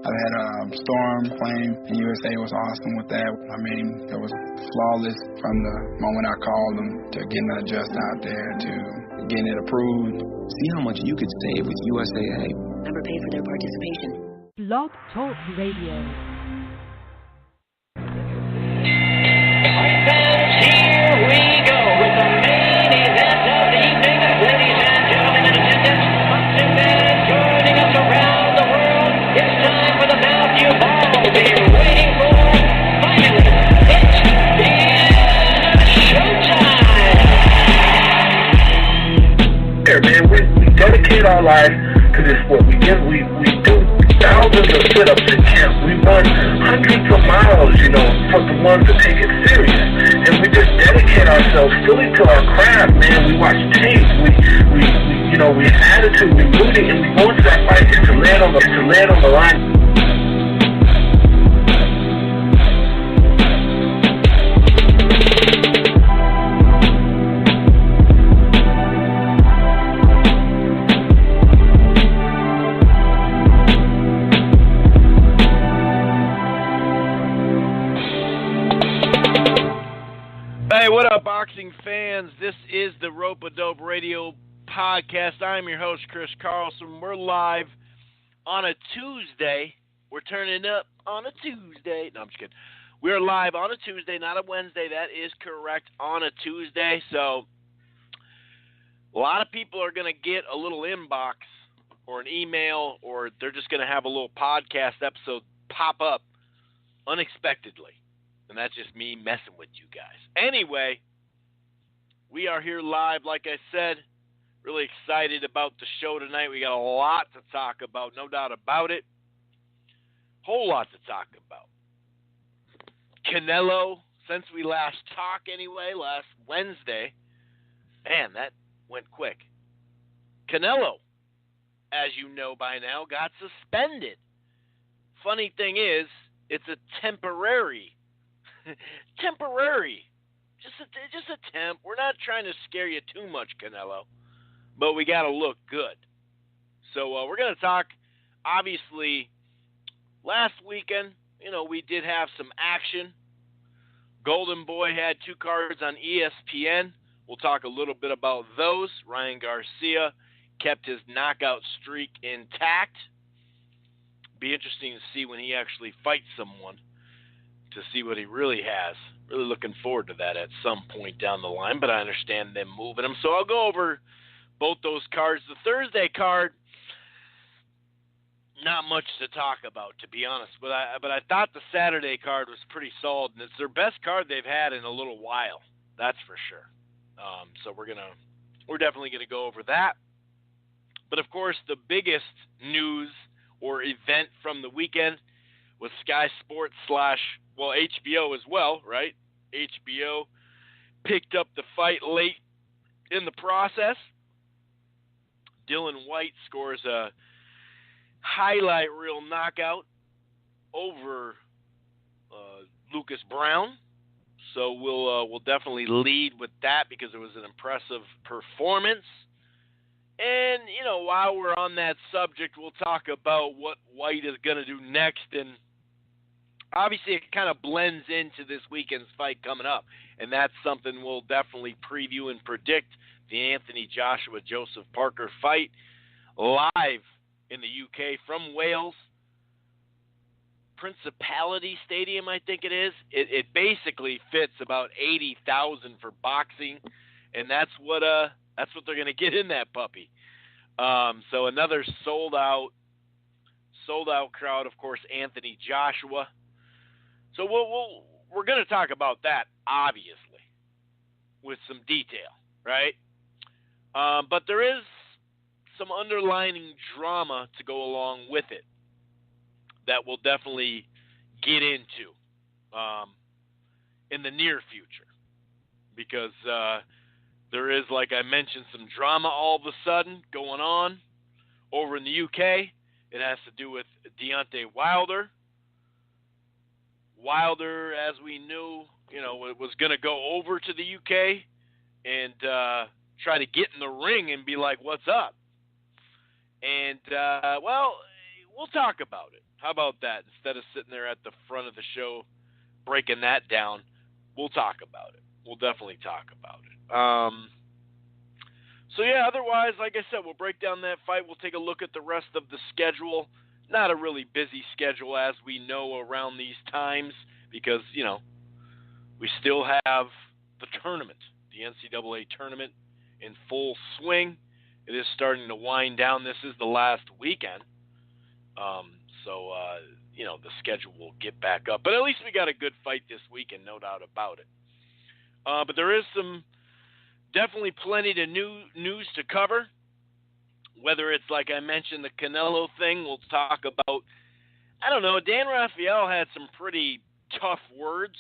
I had a Storm playing, and USA was awesome with that. I mean, it was flawless from the moment I called them to getting the adjust out there to getting it approved. See how much you could save with USAA. Member pay for their participation. Blog Talk Radio. Here we go with the main event of the evening. Ladies and gentlemen in attendance, boxing fans joining us around the world. It's time for the Matthew Ball we're waiting for. Finally, it is showtime. Here, man, we dedicate our life to this sport. We do thousands of sit-ups in camp. We run hundreds of miles, for the ones that take it serious. And we just dedicate ourselves fully to our craft, man. We watch tape. We have attitude. We rooting, and we go into that fight to land on the line. Hey, what up, boxing fans? This is the Rope-A-Dope Radio Podcast. I'm your host, Chris Carlson. We're live on a Tuesday. We're turning up on a Tuesday. No, I'm just kidding. We're live on a Tuesday, not a Wednesday. That is correct, on a Tuesday. So a lot of people are going to get a little inbox or an email, or they're just going to have a little podcast episode pop up unexpectedly. And that's just me messing with you guys. Anyway, we are here live, like I said. Really excited about the show tonight. We got a lot to talk about, no doubt about it. Whole lot to talk about. Canelo, since we last talked anyway, last Wednesday. Man, that went quick. Canelo, as you know by now, got suspended. Funny thing is, it's a temporary, just a temp. We're not trying to scare you too much, Canelo, but we got to look good. So we're going to talk, obviously, last weekend, we did have some action. Golden Boy had 2 cards on ESPN. We'll talk a little bit about those. Ryan Garcia kept his knockout streak intact. Be interesting to see when he actually fights someone, to see what he really has. Really looking forward to that at some point down the line, but I understand them moving him. So I'll go over both those cards. The Thursday card, not much to talk about, to be honest. But I thought the Saturday card was pretty solid, and it's their best card they've had in a little while. That's for sure. So we're definitely gonna go over that. But of course, the biggest news or event from the weekend was Sky Sports HBO as well, right? HBO picked up the fight late in the process. Whyte scores a highlight reel knockout over Lucas Browne. So we'll definitely lead with that because it was an impressive performance. And, while we're on that subject, we'll talk about what Whyte is going to do next. And obviously, it kind of blends into this weekend's fight coming up. And that's something we'll definitely preview and predict. The Anthony Joshua-Joseph Parker fight live in the UK from Wales. Principality Stadium, I think it is. It basically fits about 80,000 for boxing. And that's what they're going to get in that puppy. So another sold out crowd, of course, Anthony Joshua. So we're going to talk about that, obviously, with some detail, right? But there is some underlining drama to go along with it that we'll definitely get into in the near future. Because there is, like I mentioned, some drama all of a sudden going on over in the UK. It has to do with Deontay Wilder. Wilder, as we knew, was going to go over to the UK and try to get in the ring and be like, what's up? And, we'll talk about it. How about that? Instead of sitting there at the front of the show breaking that down, we'll talk about it. We'll definitely talk about it. So, yeah, otherwise, like I said, we'll break down that fight. We'll take a look at the rest of the schedule. Not a really busy schedule, as we know, around these times because, you know, we still have the tournament, the NCAA tournament, in full swing. It is starting to wind down. This is the last weekend. So, you know, the schedule will get back up. But at least we got a good fight this weekend, no doubt about it. But there is definitely plenty of news to cover. Whether it's, like I mentioned, the Canelo thing, we'll talk about. I don't know, Dan Rafael had some pretty tough words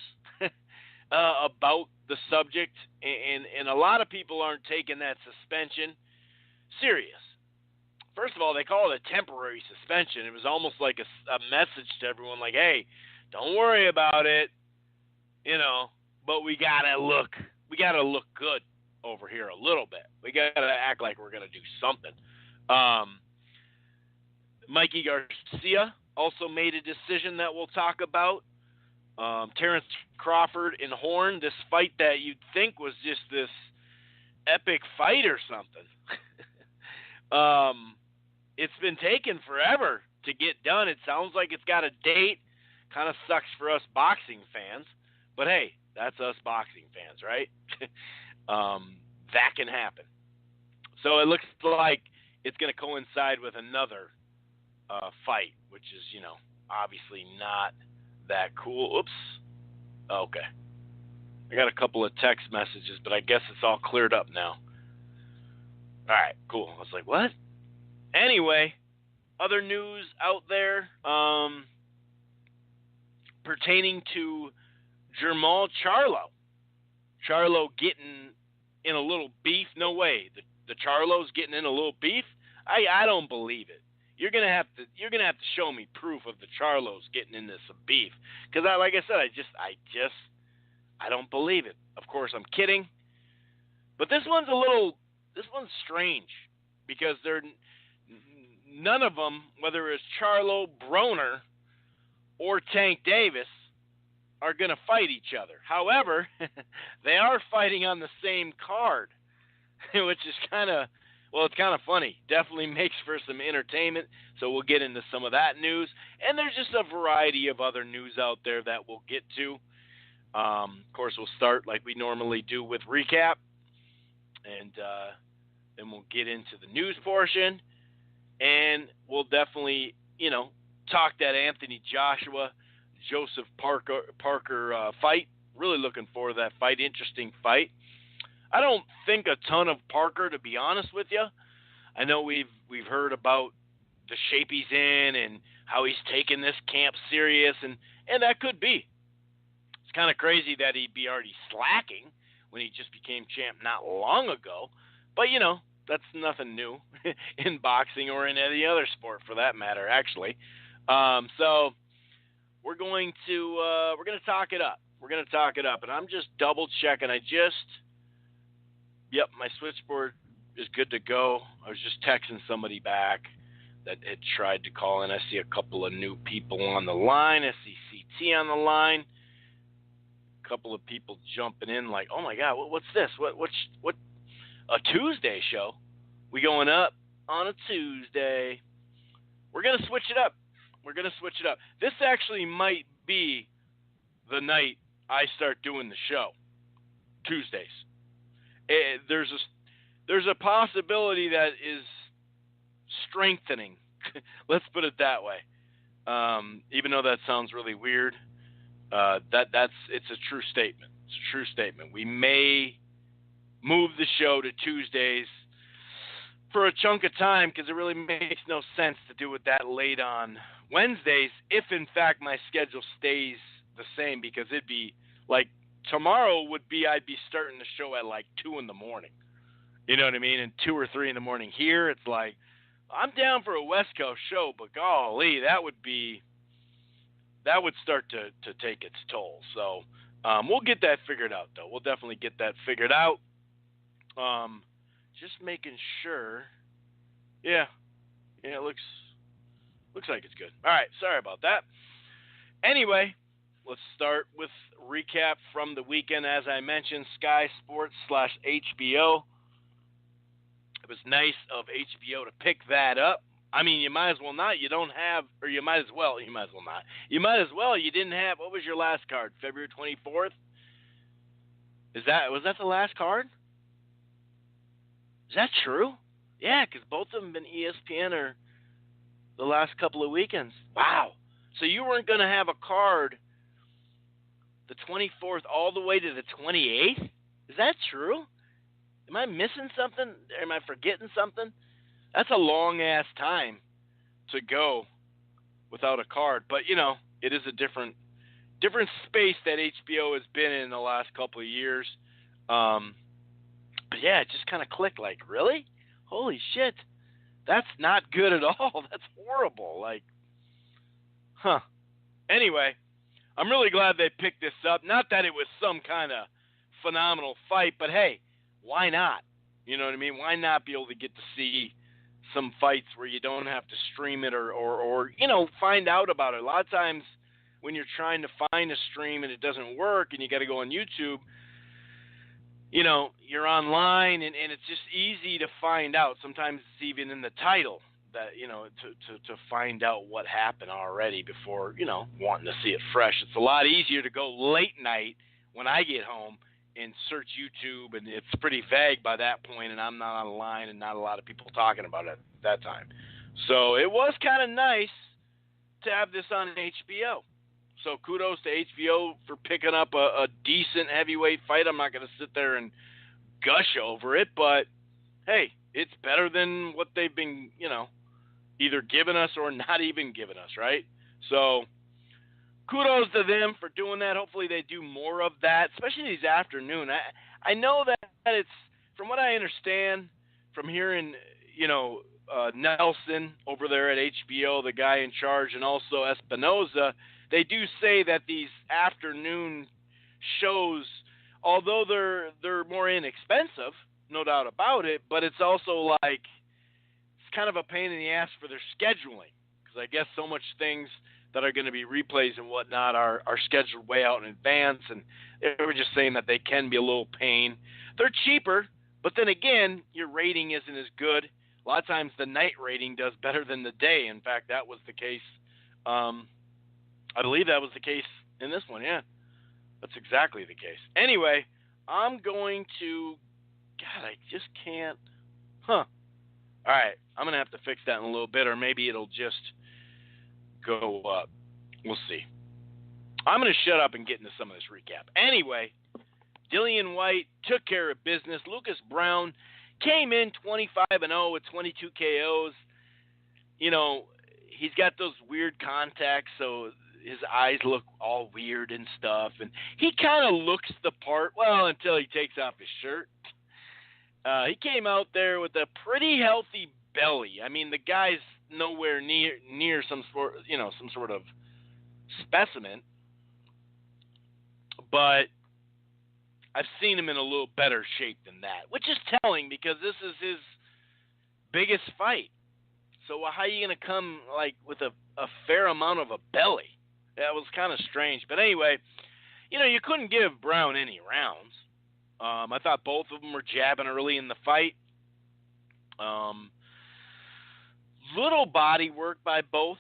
about the subject, and a lot of people aren't taking that suspension serious. First of all, they call it a temporary suspension. It was almost like a message to everyone, like, hey, don't worry about it, you know, but we gotta look good over here a little bit. We gotta act like we're gonna do something. Mikey Garcia also made a decision that we'll talk about. Terrence Crawford and Hearn, this fight that you'd think was just this epic fight or something. It's been taking forever to get done. It sounds like it's got a date. Kind of sucks for us boxing fans. But, hey, that's us boxing fans, right? That can happen. So it looks like it's going to coincide with another fight, which is, you know, obviously not that cool. Oops. Okay. I got a couple of text messages, but I guess it's all cleared up now. All right, cool. I was like, what? Anyway, other news out there pertaining to Jermall Charlo. Charlo getting in a little beef? No way. The Charlo's getting in a little beef? I don't believe it. You're gonna have to show me proof of the Charlos getting into some beef, because like I said, I don't believe it. Of course, I'm kidding, but this one's strange because none of them, whether it's Charlo, Broner, or Tank Davis, are gonna fight each other. However, they are fighting on the same card, which is it's kind of funny. Definitely makes for some entertainment, so we'll get into some of that news. And there's just a variety of other news out there that we'll get to. Of course, we'll start like we normally do with recap, and then we'll get into the news portion, and we'll definitely, you know, talk that Anthony Joshua, Joseph Parker fight. Really looking forward to that fight. Interesting fight. I don't think a ton of Parker, to be honest with you. I know we've heard about the shape he's in and how he's taking this camp serious, and that could be. It's kind of crazy that he'd be already slacking when he just became champ not long ago. But, you know, that's nothing new in boxing or in any other sport for that matter, actually. So we're going to talk it up. We're going to talk it up, and I'm just double checking. Yep, my switchboard is good to go. I was just texting somebody back that had tried to call in. I see a couple of new people on the line. I see CT on the line. A couple of people jumping in like, oh my God, what's this? What? A Tuesday show? We going up on a Tuesday? We're gonna switch it up. This actually might be the night I start doing the show. Tuesdays. There's a possibility that is strengthening. Let's put it that way. Even though that sounds really weird, it's a true statement. It's a true statement. We may move the show to Tuesdays for a chunk of time because it really makes no sense to do it that late on Wednesdays if, in fact, my schedule stays the same, because it'd be like tomorrow I'd be starting the show at like 2 in the morning. You know what I mean? And 2 or 3 in the morning here, it's like, I'm down for a West Coast show, but golly, that would start to take its toll. So we'll get that figured out, though. We'll definitely get that figured out. Just making sure. Yeah, it looks Looks like it's good. All right, sorry about that. Anyway, let's start with recap from the weekend. As I mentioned, Sky Sports/HBO. It was nice of HBO to pick that up. I mean, you might as well not. You don't have, or you might as well. You might as well not. You might as well. You didn't have. What was your last card? February 24th. Was that the last card? Is that true? Yeah, because both of them have been ESPN or the last couple of weekends. Wow. So you weren't going to have a card the 24th all the way to the 28th? Is that true? Am I missing something? Am I forgetting something? That's a long-ass time to go without a card. But, it is a different space that HBO has been in the last couple of years. But, yeah, it just kind of clicked like, really? Holy shit. That's not good at all. That's horrible. Anyway, I'm really glad they picked this up. Not that it was some kind of phenomenal fight, but, hey, why not? You know what I mean? Why not be able to get to see some fights where you don't have to stream it or find out about it? A lot of times when you're trying to find a stream and it doesn't work and you got to go on YouTube, you're online and it's just easy to find out. Sometimes it's even in the title that, to find out what happened already before, wanting to see it fresh. It's a lot easier to go late night when I get home and search YouTube, and it's pretty vague by that point, and I'm not online and not a lot of people talking about it at that time. So it was kind of nice to have this on HBO. So kudos to HBO for picking up a decent heavyweight fight. I'm not going to sit there and gush over it, but, hey, it's better than what they've been, either giving us or not even giving us, right? So kudos to them for doing that. Hopefully they do more of that, especially this afternoon. I know that it's, from what I understand from hearing, Nelson over there at HBO, the guy in charge, and also Espinoza, they do say that these afternoon shows, although they're more inexpensive, no doubt about it, but it's also like it's kind of a pain in the ass for their scheduling, because I guess so much things that are going to be replays and whatnot are scheduled way out in advance, and they were just saying that they can be a little pain. They're cheaper, but then again, your rating isn't as good. A lot of times the night rating does better than the day. In fact, that was the case. I believe that was the case in this one, yeah. That's exactly the case. Anyway, I'm going to, God, I just can't, All right, I'm going to have to fix that in a little bit, or maybe it'll just go up. We'll see. I'm going to shut up and get into some of this recap. Anyway, Dillion Whyte took care of business. Lucas Browne came in 25-0 with 22 KOs. He's got those weird contacts, so his eyes look all weird and stuff. And he kind of looks the part, well, until he takes off his shirt. He came out there with a pretty healthy belly. I mean, the guy's nowhere near some sort of specimen, but I've seen him in a little better shape than that, which is telling because this is his biggest fight. So how are you going to come with a fair amount of a belly? That was kind of strange. But anyway, you couldn't give Browne any rounds. I thought both of them were jabbing early in the fight. Little body work by both.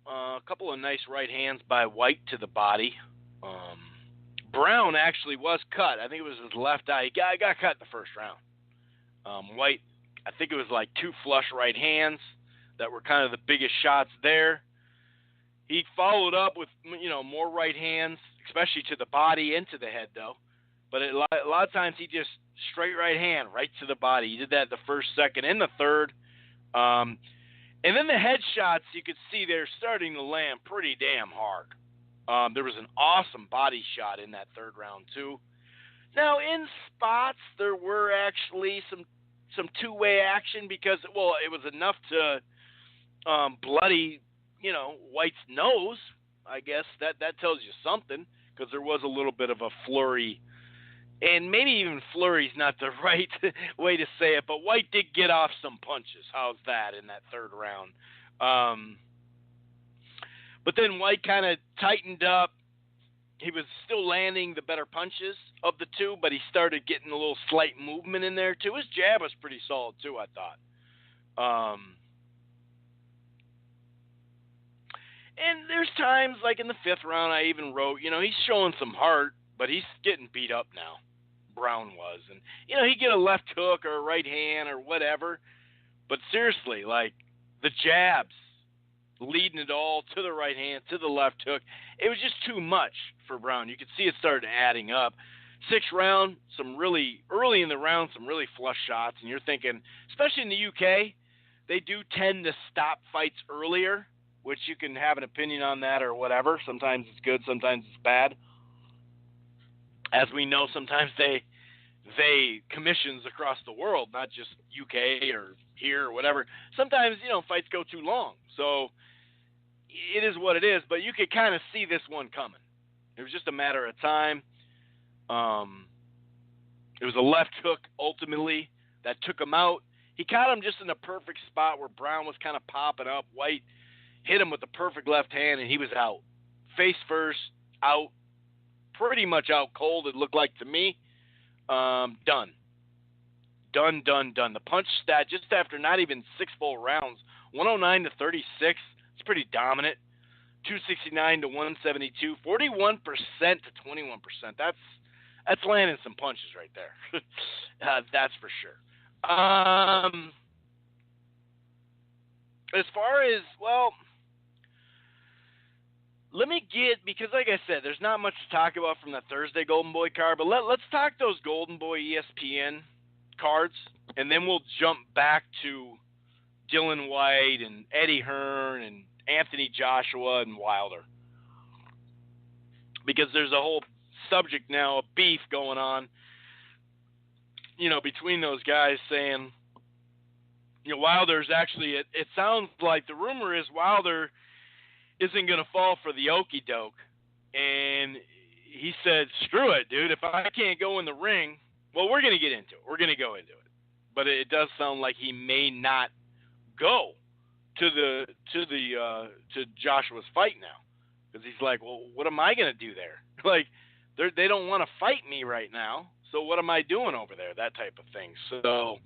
A couple of nice right hands by Whyte to the body. Browne actually was cut. I think it was his left eye. He got cut in the first round. Whyte, I think it was like two flush right hands that were kind of the biggest shots there. He followed up with, more right hands, especially to the body and to the head, though. But a lot of times he just straight right hand right to the body. He did that the first, second, and the third. And then the headshots, you could see they're starting to land pretty damn hard. There was an awesome body shot in that third round, too. Now, in spots, there were actually some two-way action because, it was enough to bloody, Whyte's nose. I guess that tells you something because there was a little bit of a flurry. And maybe even flurry's not the right way to say it, but Whyte did get off some punches. How's that in that third round? But then Whyte kind of tightened up. He was still landing the better punches of the two, but he started getting a little slight movement in there too. His jab was pretty solid too, I thought. And there's times, like in the 5th round, I even wrote, he's showing some heart, but he's getting beat up now. Browne was. And, he'd get a left hook or a right hand or whatever. But seriously, like, the jabs, leading it all to the right hand, to the left hook, it was just too much for Browne. You could see it started adding up. 6th round, early in the round, some really flush shots. And you're thinking, especially in the UK, they do tend to stop fights earlier, which you can have an opinion on that or whatever. Sometimes it's good, sometimes it's bad. As we know, sometimes they commissions across the world, not just UK or here or whatever. Sometimes, fights go too long. So it is what it is, but you could kind of see this one coming. It was just a matter of time. It was a left hook, ultimately, that took him out. He caught him just in the perfect spot where Browne was kind of popping up. Whyte hit him with the perfect left hand, and he was out. Face first, out. Pretty much out cold, it looked like to me. Done. The punch stat, just after not even 6 full rounds, 109 to 36. It's pretty dominant. 269 to 172. 41% to 21%. That's landing some punches right there. That's for sure. As far as, let me because like I said, there's not much to talk about from that Thursday Golden Boy card, but let's talk those Golden Boy ESPN cards, and then we'll jump back to Dillion Whyte and Eddie Hearn and Anthony Joshua and Wilder. Because there's a whole subject now of beef going on, between those guys saying, Wilder's actually, it sounds like the rumor is Wilder isn't going to fall for the okie doke. And he said, screw it, dude. If I can't go in the ring, we're going to get into it. We're going to go into it. But it does sound like he may not go to Joshua's fight now. Because he's like, what am I going to do there? Like, they don't want to fight me right now. So what am I doing over there? That type of thing. So,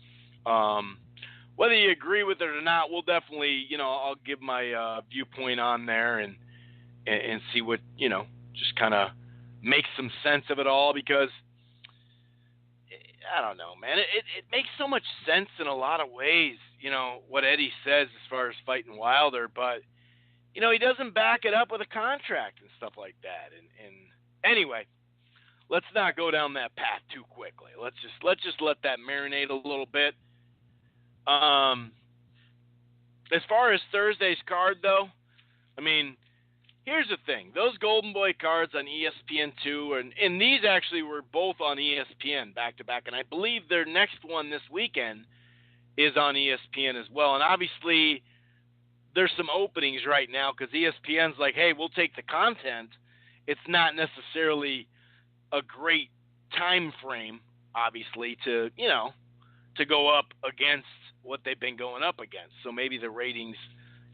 whether you agree with it or not, we'll definitely, I'll give my viewpoint on there and see what, just kind of make some sense of it all, because I don't know, man. It makes so much sense in a lot of ways, what Eddie says as far as fighting Wilder, but, he doesn't back it up with a contract and stuff like that. And anyway, let's not go down that path too quickly. Let's just let that marinate a little bit. As far as Thursday's card, though, I mean, here's the thing. Those Golden Boy cards on ESPN2, and these actually were both on ESPN back-to-back, and I believe their next one this weekend is on ESPN as well. And obviously, there's some openings right now because ESPN's like, hey, we'll take the content. It's not necessarily a great time frame, obviously, to go up against what they've been going up against. So maybe the ratings,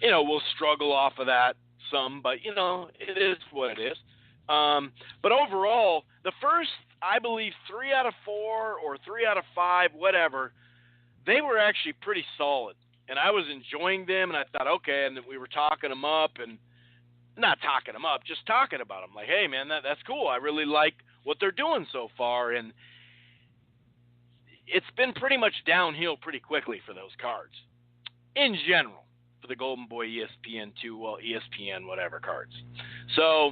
will struggle off of that some, but, it is what it is. But overall, the first, I believe, 3 out of 4 or 3 out of 5, whatever, they were actually pretty solid. And I was enjoying them, and I thought, okay, and we were talking them up, and not talking them up, just talking about them. Like, hey, man, that's cool. I really like what they're doing so far, and it's been pretty much downhill pretty quickly for those cards in general for the Golden Boy ESPN2, ESPN whatever cards. So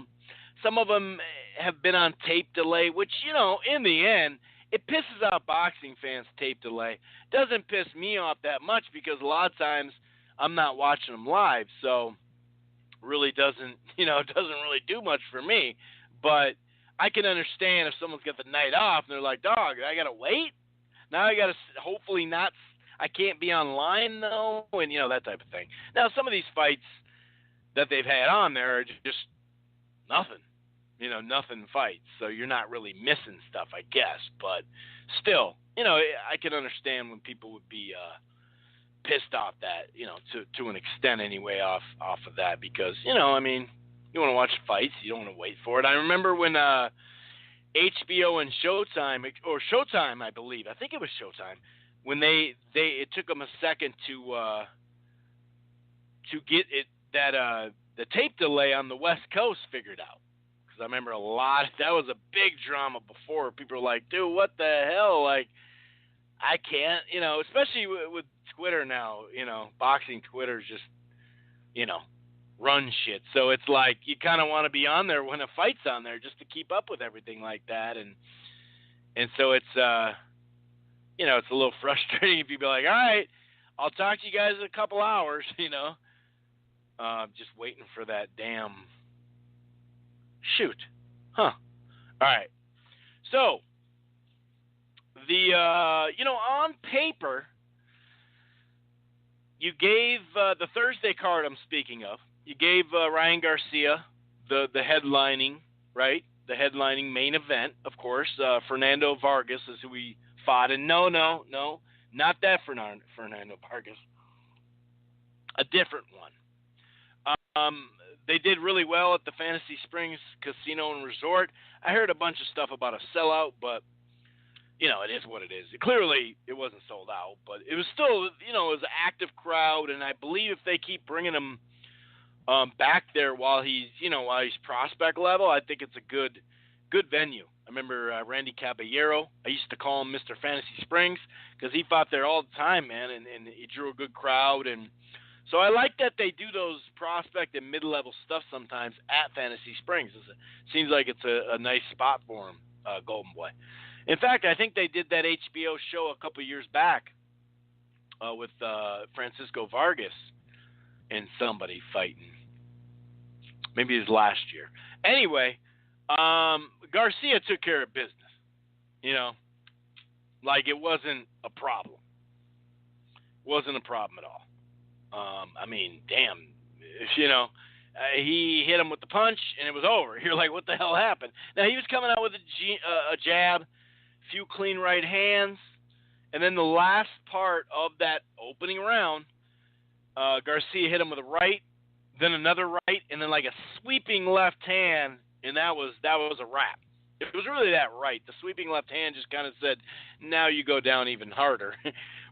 some of them have been on tape delay, which, in the end, it pisses out boxing fans, tape delay. Doesn't piss me off that much because a lot of times I'm not watching them live, so really doesn't really do much for me. But I can understand if someone's got the night off and they're like, dog, I got to wait? Now I got to hopefully not – I can't be online, though, and, that type of thing. Now, some of these fights that they've had on there are just nothing. Nothing fights. So you're not really missing stuff, I guess. But still, I can understand when people would be pissed off that, to an extent anyway off of that because, You want to watch fights. You don't want to wait for it. I remember when HBO and Showtime, or Showtime, I believe. I think it was Showtime, when it took them a second to get it the tape delay on the West Coast figured out. Because I remember that was a big drama before. People were like, dude, what the hell? Like, I can't, especially with Twitter now, boxing Twitter's just, run shit. So it's like you kind of want to be on there when a fight's on there just to keep up with everything like that. And so it's, it's a little frustrating if you be like, all right, I'll talk to you guys in a couple hours, just waiting for that damn shoot. Huh. All right. So, on paper, you gave the Thursday card I'm speaking of. You gave Ryan Garcia the headlining, right? The headlining main event, of course. Fernando Vargas is who we fought. And no, not that Fernando Vargas. A different one. They did really well at the Fantasy Springs Casino and Resort. I heard a bunch of stuff about a sellout, but, it is what it is. Clearly, it wasn't sold out, but it was still, it was an active crowd, and I believe if they keep bringing him back there while he's prospect level, I think it's a good venue. I remember Randy Caballero. I used to call him Mr. Fantasy Springs because he fought there all the time, man, and he drew a good crowd. And so I like that they do those prospect and mid-level stuff sometimes at Fantasy Springs. It seems like it's a nice spot for him, Golden Boy. In fact, I think they did that HBO show a couple years back with Francisco Vargas and somebody fighting. Maybe it was last year. Anyway, Garcia took care of business. Like it wasn't a problem. Wasn't a problem at all. Damn, he hit him with the punch and it was over. You're like, what the hell happened? Now he was coming out with a jab, few clean right hands, and then the last part of that opening round, Garcia hit him with a right, then another right, and then like a sweeping left hand, and that was a wrap. It was really that right. The sweeping left hand just kind of said, now you go down even harder.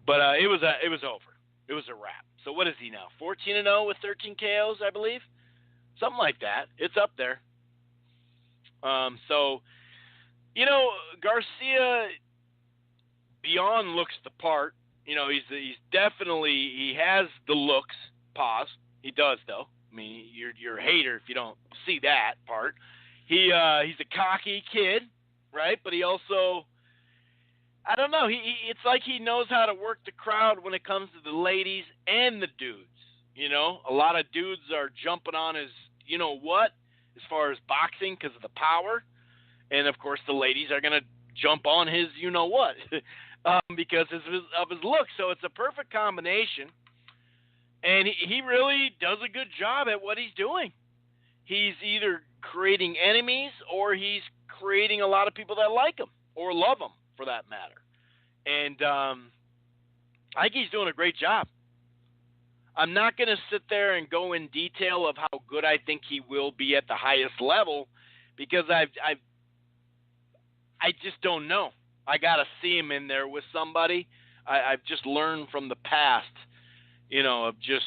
But it was over. It was a wrap. So what is he now? 14-0 with 13 KOs, I believe? Something like that. It's up there. Garcia beyond looks the part. He's definitely, he has the looks. Pause. He does though. I mean, you're a hater if you don't see that part. He's a cocky kid, right? But he also, I don't know. It's like he knows how to work the crowd when it comes to the ladies and the dudes. A lot of dudes are jumping on his, as far as boxing because of the power, and of course the ladies are gonna jump on his, because of his look. So it's a perfect combination. And he really does a good job at what he's doing. He's either creating enemies or he's creating a lot of people that like him or love him, for that matter. And I think he's doing a great job. I'm not going to sit there and go in detail of how good I think he will be at the highest level because I just don't know. I got to see him in there with somebody. I've just learned from the past, of just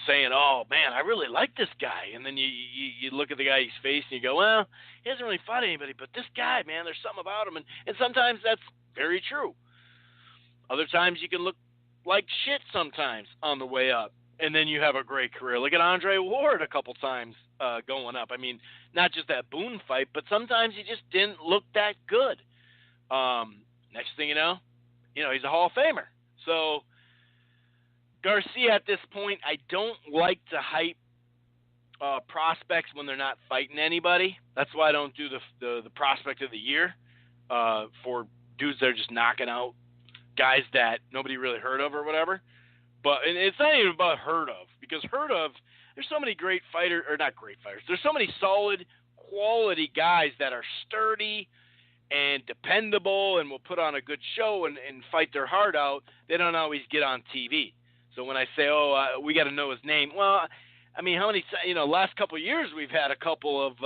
saying, oh, man, I really like this guy. And then you look at the guy's face and you go, well, he hasn't really fought anybody, but this guy, man, there's something about him. And sometimes that's very true. Other times you can look like shit sometimes on the way up, and then you have a great career. Look at Andre Ward a couple times going up. I mean, not just that Boone fight, but sometimes he just didn't look that good. Next thing you know, he's a Hall of Famer. So Garcia at this point, I don't like to hype prospects when they're not fighting anybody. That's why I don't do the prospect of the year for dudes that are just knocking out guys that nobody really heard of or whatever. But and it's not even about heard of, because heard of, there's so many great fighters, or not great fighters, there's so many solid quality guys that are sturdy and dependable and will put on a good show and fight their heart out. They don't always get on TV. So when I say, we got to know his name, well, I mean, how many, last couple of years we've had a couple of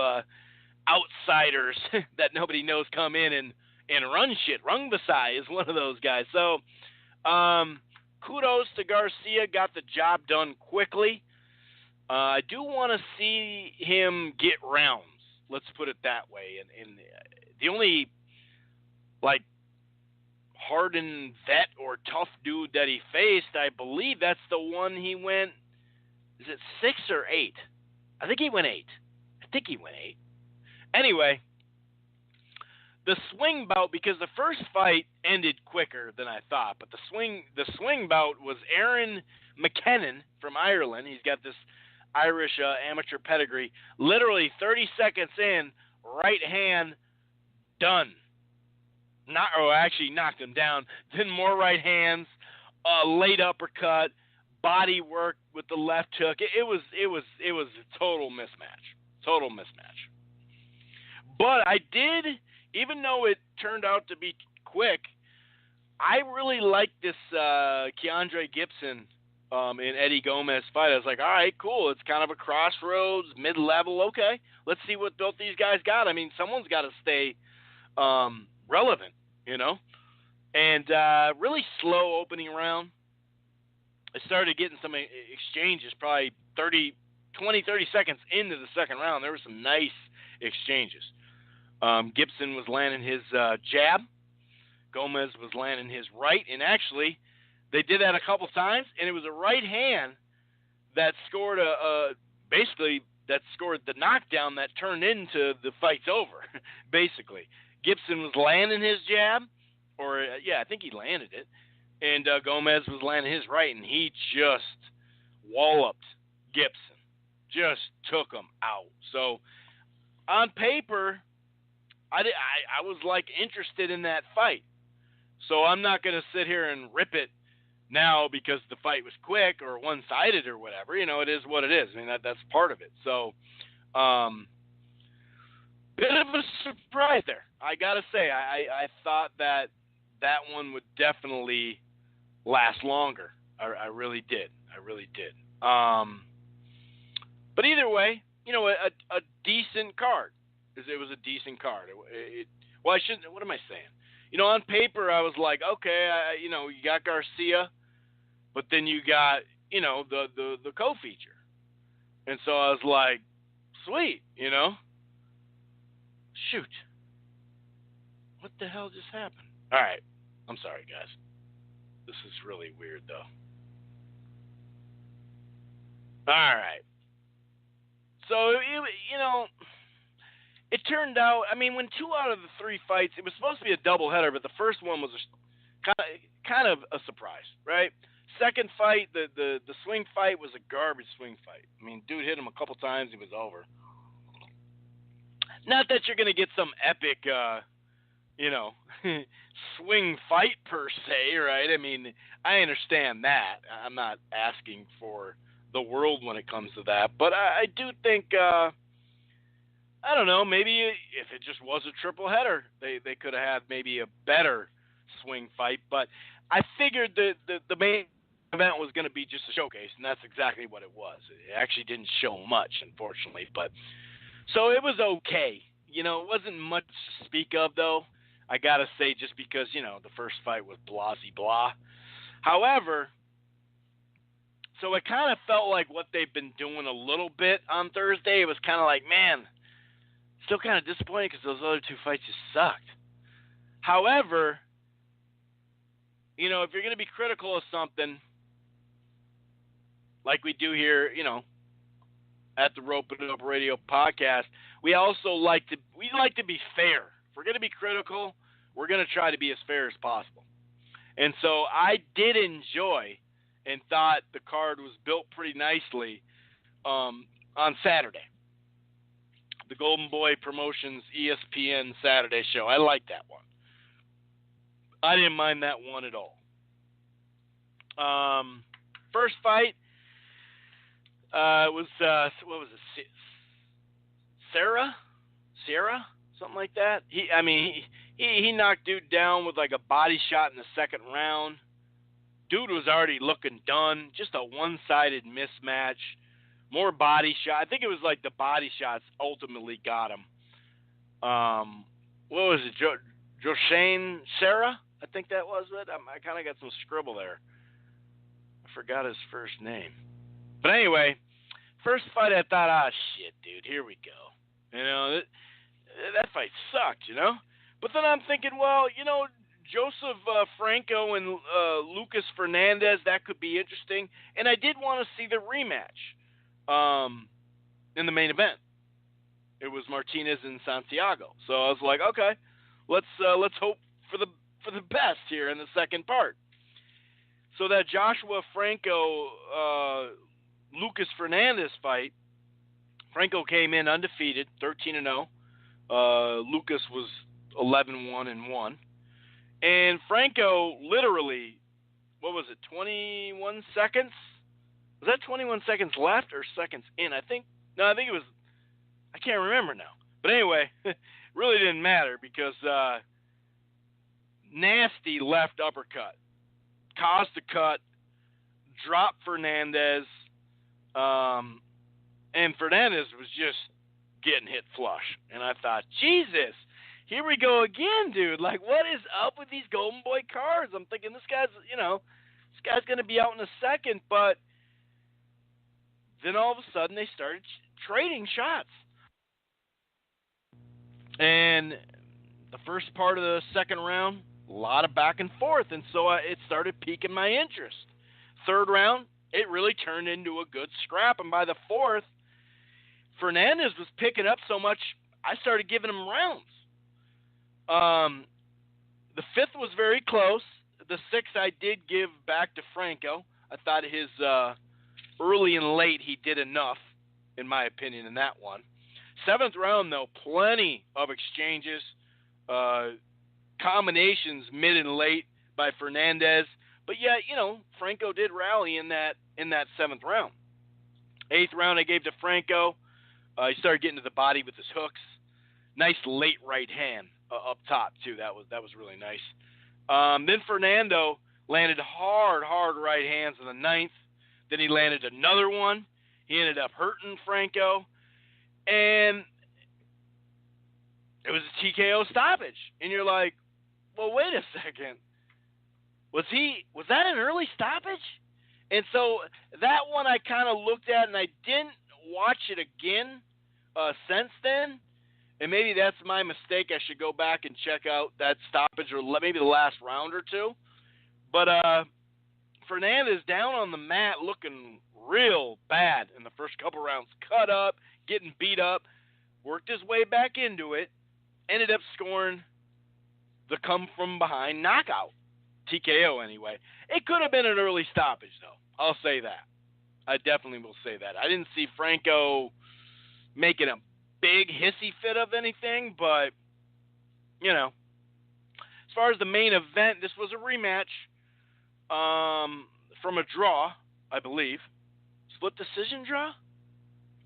outsiders that nobody knows come in and run shit. Rung Basai is one of those guys. So, kudos to Garcia, got the job done quickly. I do want to see him get rounds. Let's put it that way. And the only, hardened vet or tough dude that he faced, I believe that's the one he went, is it 6 or 8? I think he went 8. Anyway, the swing bout, because the first fight ended quicker than I thought, but the swing bout was Aaron McKinnon from Ireland. He's got this Irish amateur pedigree. Literally 30 seconds in, right hand, done. Actually knocked him down. Then more right hands, late uppercut, body work with the left hook. It was a total mismatch. But I did, even though it turned out to be quick, I really liked this Keandre Gibson in Eddie Gomez fight. I was like, all right, cool. It's kind of a crossroads, mid-level. Okay, let's see what both these guys got. I mean, someone's got to stay relevant, And really slow opening round. I started getting some exchanges probably 30 seconds into the second round. There were some nice exchanges. Gibson was landing his jab. Gomez was landing his right. And actually, they did that a couple times, and it was a right hand that scored that scored the knockdown that turned into the fight's over, basically. Gibson was landing his jab, I think he landed it, and Gomez was landing his right, and he just walloped Gibson, just took him out. So on paper, I was interested in that fight. So I'm not going to sit here and rip it now because the fight was quick or one-sided or whatever. It is what it is. I mean, that's part of it. So, bit of a surprise there. I got to say, I thought that one would definitely last longer. I really did. But either way, a decent card. It was a decent card. What am I saying? On paper, I was like, okay, you got Garcia, but then you got, the co-feature. And so I was like, sweet, Shoot. What the hell just happened? All right. I'm sorry, guys. This is really weird, though. All right. So, it turned out, when 2 out of the 3 fights, it was supposed to be a doubleheader, but the first one was kind of a surprise, right? Second fight, the swing fight was a garbage swing fight. Dude hit him a couple times, he was over. Not that you're going to get some epic, swing fight per se, right? I understand that. I'm not asking for the world when it comes to that, but I do think, I don't know, maybe if it just was a triple header, they could have had maybe a better swing fight, but I figured the main event was going to be just a showcase, and that's exactly what it was. It actually didn't show much, unfortunately, but so it was okay. It wasn't much to speak of, though, I got to say, just because, the first fight was blah. However, so it kind of felt like what they've been doing a little bit on Thursday. It was kind of like, man, still kind of disappointing because those other 2 fights just sucked. However, if you're going to be critical of something, like we do here, at the Rope It Up Radio podcast, we also like to be fair. If we're going to be critical, we're going to try to be as fair as possible. And so I did enjoy and thought the card was built pretty nicely on Saturday. The Golden Boy Promotions ESPN Saturday show. I like that one. I didn't mind that one at all. First fight was what was it? Sierra, something like that. He knocked dude down with like a body shot in the second round. Dude was already looking done. Just a one-sided mismatch. more body shot. I think it was like the body shots ultimately got him. What was it? Joshane Sarah? I think that was it. I kind of got some scribble there. I forgot his first name. But anyway, first fight I thought, shit, dude, here we go. You know, that fight sucked, you know? But then I'm thinking, well, you know, Joseph Franco and Lucas Fernandez, that could be interesting. And I did want to see the rematch in the main event. It was Martinez and Santiago. So I was like, okay, let's hope for the best here in the second part. So that Joshua Franco Lucas Fernandez fight, Franco came in undefeated, 13-0. Lucas was 11-1-1. And Franco literally, what was it, 21 seconds? Was that 21 seconds left or seconds in? I think it was, I can't remember now. But anyway, really didn't matter because nasty left uppercut caused the cut, dropped Fernandez, and Fernandez was just getting hit flush. And I thought, Jesus, here we go again, dude. Like, what is up with these Golden Boy cards? I'm thinking this guy's going to be out in a second. But then all of a sudden they started trading shots. And the first part of the second round, a lot of back and forth. And so it started piquing my interest. Third round, it really turned into a good scrap. And by the fourth, Fernandez was picking up so much, I started giving him rounds. The fifth was very close. The sixth I did give back to Franco. I thought his early and late he did enough, in my opinion, in that one. Seventh round, though, plenty of exchanges, combinations mid and late by Fernandez. But yet, Franco did rally in that seventh round. Eighth round I gave to Franco. He started getting to the body with his hooks. Nice late right hand up top too. That was really nice. Then Fernando landed hard right hands in the ninth. Then he landed another one. He ended up hurting Franco, and it was a TKO stoppage. And you're like, well, wait a second. Was that an early stoppage? And so that one I kind of looked at, and I didn't watch it again since then. And maybe that's my mistake. I should go back and check out that stoppage or maybe the last round or two. But Fernandez down on the mat looking real bad in the first couple rounds. Cut up, getting beat up, worked his way back into it, ended up scoring the come-from-behind knockout. TKO anyway. It could have been an early stoppage, though. I'll say that. I definitely will say that. I didn't see Franco making a big hissy fit of anything, but, as far as the main event, this was a rematch from a draw, I believe. Split decision draw?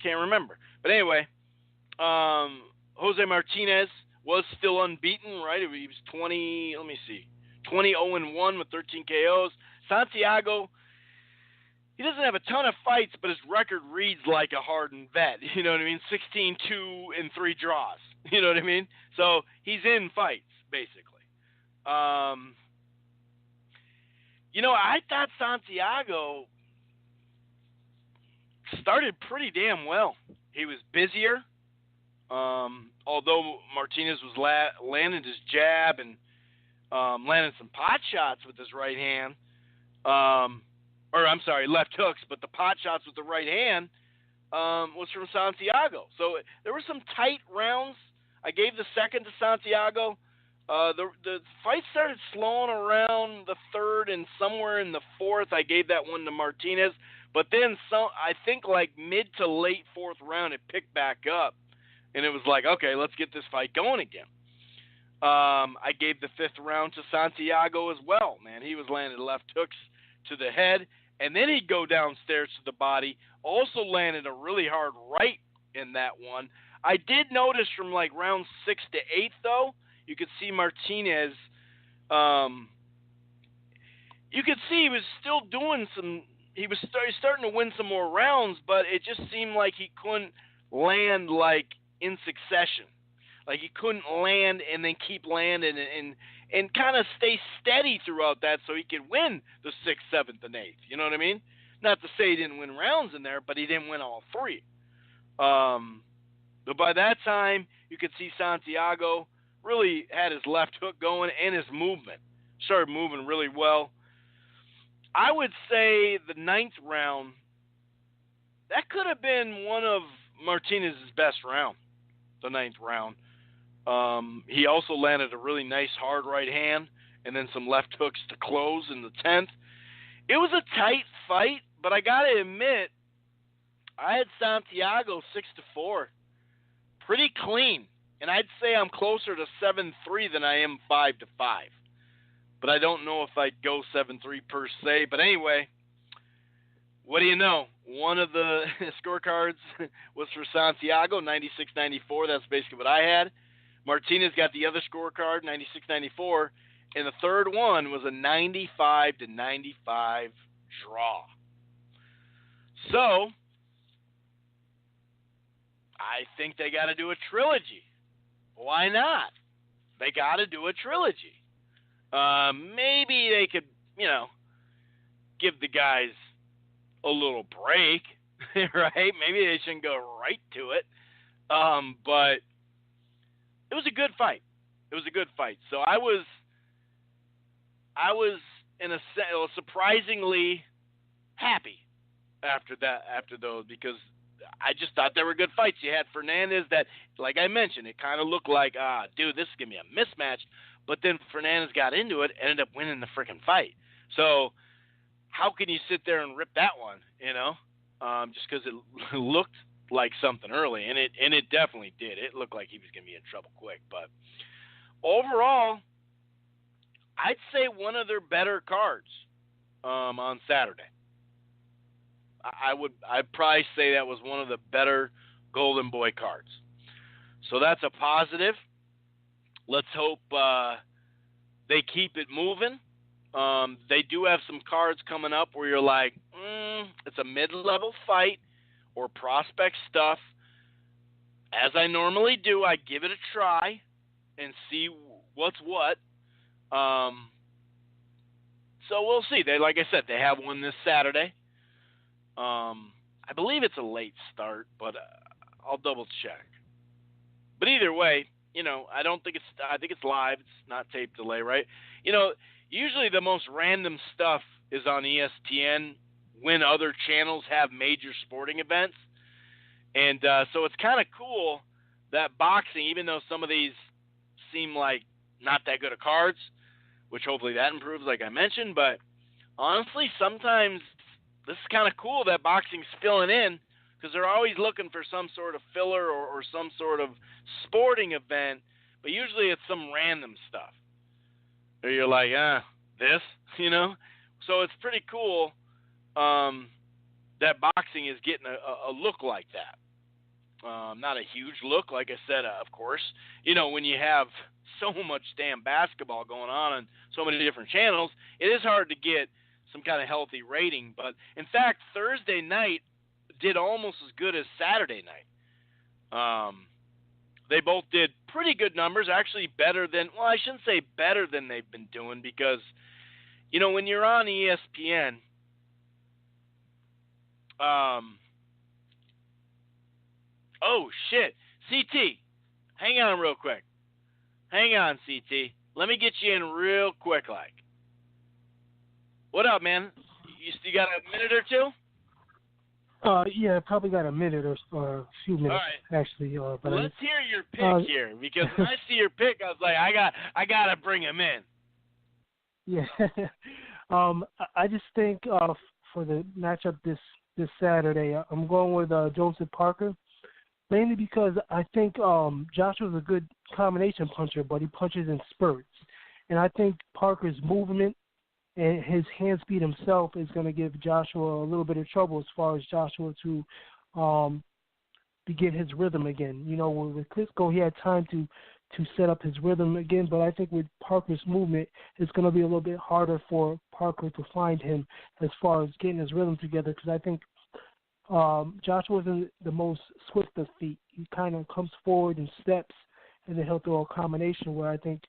Can't remember. But anyway, Jose Martinez was still unbeaten, right? He was 20-0-1 with 13 KOs. Santiago, he doesn't have a ton of fights, but his record reads like a hardened vet. You know what I mean? 16-2 and 3 draws. You know what I mean? So he's in fights, basically. I thought Santiago started pretty damn well. He was busier, although Martinez was landing his jab and landing some pot shots with his right hand. Left hooks, but the pot shots with the right hand was from Santiago. So there were some tight rounds. I gave the second to Santiago. The fight started slowing around the third, and somewhere in the fourth, I gave that one to Martinez. But then I think like mid to late fourth round, it picked back up, and it was like, okay, let's get this fight going again. I gave the fifth round to Santiago as well, man. He was landing left hooks to the head, and then he'd go downstairs to the body. Also landed a really hard right in that one. I did notice from like round 6 to 8, though, you could see Martinez, you could see he was still doing some, he was starting to win some more rounds, but it just seemed like he couldn't land like in succession. Like he couldn't land and then keep landing and kind of stay steady throughout that so he could win the 6th, 7th, and 8th. You know what I mean? Not to say he didn't win rounds in there, but he didn't win all 3. But by that time, you could see Santiago really had his left hook going and his movement. Started moving really well. I would say the 9th round, that could have been one of Martinez's best round, the 9th round. He also landed a really nice hard right hand and then some left hooks to close in the 10th. It was a tight fight, but I got to admit, I had Santiago 6-4. Pretty clean. And I'd say I'm closer to 7-3 than I am 5-5. But I don't know if I'd go 7-3 per se. But anyway, what do you know? One of the scorecards was for Santiago, 96-94. That's basically what I had. Martinez got the other scorecard, 96-94. And the third one was a 95-95 draw. So, I think they got to do a trilogy. Why not? They got to do a trilogy. Maybe they could, give the guys a little break, right? Maybe they shouldn't go right to it. But it was a good fight. It was a good fight. So I was surprisingly happy after those, because I just thought they were good fights. You had Fernandez that, like I mentioned, it kind of looked like, dude, this is going to be a mismatch. But then Fernandez got into it, ended up winning the freaking fight. So how can you sit there and rip that one, just because it looked like something early, and it definitely did. It looked like he was going to be in trouble quick. But overall, I'd say one of their better cards on Saturday. I'd probably say that was one of the better Golden Boy cards. So that's a positive. Let's hope they keep it moving. They do have some cards coming up where you're like, it's a mid-level fight or prospect stuff. As I normally do, I give it a try and see what's what. So we'll see. Like I said, they have one this Saturday. I believe it's a late start, but I'll double check. But either way, I think it's live. It's not tape delay, right? Usually the most random stuff is on ESPN when other channels have major sporting events. And so it's kind of cool that boxing, even though some of these seem like not that good of cards, which hopefully that improves, like I mentioned, but honestly, sometimes this is kind of cool that boxing's filling in, because they're always looking for some sort of filler or some sort of sporting event, but usually it's some random stuff. Or you're like, this, So it's pretty cool that boxing is getting a look like that. Not a huge look, like I said, of course. When you have so much damn basketball going on so many different channels, it is hard to get some kind of healthy rating. But, in fact, Thursday night did almost as good as Saturday night. They both did pretty good numbers, actually better than, well, I shouldn't say better than they've been doing, because, when you're on ESPN, oh, shit. CT, hang on real quick. Hang on, CT. Let me get you in real quick, like. What up, man? You got a minute or two? Yeah, probably got a minute or a few minutes, all right. Actually. But let's hear your pick here, because when I see your pick, I was like, I got to bring him in. Yeah. I just think for the matchup this Saturday, I'm going with Jones and Parker, mainly because I think Joshua's a good combination puncher, but he punches in spurts. And I think Parker's movement and his hand speed himself is going to give Joshua a little bit of trouble as far as Joshua to get his rhythm again. With Klitschko, he had time to to set up his rhythm again. But I think with Parker's movement, it's going to be a little bit harder for Parker to find him as far as getting his rhythm together, because I think Joshua isn't the most swift of feet. He kind of comes forward and steps, and then he'll throw a combination, where I think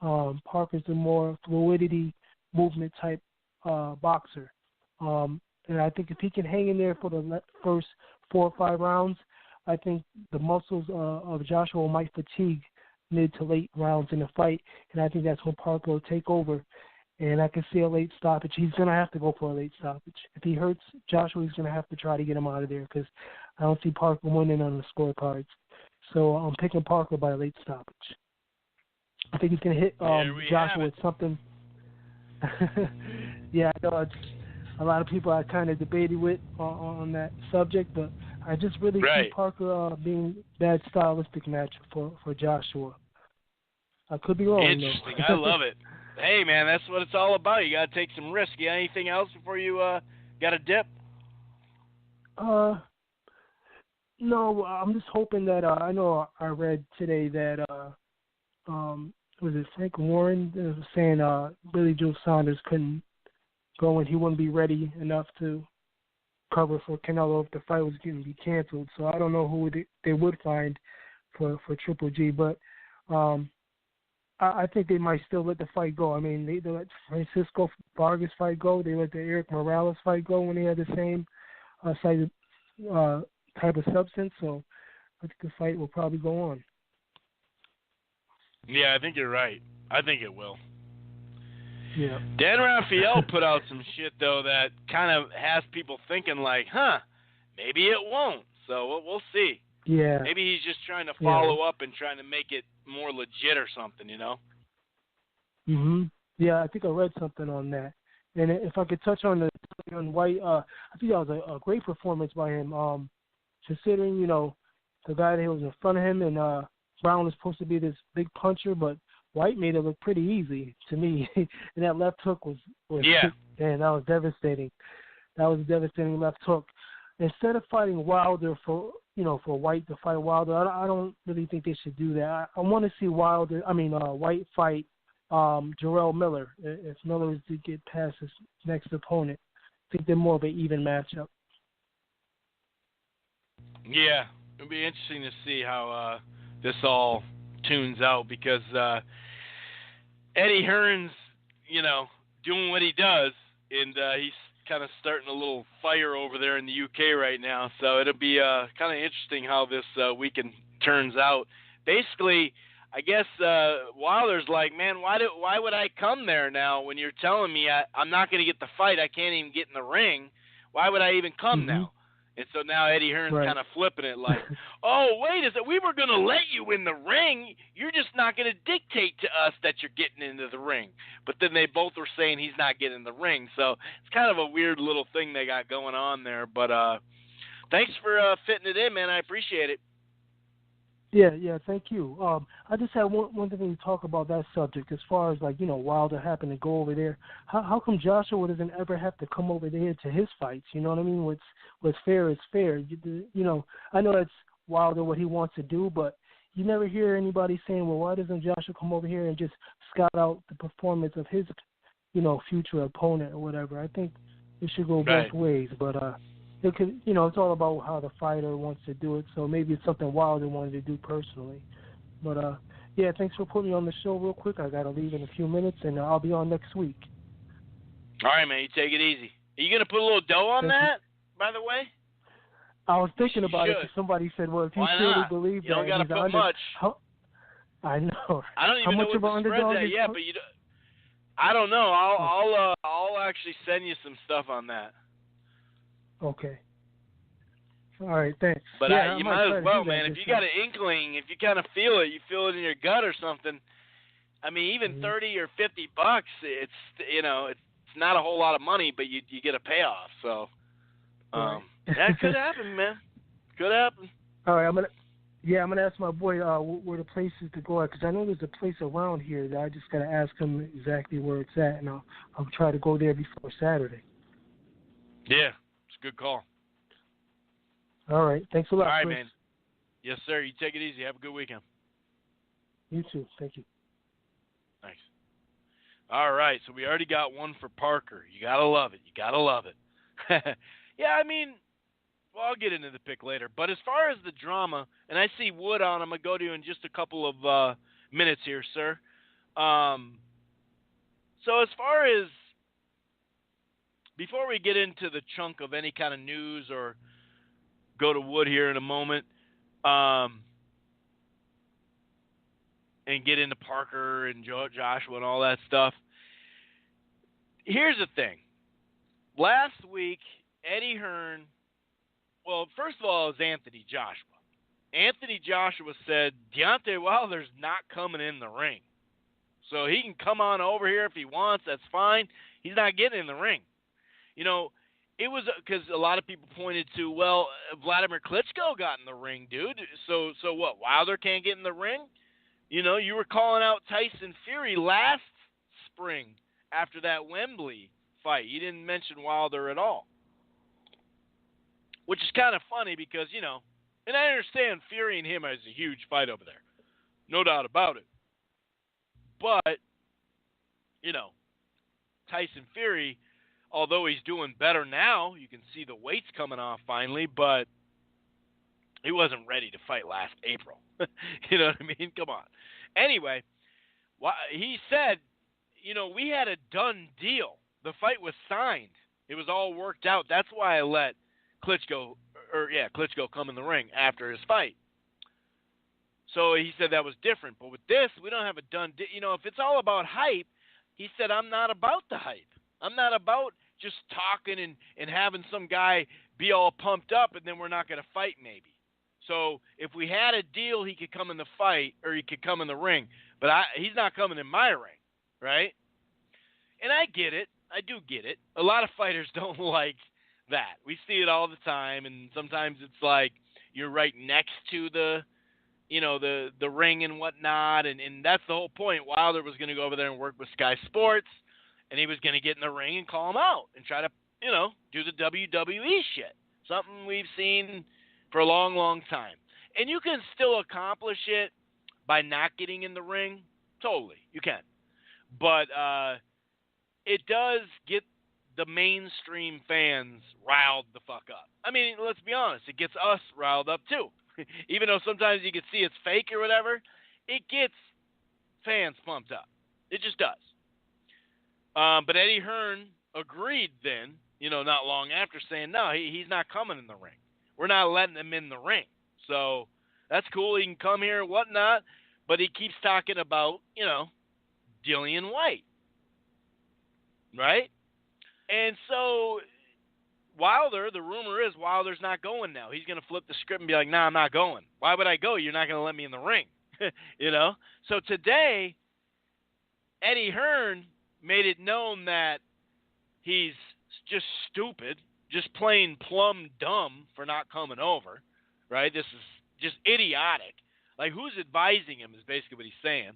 Parker's a more fluidity movement type boxer. And I think if he can hang in there for the first 4 or 5 rounds, I think the muscles of Joshua might fatigue mid to late rounds in the fight, and I think that's when Parker will take over. And I can see a late stoppage. He's going to have to go for a late stoppage. If he hurts Joshua, he's going to have to try to get him out of there, because I don't see Parker winning on the scorecards. So I'm picking Parker by a late stoppage. I think he's going to hit Joshua with something. Yeah, I know a lot of people I kind of debated with on that subject, but I just really see Parker being bad stylistic match for Joshua. I could be wrong. Interesting. I love it. Hey, man, that's what it's all about. You got to take some risk. You got anything else before you got a dip? No, I'm just hoping that I know I read today that was it Frank Warren was saying Billy Joe Saunders couldn't go and he wouldn't be ready enough to cover for Canelo if the fight was going to be canceled. So I don't know who they would find for Triple G, but I think they might still let the fight go. I mean, they let Francisco Vargas fight go. They let the Eric Morales fight go when they had the same type of substance. So I think the fight will probably go on. Yeah, I think you're right. I think it will. Yeah. Dan Raphael put out some shit, though, that kind of has people thinking like, maybe it won't. So we'll see. Yeah. Maybe he's just trying to follow up and trying to make it more legit or something, you know? Yeah, I think I read something on that. And if I could touch on Whyte, I think that was a great performance by him. Considering, the guy that was in front of him, and Brown was supposed to be this big puncher, but Whyte made it look pretty easy to me. And that left hook was man, that was devastating. That was a devastating left hook. Instead of fighting Wilder for Whyte to fight Wilder, I don't really think they should do that. I want to see Whyte fight Jarrell Miller if Miller is to get past his next opponent. I think they're more of an even matchup. Yeah, it'll be interesting to see how this all tunes out, because Eddie Hearn's, doing what he does, and he's kind of starting a little fire over there in the UK right now. So it'll be kind of interesting how this weekend turns out. Basically, I guess Wilder's like, man, why would I come there now when you're telling me I'm not going to get the fight? I can't even get in the ring. Why would I even come now? And so now Eddie Hearn's kind of flipping it like, oh, wait a second, we were going to let you in the ring. You're just not going to dictate to us that you're getting into the ring. But then they both were saying he's not getting in the ring. So it's kind of a weird little thing they got going on there. But thanks for fitting it in, man. I appreciate it. Yeah, thank you. I just had one thing to talk about that subject as far as, Wilder happened to go over there. How come Joshua doesn't ever have to come over there to his fights? You know what I mean? What's fair is fair. I know that's Wilder what he wants to do, but you never hear anybody saying, well, why doesn't Joshua come over here and just scout out the performance of his, future opponent or whatever? I think it should go both ways, but it could, it's all about how the fighter wants to do it. So maybe it's something Wilder wanted to do personally. But thanks for putting me on the show real quick. I got to leave in a few minutes, and I'll be on next week. All right, man. You take it easy. Are you going to put a little dough on that, by the way? I was thinking about it because somebody said, well, if you truly believe that. You don't got to put much. I know. I don't even know what the spread's at yet, but I don't know. I'll actually send you some stuff on that. Okay. All right, thanks. But you might as well, man. If you got an inkling, if you kind of feel it, you feel it in your gut or something. I mean, even $30 or $50, it's it's not a whole lot of money, but you get a payoff. So that could happen, man. Could happen. All right, I'm gonna ask my boy where the place is to go at, because I know there's a place around here that I just gotta ask him exactly where it's at, and I'll try to go there before Saturday. Yeah. Good call. All right. Thanks a lot. All right, Chris. man. Yes, sir. You take it easy. Have a good weekend. You too. Thank you. Nice. All right, so we already got one for Parker. You got to love it. You got to love it. Yeah, I mean, well, I'll get into the pick later. But as far as the drama, and I see Wood on, I'm going to go to you in just a couple of minutes here, sir. So as far as, before we get into the chunk of any kind of news or go to Wood here in a moment, and get into Parker and Joshua and all that stuff. Here's the thing. Last week, Eddie Hearn, well, first of all, it was Anthony Joshua. Anthony Joshua said Deontay Wilder's not coming in the ring. So he can come on over here if he wants. That's fine. He's not getting in the ring. You know, it was because a lot of people pointed to, well, Vladimir Klitschko got in the ring, dude. So what, Wilder can't get in the ring? You know, you were calling out Tyson Fury last spring after that Wembley fight. You didn't mention Wilder at all, which is kind of funny because, you know, and I understand Fury and him is a huge fight over there. No doubt about it. But, you know, Tyson Fury, although he's doing better now, you can see the weight's coming off finally, but he wasn't ready to fight last April. You know what I mean? Come on. Anyway, he said, you know, we had a done deal. The fight was signed. It was all worked out. That's why I let Klitschko come in the ring after his fight. So he said that was different. But with this, we don't have a done deal. You know, if it's all about hype, he said, I'm not about the hype. I'm not about just talking and having some guy be all pumped up and then we're not going to fight maybe. So if we had a deal, he could come in the fight or he could come in the ring. But he's not coming in my ring, right? And I get it. I do get it. A lot of fighters don't like that. We see it all the time, and sometimes it's like you're right next to the ring and whatnot, and that's the whole point. Wilder was going to go over there and work with Sky Sports, and he was going to get in the ring and call him out and try to, you know, do the WWE shit. Something we've seen for a long, long time. And you can still accomplish it by not getting in the ring. Totally, you can. But it does get the mainstream fans riled the fuck up. I mean, let's be honest, it gets us riled up too. Even though sometimes you can see it's fake or whatever, it gets fans pumped up. It just does. But Eddie Hearn agreed then, you know, not long after, saying, no, he's not coming in the ring. We're not letting him in the ring. So that's cool. He can come here and whatnot. But he keeps talking about, you know, Dillion Whyte. Right? And so Wilder, the rumor is Wilder's not going now. He's going to flip the script and be like, nah, I'm not going. Why would I go? You're not going to let me in the ring. You know? So today, Eddie Hearn made it known that he's just stupid, just plain plumb dumb for not coming over, right? This is just idiotic. Like, who's advising him is basically what he's saying.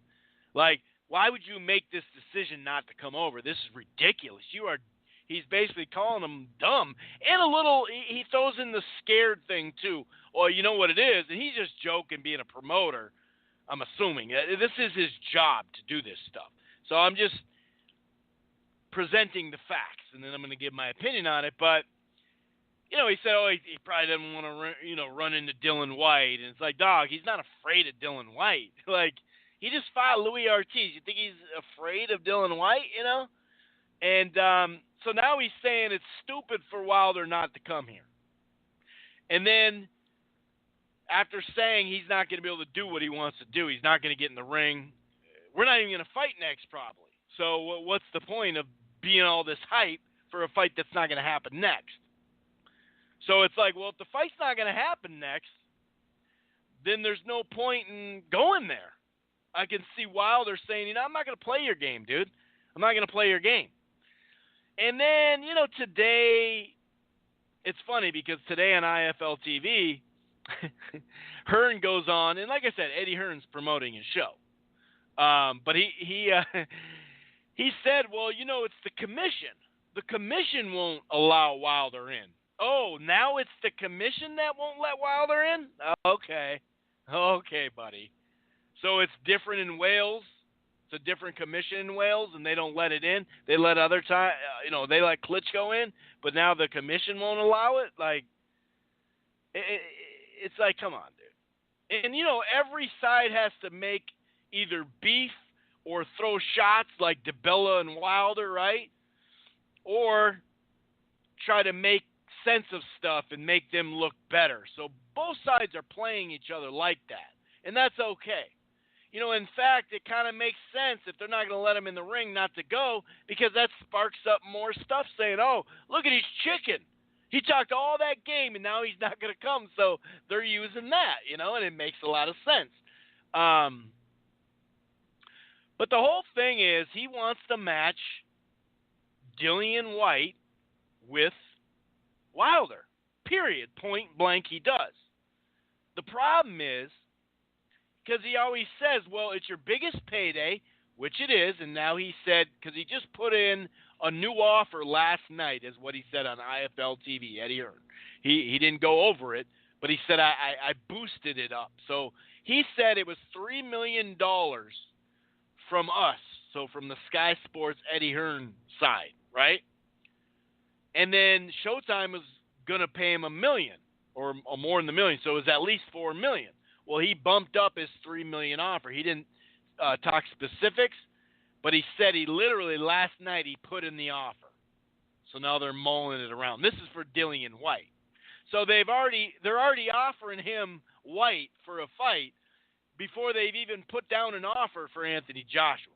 Like, why would you make this decision not to come over? This is ridiculous. He's basically calling him dumb. And a little, he throws in the scared thing too. Or you know what it is, and he's just joking being a promoter, I'm assuming. This is his job to do this stuff. So I'm just presenting the facts, and then I'm going to give my opinion on it. But, you know, he said, he probably doesn't want to, run into Dillion Whyte. And it's like, dog, he's not afraid of Dillion Whyte. Like, he just fought Louis Ortiz. You think he's afraid of Dillion Whyte, you know? And so now he's saying it's stupid for Wilder not to come here. And then after saying he's not going to be able to do what he wants to do, he's not going to get in the ring, we're not even going to fight next probably. So what's the point of being all this hype for a fight that's not going to happen next? So it's like, well, if the fight's not going to happen next, then there's no point in going there. I can see Wilder saying, I'm not going to play your game, dude. I'm not going to play your game. And then, today, it's funny because today on IFL TV, Hearn goes on, and like I said, Eddie Hearn's promoting his show. But he said, well, it's the commission. The commission won't allow Wilder in. Oh, now it's the commission that won't let Wilder in? Okay, buddy. So it's different in Wales. It's a different commission in Wales, and they don't let it in. They let other time, they let Klitschko in, but now the commission won't allow it. Like, it's like, come on, dude. And every side has to make either beef or throw shots like DeBella and Wilder, right? Or try to make sense of stuff and make them look better. So both sides are playing each other like that, and that's okay. In fact, it kind of makes sense if they're not going to let him in the ring not to go, because that sparks up more stuff saying, oh, look at his chicken. He talked all that game, and now he's not going to come, so they're using that, and it makes a lot of sense. But the whole thing is he wants to match Dillion Whyte with Wilder, period, point blank he does. The problem is, because he always says, well, it's your biggest payday, which it is, and now he said, because he just put in a new offer last night, is what he said on IFL TV, Eddie Hearn. He didn't go over it, but he said, I boosted it up. So he said it was $3 million from us, so from the Sky Sports Eddie Hearn side, right? And then Showtime was going to pay him $1 million, or more than $1 million, so it was at least $4 million. Well, he bumped up his $3 million offer. He didn't talk specifics, but he said he literally last night he put in the offer. So now they're mulling it around. This is for Dillion Whyte. So they're already offering him Whyte for a fight before they've even put down an offer for Anthony Joshua,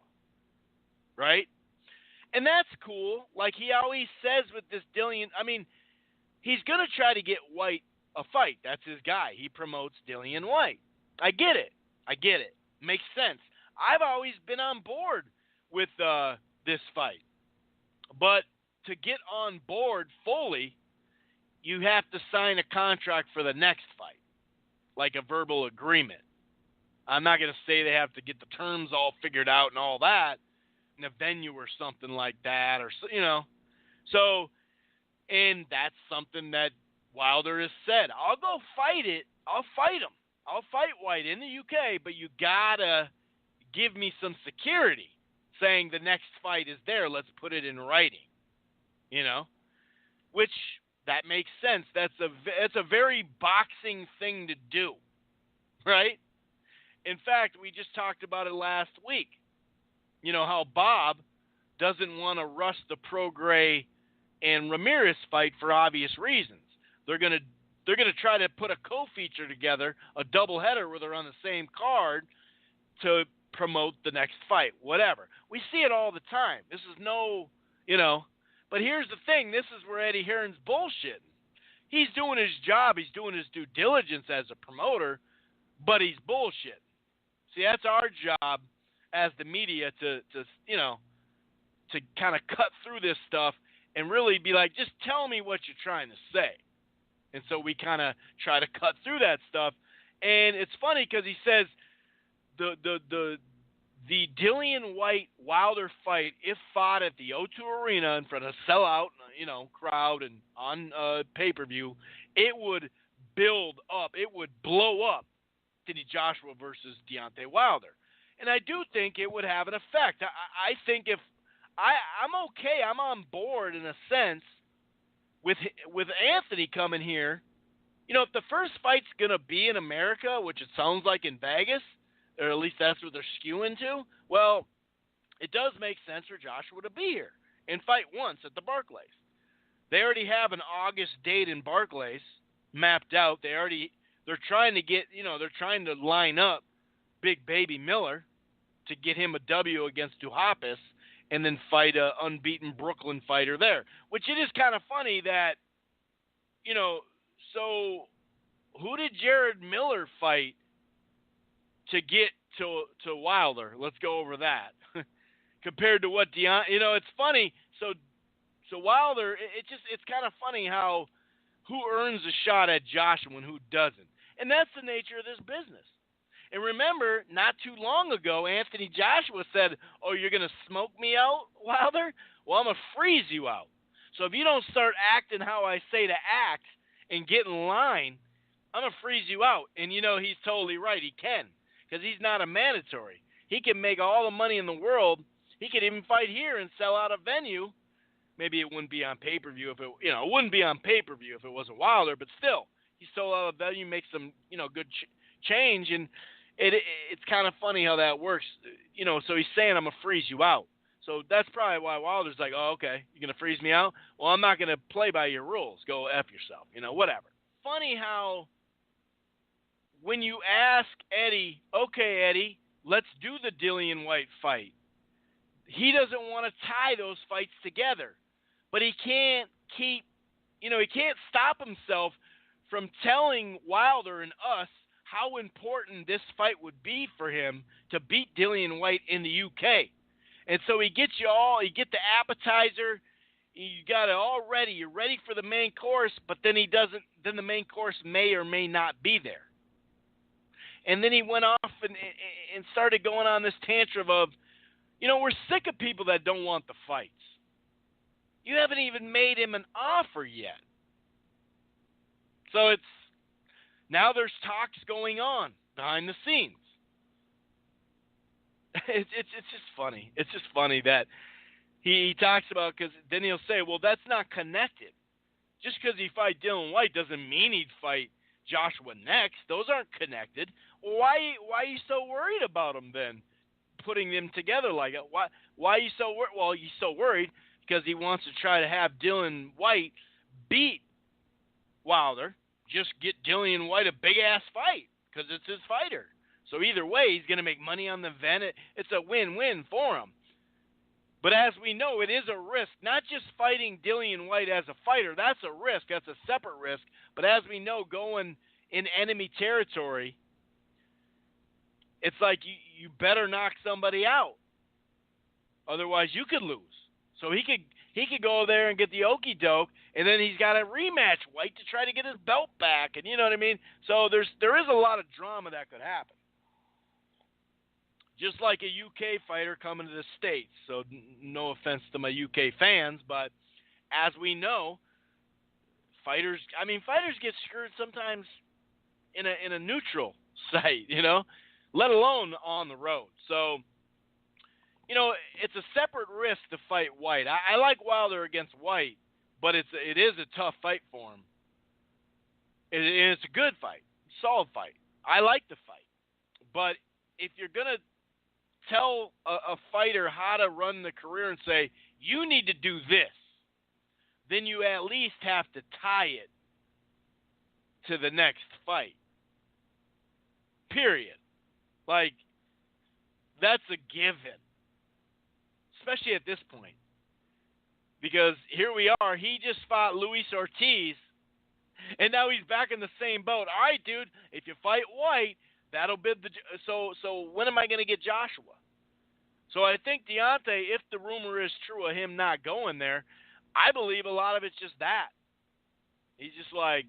right? And that's cool. Like he always says with this Dillion, I mean, he's going to try to get Whyte a fight. That's his guy. He promotes Dillion Whyte. I get it. Makes sense. I've always been on board with this fight. But to get on board fully, you have to sign a contract for the next fight, like a verbal agreement. I'm not going to say they have to get the terms all figured out and all that in a venue or something like that, or So, and that's something that Wilder has said. I'll go fight it. I'll fight him. I'll fight Whyte in the UK, but you gotta give me some security, saying the next fight is there. Let's put it in writing. Which that makes sense. That's a very boxing thing to do, right? In fact, we just talked about it last week. How Bob doesn't want to rush the Prograis and Ramirez fight for obvious reasons. They're gonna try to put a co-feature together, a doubleheader where they're on the same card to promote the next fight, whatever. We see it all the time. This is but here's the thing. This is where Eddie Hearn's bullshitting. He's doing his job. He's doing his due diligence as a promoter, but he's bullshitting. See, that's our job as the media to kind of cut through this stuff and really be like, just tell me what you're trying to say. And so we kind of try to cut through that stuff. And it's funny because he says the Dillion Whyte Wilder fight, if fought at the O2 Arena in front of a sellout, crowd and on pay-per-view, it would build up. It would blow up Anthony Joshua versus Deontay Wilder. And I do think it would have an effect. I think if I'm okay, I'm on board in a sense with Anthony coming here. If the first fight's going to be in America, which it sounds like in Vegas, or at least that's what they're skewing to, well, it does make sense for Joshua to be here and fight once at the Barclays. They already have an August date in Barclays mapped out. They're trying to get, they're trying to line up Big Baby Miller to get him a W against Duhaupas and then fight a unbeaten Brooklyn fighter there. Which it is kind of funny that, so who did Jared Miller fight to get to Wilder? Let's go over that. Compared to what it's funny. So Wilder, it's kind of funny how who earns a shot at Joshua and who doesn't. And that's the nature of this business. And remember, not too long ago, Anthony Joshua said, oh, you're going to smoke me out, Wilder? Well, I'm going to freeze you out. So if you don't start acting how I say to act and get in line, I'm going to freeze you out. And, he's totally right. He can. because he's not a mandatory. He can make all the money in the world. He could even fight here and sell out a venue. Maybe it wouldn't be on pay-per-view if it wouldn't be on pay-per-view if it wasn't Wilder, but still, he sold out a venue, makes some, good change, and it's kind of funny how that works. So he's saying, I'm going to freeze you out. So that's probably why Wilder's like, oh, okay, you're going to freeze me out? Well, I'm not going to play by your rules. Go F yourself, whatever. Funny how when you ask Eddie, okay, Eddie, let's do the Dillion Whyte fight, he doesn't want to tie those fights together. But he can't he can't stop himself from telling Wilder and us how important this fight would be for him to beat Dillion Whyte in the UK. And so he gets you get the appetizer, you got it all ready, you're ready for the main course, but then then the main course may or may not be there. And then he went off and started going on this tantrum of, we're sick of people that don't want the fights. You haven't even made him an offer yet. So now there's talks going on behind the scenes. It's just funny. It's just funny that he talks about, because then he'll say, well, that's not connected. Just because he fight Dillion Whyte doesn't mean he'd fight Joshua next. Those aren't connected. Why are you so worried about them then? Putting them together like it. Why are you so worried? Well, he's so worried because he wants to try to have Dillion Whyte beat Wilder. Just get Dillion Whyte a big-ass fight because it's his fighter. So either way, he's going to make money on the event. It's a win-win for him. But as we know, it is a risk. Not just fighting Dillion Whyte as a fighter. That's a risk. That's a separate risk. But as we know, going in enemy territory, it's like you better knock somebody out. Otherwise, you could lose. So he could go there and get the okie doke, and then he's got to rematch Whyte to try to get his belt back, and you know what I mean? So there is a lot of drama that could happen. Just like a UK fighter coming to the States. So no offense to my UK fans, but as we know, fighters get screwed sometimes in a neutral site, let alone on the road. So, it's a separate risk to fight Whyte. I like Wilder against Whyte, but it is a tough fight for him. And it's a good fight, solid fight. I like the fight. But if you're going to tell a fighter how to run the career and say, you need to do this, then you at least have to tie it to the next fight. Period. Like, that's a given. Especially at this point. Because here we are, he just fought Luis Ortiz, and now he's back in the same boat. All right, dude, if you fight Whyte, that'll be so when am I going to get Joshua? So I think Deontay, if the rumor is true of him not going there, I believe a lot of it's just that. He's just like,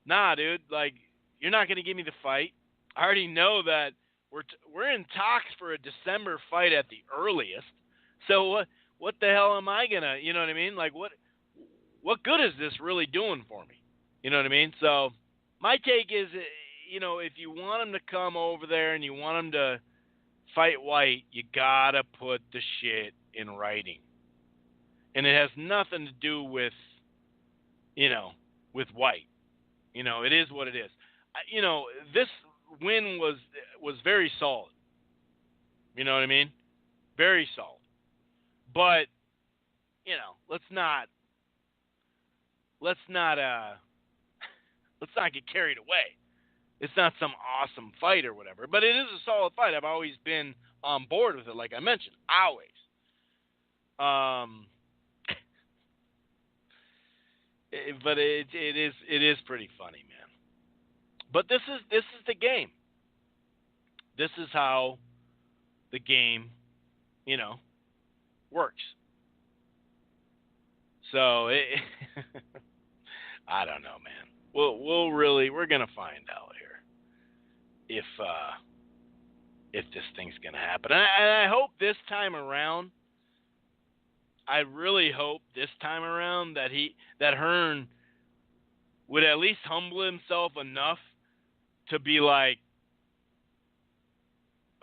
nah, dude, like, you're not going to give me the fight. I already know that we're in talks for a December fight at the earliest. So what the hell am I going to, you know what I mean? Like, what good is this really doing for me? You know what I mean? So my take is, if you want him to come over there and you want him to fight Whyte, you got to put the shit in writing. And it has nothing to do with, with Whyte. It is what it is. This win was very solid. You know what I mean? Very solid. But, let's not get carried away. It's not some awesome fight or whatever, but it is a solid fight. I've always been on board with it, like I mentioned, always. But it is pretty funny, man. But this is the game. This is how the game, works. So I don't know, man. We're gonna find out here if this thing's gonna happen. And I hope this time around. I really hope this time around that Hearn would at least humble himself enough to be like,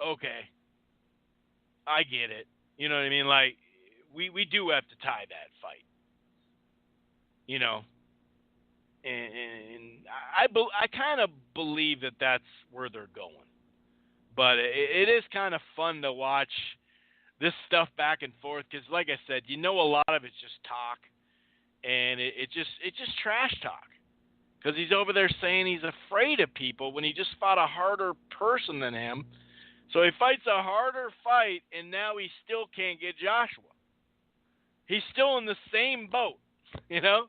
okay, I get it. You know what I mean? Like, we do have to tie that fight. You know, and I kind of believe that that's where they're going. But it is kind of fun to watch this stuff back and forth because, like I said, a lot of it's just talk, and it's just trash talk. Because he's over there saying he's afraid of people when he just fought a harder person than him. So he fights a harder fight, and now he still can't get Joshua. He's still in the same boat, you know.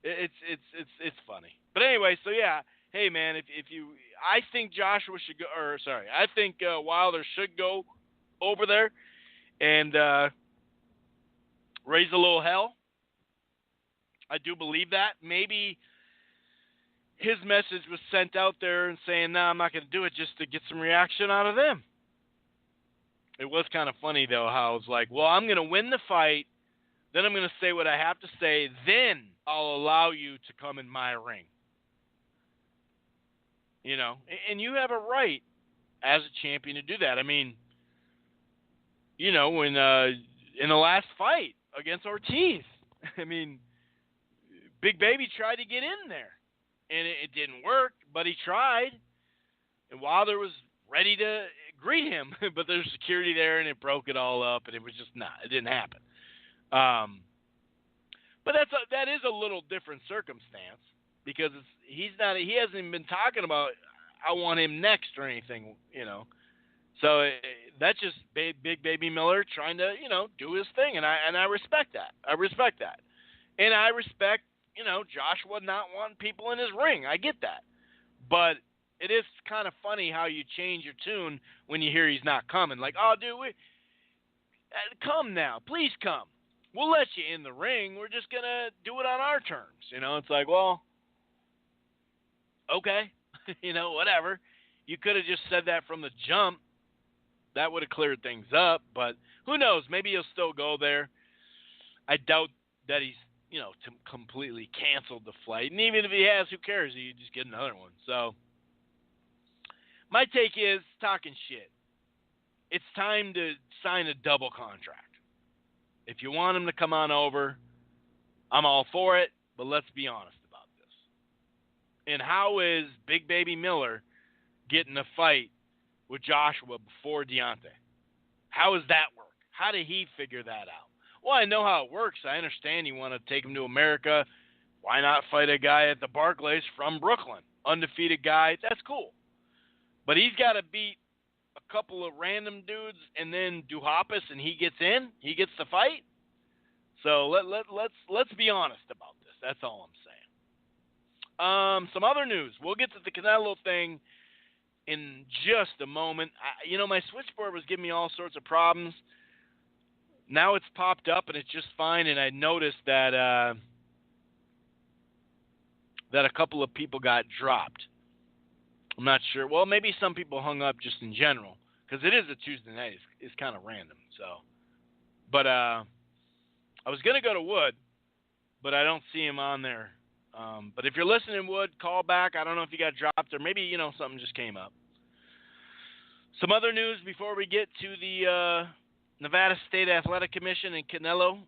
It's funny. But anyway, so yeah, hey man, I think Joshua should go, I think Wilder should go over there and raise a little hell. I do believe that. Maybe his message was sent out there and saying, no, I'm not going to do it just to get some reaction out of them. It was kind of funny, though, how it's like, well, I'm going to win the fight, then I'm going to say what I have to say, then I'll allow you to come in my ring. You know, and you have a right as a champion to do that. I mean, you know, when in the last fight against Ortiz, I mean, Big Baby tried to get in there. And it didn't work, but he tried. And Wilder was ready to greet him, but there's security there, and it broke it all up, and it was just it didn't happen. But that is a little different circumstance because he hasn't even been talking about I want him next or anything, you know. So that's just Big Baby Miller trying to, you know, do his thing, and I respect that. And I respect, you know, Joshua not wanting people in his ring. I get that. But it is kind of funny how you change your tune when you hear he's not coming. Like, oh, dude, come now. Please come. We'll let you in the ring. We're just going to do it on our terms. You know, it's like, well, okay. You know, whatever. You could have just said that from the jump. That would have cleared things up. But who knows? Maybe he'll still go there. I doubt that he's, you know, completely canceled the flight. And even if he has, who cares? You just get another one. So my take is talking shit. It's time to sign a double contract. If you want him to come on over, I'm all for it, but let's be honest about this. And how is Big Baby Miller getting a fight with Joshua before Deontay? How does that work? How did he figure that out? Well, I know how it works. I understand you want to take him to America. Why not fight a guy at the Barclays from Brooklyn? Undefeated guy. That's cool. But he's got to beat a couple of random dudes and then Duhaupas, and he gets in. He gets the fight. So let's be honest about this. That's all I'm saying. Some other news. We'll get to the Canelo thing in just a moment. My switchboard was giving me all sorts of problems. Now it's popped up and it's just fine. And I noticed that a couple of people got dropped. I'm not sure. Well, maybe some people hung up just in general because it is a Tuesday night. It's kind of random. So, but I was gonna go to Wood, but I don't see him on there. But if you're listening, Wood, call back. I don't know if you got dropped or maybe something just came up. Some other news before we get to the Nevada State Athletic Commission and Canelo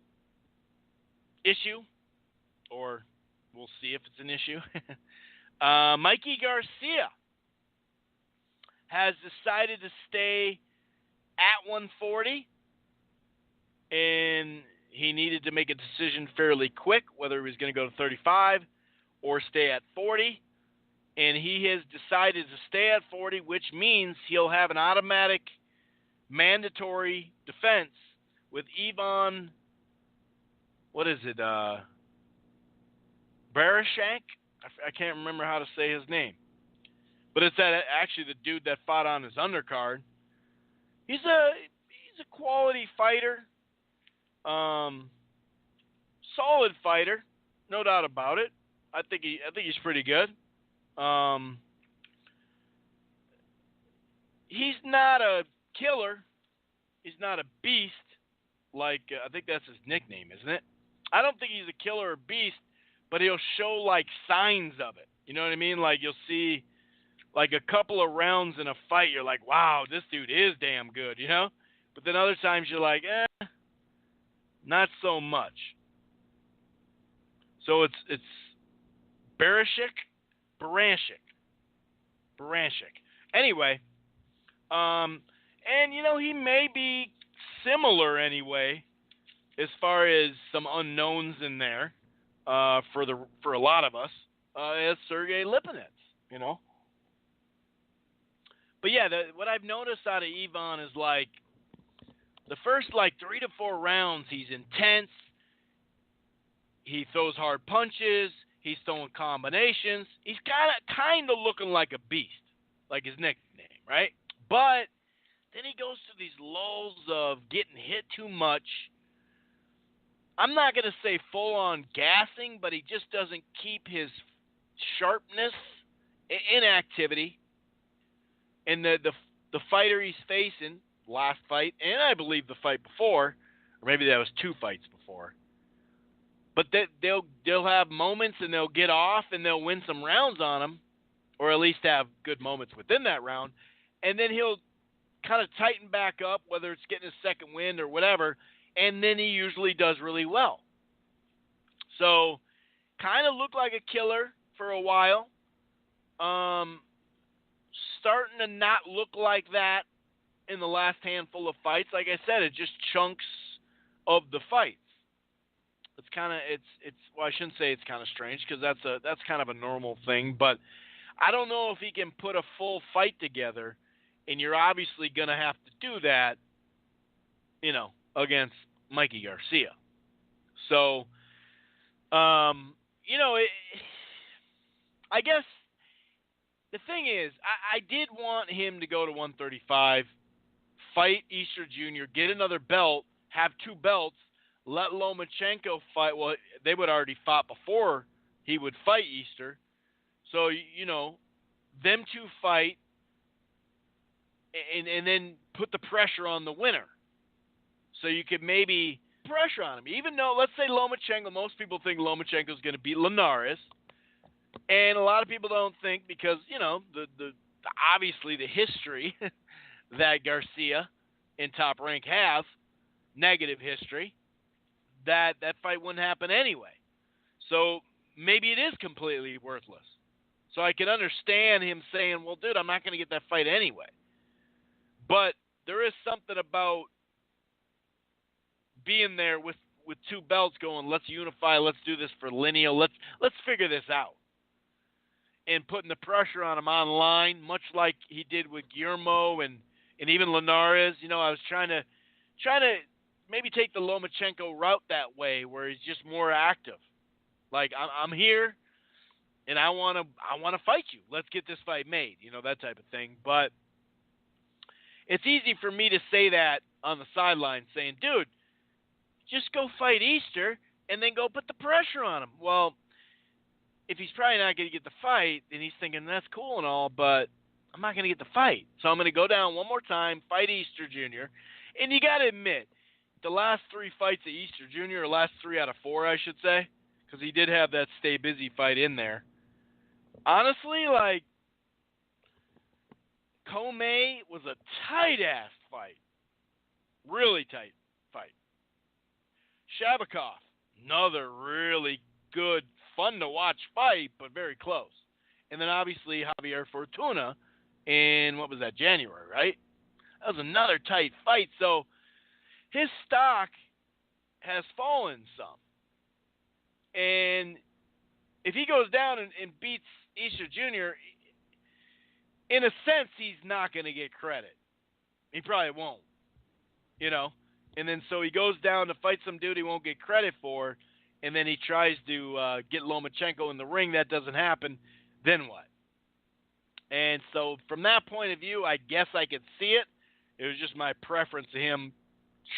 issue, or we'll see if it's an issue. Mikey Garcia has decided to stay at 140, and he needed to make a decision fairly quick whether he was going to go to 35 or stay at 40, and he has decided to stay at 40, which means he'll have an automatic mandatory defense with Ivan, what is it, Barashank? I can't remember how to say his name. But it's actually the dude that fought on his undercard. He's a quality fighter. Solid fighter, no doubt about it. I think he's pretty good. He's not a killer. He's not a beast like I think that's his nickname, isn't it? I don't think he's a killer or beast, but he'll show like signs of it. You know what I mean? Like you'll see like a couple of rounds in a fight, you're like, wow, this dude is damn good, you know? But then other times you're like, not so much. So it's Barashik. Anyway, and, you know, he may be similar anyway as far as some unknowns in there for a lot of us as Sergey Lipinets, you know. But, yeah, what I've noticed out of Ivan is, like, the first, 3 to 4 rounds, he's intense. He throws hard punches. He's throwing combinations. He's kind of looking like a beast, like his nickname, right? But then he goes through these lulls of getting hit too much. I'm not going to say full-on gassing, but he just doesn't keep his sharpness in activity. And the fighter he's facing, last fight, and I believe the fight before, or maybe that was 2 fights before, but they'll have moments and they'll get off and they'll win some rounds on him, or at least have good moments within that round, and then he'll kind of tighten back up, whether it's getting his second wind or whatever, and then he usually does really well. So, kind of looked like a killer for a while. Starting to not look like that in the last handful of fights. Like I said, it's just chunks of the fights. It's kind of well, I shouldn't say it's kind of strange, because that's kind of a normal thing, but I don't know if he can put a full fight together, and you're obviously going to have to do that, you know, against Mikey Garcia. So, you know, I guess the thing is, I did want him to go to 135, fight Easter Jr., get another belt, have 2 belts, let Lomachenko fight. Well, they would already fought before he would fight Easter. So, you know, them 2 fight and then put the pressure on the winner. So you could maybe pressure on him. Even though, let's say Lomachenko, most people think Lomachenko's going to beat Linares. And a lot of people don't think, because, you know, the obviously the history that Garcia and Top Rank have, negative history, that fight wouldn't happen anyway. So maybe it is completely worthless. So I can understand him saying, well, dude, I'm not going to get that fight anyway. But there is something about being there with 2 belts going, let's unify, let's do this for lineal, let's figure this out. And putting the pressure on him online, much like he did with Guillermo and even Linares. You know, I was trying to maybe take the Lomachenko route that way, where he's just more active. Like, I'm here, and I want to fight you. Let's get this fight made. You know, that type of thing. But it's easy for me to say that on the sideline, saying, dude, just go fight Easter and then go put the pressure on him. Well, if he's probably not going to get the fight, then he's thinking, that's cool and all, but I'm not going to get the fight. So I'm going to go down one more time, fight Easter Jr. And you got to admit, the last 3 fights of Easter Jr., or last 3 out of 4, I should say, because he did have that Stay Busy fight in there. Honestly, like, Comey was a tight-ass fight. Really tight fight. Shabakov, another really good, fun-to-watch fight, but very close. And then, obviously, Javier Fortuna in, what was that, January, right? That was another tight fight. So his stock has fallen some. And if he goes down and beats Easter Jr., in a sense, he's not going to get credit. He probably won't, you know. And then so he goes down to fight some dude he won't get credit for, and then he tries to get Lomachenko in the ring. That doesn't happen. Then what? And so from that point of view, I guess I could see it. It was just my preference to him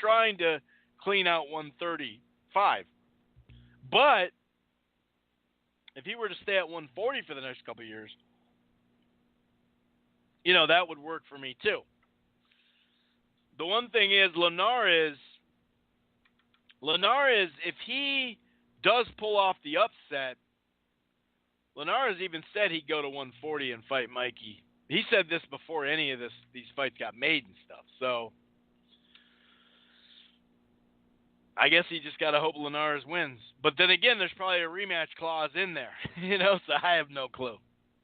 trying to clean out 135. But if he were to stay at 140 for the next couple of years, you know, that would work for me too. The one thing is, Linares, if he does pull off the upset, Linares even said he'd go to 140 and fight Mikey He said this before any of these fights got made and stuff. So I guess he just got to hope Linares wins. But then again, there's probably a rematch clause in there, so I have no clue.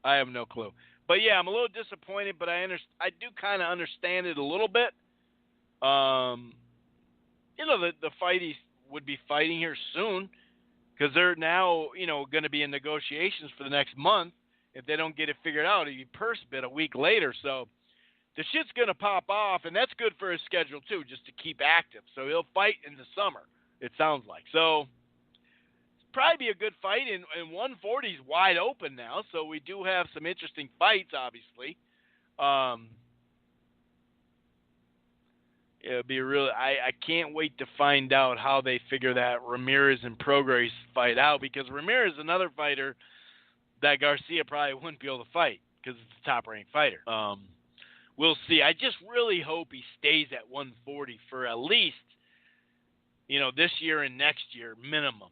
But yeah, I'm a little disappointed, but I do kind of understand it a little bit. The fight would be fighting here soon because they're now, going to be in negotiations for the next month. If they don't get it figured out, it'd be purse bid a week later. So the shit's going to pop off, and that's good for his schedule too, just to keep active. So he'll fight in the summer, it sounds like. So it's probably be a good fight, and 140 is wide open now. So we do have some interesting fights, obviously. It'll be really. I can't wait to find out how they figure that Ramirez and Prograis fight out, because Ramirez is another fighter that Garcia probably wouldn't be able to fight because it's a top-ranked fighter. We'll see. I just really hope he stays at 140 for at least, this year and next year minimum.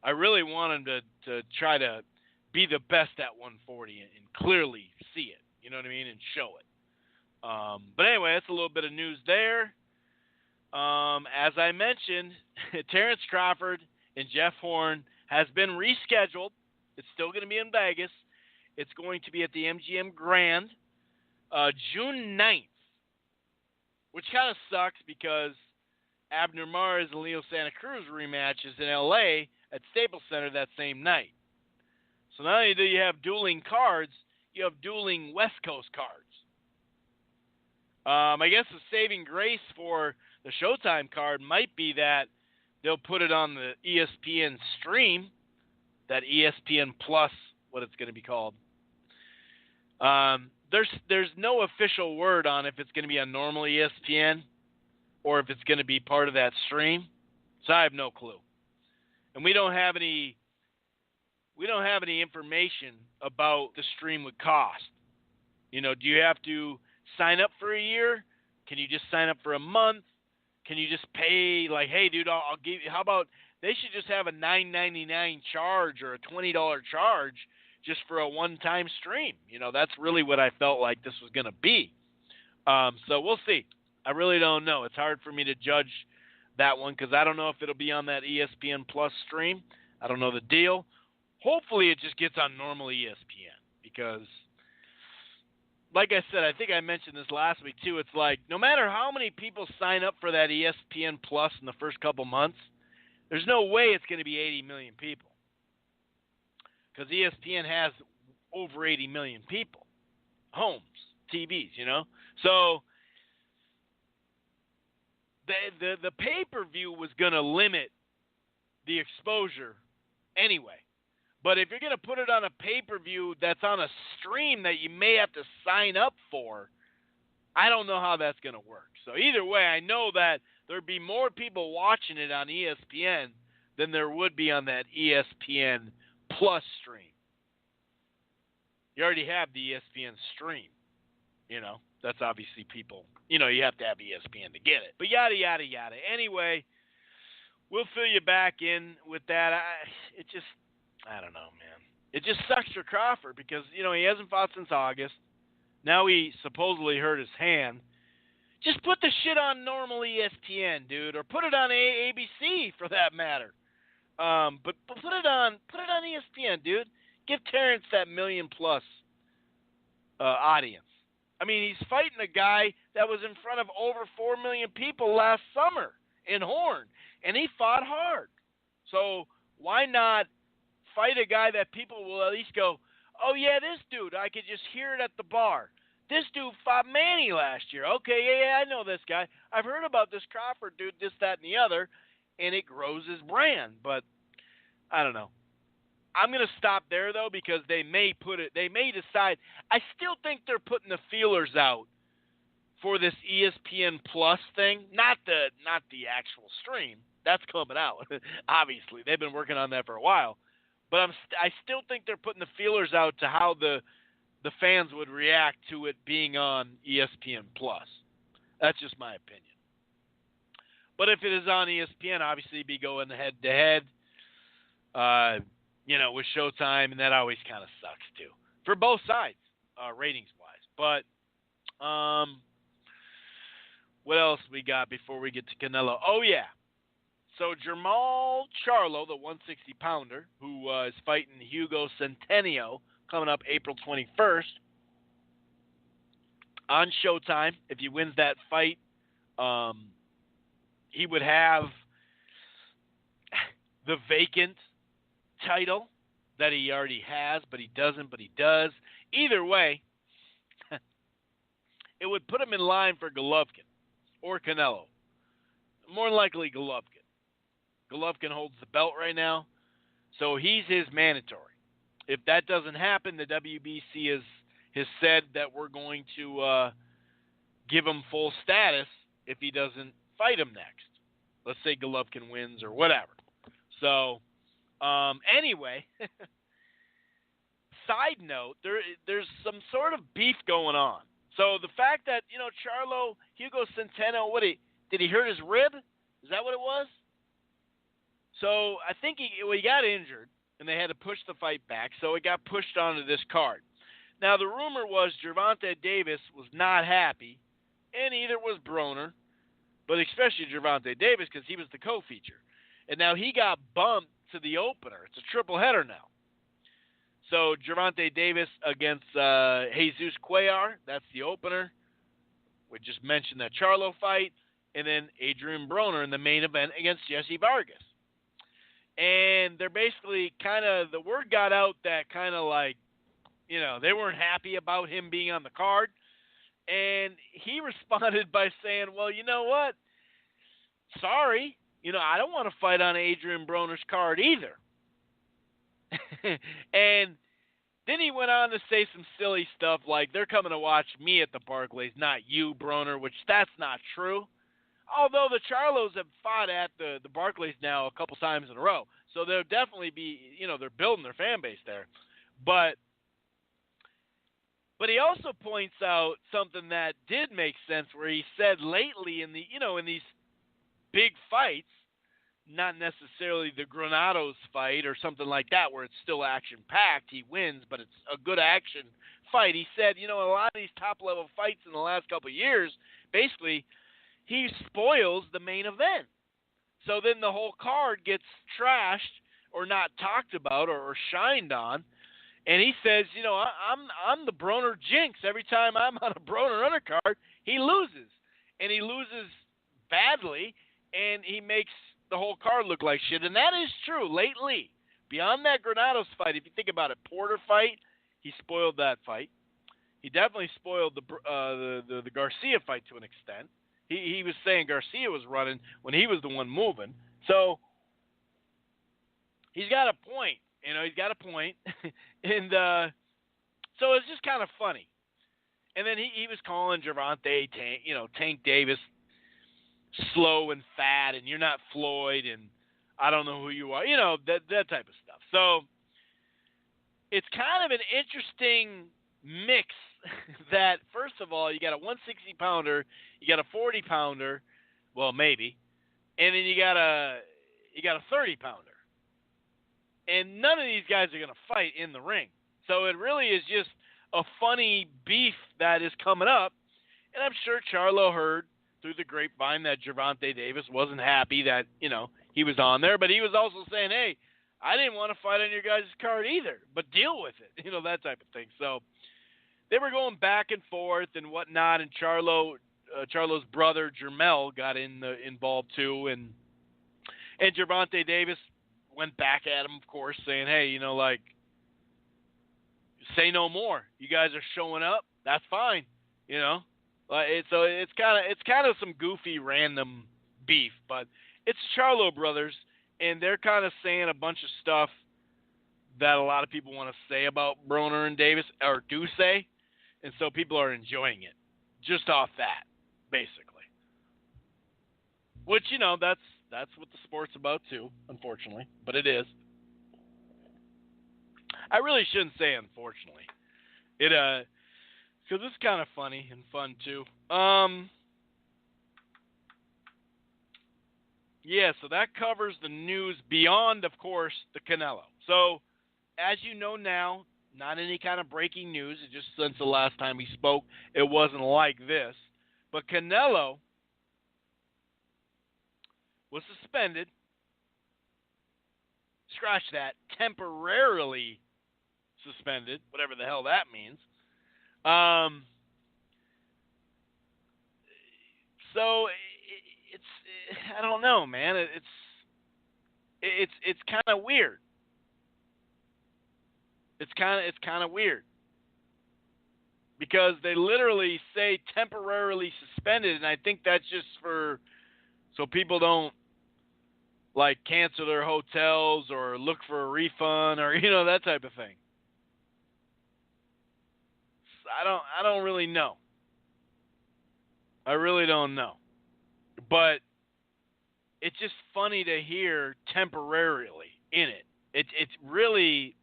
I really want him to try to be the best at 140 and clearly see it. You know what I mean? And show it. But anyway, that's a little bit of news there. As I mentioned, Terrence Crawford and Jeff Hearn has been rescheduled. It's still going to be in Vegas. It's going to be at the MGM Grand, June 9th, which kind of sucks because Abner Mares and Leo Santa Cruz rematch is in L.A. at Staples Center that same night. So not only do you have dueling cards, you have dueling West Coast cards. I guess the saving grace for the Showtime card might be that they'll put it on the ESPN stream, that ESPN Plus, what it's going to be called. There's no official word on if it's going to be on normal ESPN or if it's going to be part of that stream. So I have no clue. And we don't have any information about the stream would cost. Do you have to sign up for a year? Can you just sign up for a month? Can you just pay like, hey, dude, I'll give you? How about they should just have a $9.99 charge or a $20 charge just for a one-time stream? That's really what I felt like this was going to be. So we'll see. I really don't know. It's hard for me to judge that one because I don't know if it'll be on that ESPN Plus stream. I don't know the deal. Hopefully it just gets on normal ESPN because, like I said, I think I mentioned this last week too. It's like no matter how many people sign up for that ESPN Plus in the first couple months, there's no way it's going to be 80 million people because ESPN has over 80 million people, homes, TVs, So the pay-per-view was going to limit the exposure anyway. But if you're going to put it on a pay-per-view that's on a stream that you may have to sign up for, I don't know how that's going to work. So either way, I know that there'd be more people watching it on ESPN than there would be on that ESPN Plus stream. You already have the ESPN stream. That's obviously people. You have to have ESPN to get it. But yada, yada, yada. Anyway, we'll fill you back in with that. I don't know, man. It just sucks for Crawford because, he hasn't fought since August. Now he supposedly hurt his hand. Just put the shit on normal ESPN, dude, or put it on ABC for that matter. But put it on ESPN, dude. Give Terrence that million-plus audience. I mean, he's fighting a guy that was in front of over 4 million people last summer in Hearn, and he fought hard. So why not fight a guy that people will at least go, oh, yeah, this dude, I could just hear it at the bar. This dude fought Manny last year. Okay, yeah, I know this guy. I've heard about this Crawford dude, this, that, and the other, and it grows his brand. But I don't know. I'm going to stop there, though, because they may decide. I still think they're putting the feelers out for this ESPN Plus thing, not the actual stream. That's coming out, obviously. They've been working on that for a while. But I still think they're putting the feelers out to how the fans would react to it being on ESPN Plus. That's just my opinion. But if it is on ESPN, obviously it'd be going head-to-head, with Showtime, and that always kind of sucks too. For both sides, ratings-wise. But what else we got before we get to Canelo? Oh, yeah. So Jermall Charlo, the 160-pounder, who is fighting Hugo Centeno coming up April 21st on Showtime. If he wins that fight, he would have the vacant title that he already has, but he doesn't, but he does. Either way, it would put him in line for Golovkin or Canelo. More than likely Golovkin. Golovkin holds the belt right now, so he's his mandatory. If that doesn't happen, the WBC has said that we're going to give him full status if he doesn't fight him next. Let's say Golovkin wins or whatever. So, anyway, side note, there's some sort of beef going on. So the fact that, Charlo, Hugo Centeno, did he hurt his rib? Is that what it was? So I think he got injured, and they had to push the fight back, so it got pushed onto this card. Now, the rumor was Gervonta Davis was not happy, and neither was Broner, but especially Gervonta Davis because he was the co-feature. And now he got bumped to the opener. It's a triple header now. So Gervonta Davis against Jesus Cuellar, that's the opener. We just mentioned that Charlo fight. And then Adrian Broner in the main event against Jesse Vargas. And they're basically the word got out that they weren't happy about him being on the card. And he responded by saying, well, you know what? Sorry. I don't want to fight on Adrian Broner's card either. And then he went on to say some silly stuff like, they're coming to watch me at the Barclays, not you, Broner, which that's not true. Although the Charlos have fought at the Barclays now a couple times in a row. So they'll definitely be, they're building their fan base there. But he also points out something that did make sense where he said lately in these big fights, not necessarily the Granados fight or something like that where it's still action-packed, he wins, but it's a good action fight. He said, a lot of these top-level fights in the last couple of years, basically, he spoils the main event. So then the whole card gets trashed or not talked about or shined on. And he says, I'm the Broner jinx. Every time I'm on a Broner undercard, he loses. And he loses badly, and he makes the whole card look like shit. And that is true lately. Beyond that Granados fight, if you think about it, Porter fight, he spoiled that fight. He definitely spoiled the Garcia fight to an extent. He was saying Garcia was running when he was the one moving. So he's got a point. He's got a point. And so it's just kind of funny. And then he was calling Gervonta Tank Davis slow and fat, and you're not Floyd, and I don't know who you are. That type of stuff. So it's kind of an interesting mix that, first of all, you got a 160-pounder, you got a 40-pounder, well, maybe, and then you got a 30-pounder. And none of these guys are going to fight in the ring. So it really is just a funny beef that is coming up. And I'm sure Charlo heard through the grapevine that Gervonta Davis wasn't happy that, he was on there. But he was also saying, hey, I didn't want to fight on your guys' card either, but deal with it, that type of thing. So they were going back and forth and whatnot, and Charlo's brother Jermell got involved too, and Gervonta Davis went back at him, of course, saying, hey, say no more. You guys are showing up. That's fine, So it's kind of some goofy, random beef, but it's Charlo brothers, and they're kind of saying a bunch of stuff that a lot of people want to say about Broner and Davis, or do say, and so people are enjoying it just off that, basically. Which, that's what the sport's about too, unfortunately, but it is. I really shouldn't say unfortunately. Because it's kind of funny and fun too. Yeah, so that covers the news beyond, of course, the Canelo. So, as you know now, Not any kind of breaking news. It just since the last time he spoke, it wasn't like this. But Canelo was suspended. Scratch that. Temporarily suspended, whatever the hell that means. So it's I don't know, man. It's kind of weird. It's kind of weird because they literally say temporarily suspended, and I think that's just so people don't like cancel their hotels or look for a refund or that type of thing. I don't really know. I really don't know. But it's just funny to hear temporarily in it. It's really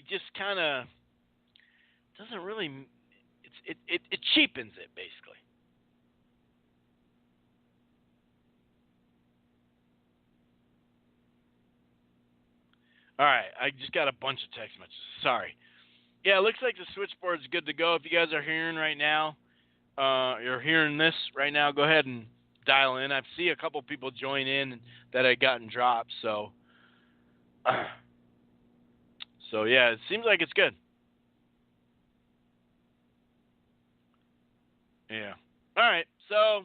just kind of doesn't really it cheapens it basically. All right, I just got a bunch of text messages. Sorry. Yeah, it looks like the switchboard's good to go. If you guys are hearing right now, you're hearing this right now, go ahead and dial in. I see a couple people join in that had gotten dropped. So yeah, it seems like it's good. Yeah. All right. So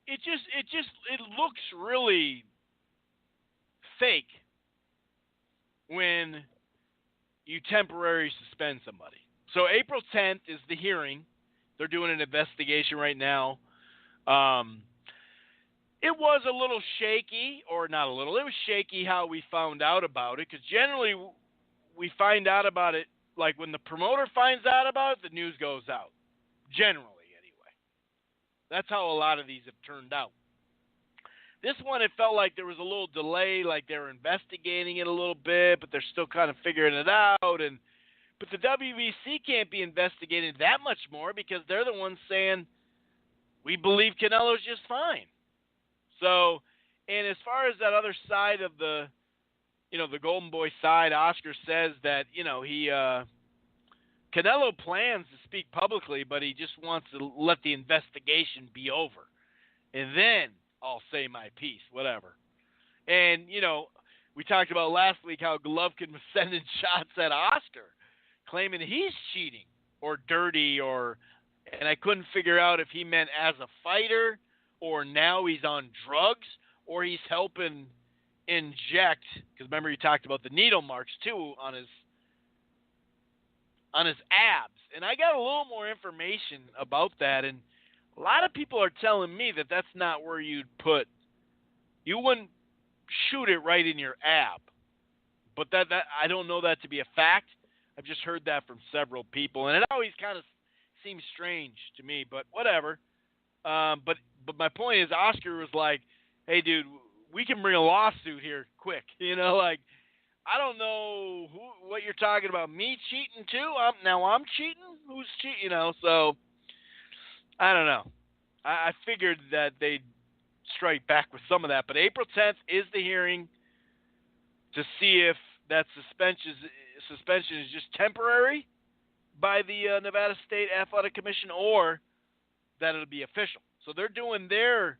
it looks really fake when you temporarily suspend somebody. So April 10th is the hearing. They're doing an investigation right now. It was a little shaky, or not a little. It was shaky how we found out about it, because generally we find out about it, like when the promoter finds out about it, the news goes out. Generally, anyway. That's how a lot of these have turned out. This one, it felt like there was a little delay, like they were investigating it a little bit, but they're still kind of figuring it out. But the WBC can't be investigated that much more because they're the ones saying, we believe Canelo's just fine. So, and as far as that other side of the Golden Boy side, Oscar says that, Canelo plans to speak publicly, but he just wants to let the investigation be over. And then I'll say my piece, whatever. And, we talked about last week how Golovkin was sending shots at Oscar, claiming he's cheating or dirty and I couldn't figure out if he meant as a fighter or now he's on drugs or he's helping inject, because remember he talked about the needle marks too on his abs. And I got a little more information about that, and a lot of people are telling me that that's not where you wouldn't shoot it right in your ab. But that I don't know that to be a fact. I've just heard that from several people, and it always kind of seems strange to me, but whatever. But my point is, Oscar was like, hey, dude, we can bring a lawsuit here quick. I don't know what you're talking about. Me cheating too? I'm cheating? Who's cheating? So I don't know. I figured that they'd strike back with some of that. But April 10th is the hearing to see if that suspension is just temporary by the Nevada State Athletic Commission or that it'll be official. So they're doing the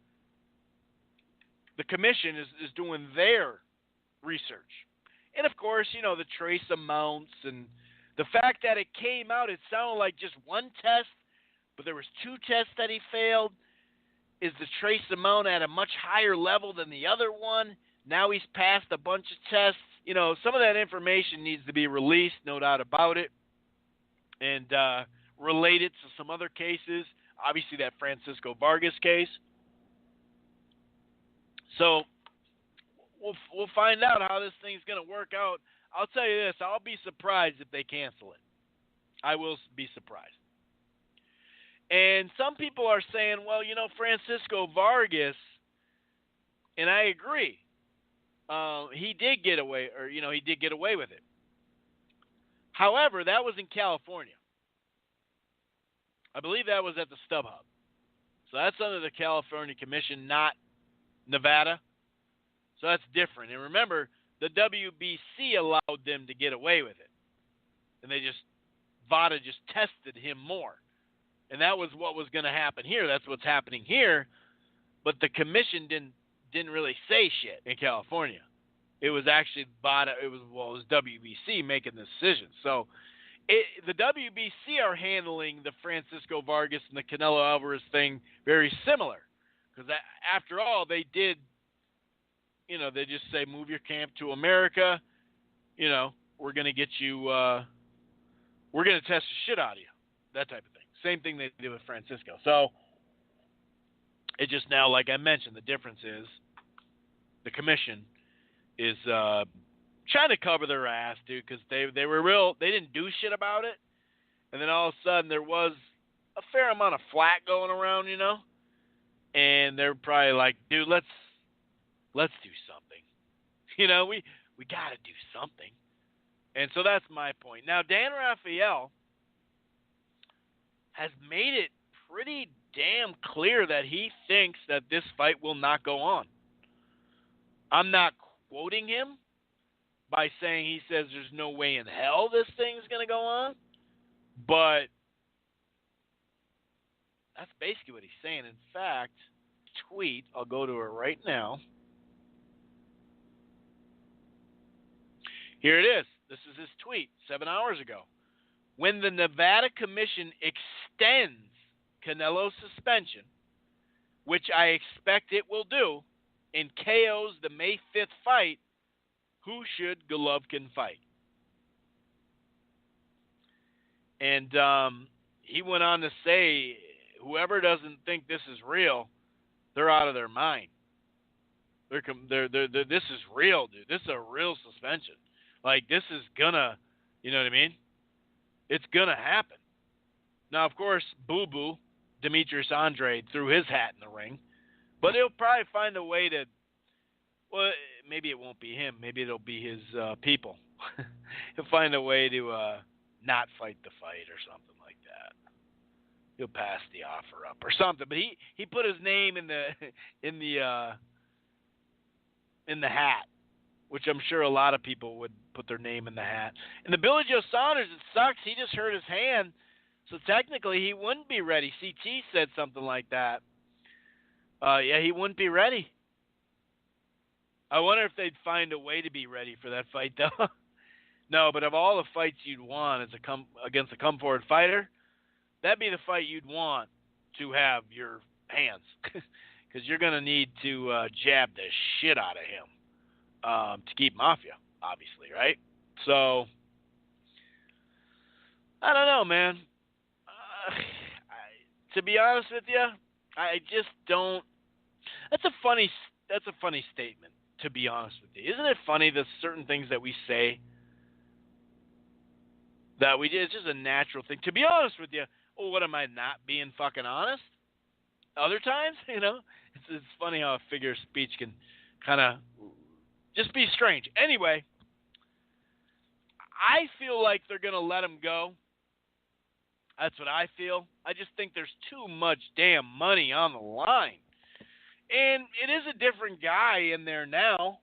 commission is doing their research. And, of course, the trace amounts and the fact that it came out, it sounded like just one test, but there was two tests that he failed. Is the trace amount at a much higher level than the other one? Now he's passed a bunch of tests. Some of that information needs to be released, no doubt about it, and related to some other cases. Obviously, that Francisco Vargas case. So we'll find out how this thing's going to work out. I'll tell you this, I'll be surprised if they cancel it. I will be surprised. And some people are saying, well, Francisco Vargas, and I agree, he did get away with it. However, that was in California. I believe that was at the StubHub. So that's under the California Commission, not Nevada. So that's different. And remember, the WBC allowed them to get away with it. And VADA just tested him more. And that was what was going to happen here. That's what's happening here. But the commission didn't really say shit in California. It was actually VADA. It was WBC making the decision. So the WBC are handling the Francisco Vargas and the Canelo Alvarez thing very similar. Because after all, they did, they just say, move your camp to America. We're going to get you, we're going to test the shit out of you. That type of thing. Same thing they did with Francisco. So it just now, like I mentioned, the difference is the commission is trying to cover their ass, dude, because they were they didn't do shit about it. And then all of a sudden there was a fair amount of flack going around, and they're probably like, dude, let's do something. We got to do something. And so that's my point. Now, Dan Rafael has made it pretty damn clear that he thinks that this fight will not go on. I'm not quoting him by saying he says there's no way in hell this thing's going to go on, but that's basically what he's saying. In fact, tweet, I'll go to it right now. Here it is. This is his tweet 7 hours ago. When the Nevada Commission extends Canelo's suspension, which I expect it will do, and KOs the May 5th fight, who should Golovkin fight? And he went on to say, whoever doesn't think this is real, they're out of their mind. This is real, dude. This is a real suspension. Like, this is gonna, you know what I mean? It's gonna happen. Now, of course, Boo Boo, Demetrius Andrade, threw his hat in the ring, but he'll probably find a way to. Well, maybe it won't be him. Maybe it'll be his people. He'll find a way to not fight the fight or something like that. He'll pass the offer up or something. But he put his name in the hat, which I'm sure a lot of people would put their name in the hat. And the Billy Joe Saunders, it sucks. He just hurt his hand, so technically he wouldn't be ready. CT said something like that. Yeah, he wouldn't be ready. I wonder if they'd find a way to be ready for that fight, though. No, but of all the fights you'd want against a come-forward fighter, that'd be the fight you'd want to have your hands. Because you're going to need to jab the shit out of him to keep him off you, obviously, right? So, I don't know, man. To be honest with you, I just don't. That's a funny statement, to be honest with you. Isn't it funny that certain things that we say that we do, it's just a natural thing. To be honest with you, oh, what am I not being fucking honest? Other times, it's funny how a figure of speech can kind of just be strange. Anyway, I feel like they're going to let him go. That's what I feel. I just think there's too much damn money on the line. And it is a different guy in there now.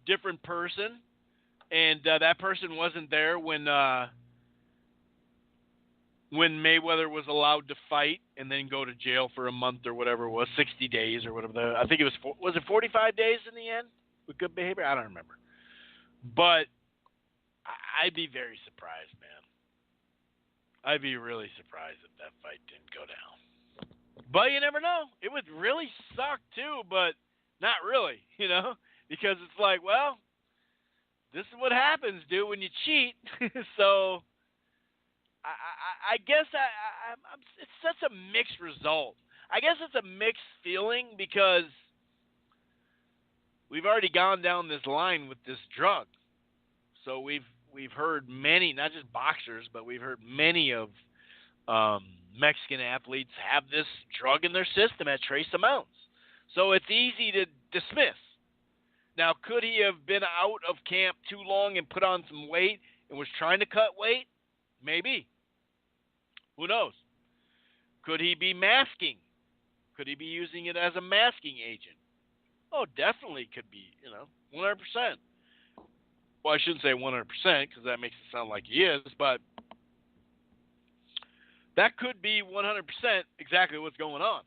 Different person. And that person wasn't there when Mayweather was allowed to fight and then go to jail for a month or whatever it was, 60 days or whatever. I think it was it 45 days in the end with good behavior? I don't remember. But I'd be very surprised, man. I'd be really surprised if that fight didn't go down. But you never know. It would really suck too, but not really, because it's like, well, this is what happens, dude, when you cheat. So I guess it's such a mixed result. I guess it's a mixed feeling because we've already gone down this line with this drug. So we've heard many, not just boxers, but we've heard many of Mexican athletes have this drug in their system at trace amounts. So it's easy to dismiss. Now, could he have been out of camp too long and put on some weight and was trying to cut weight? Maybe. Who knows? Could he be masking? Could he be using it as a masking agent? Oh, definitely could be, 100%. Well, I shouldn't say 100% because that makes it sound like he is, but that could be 100% exactly what's going on.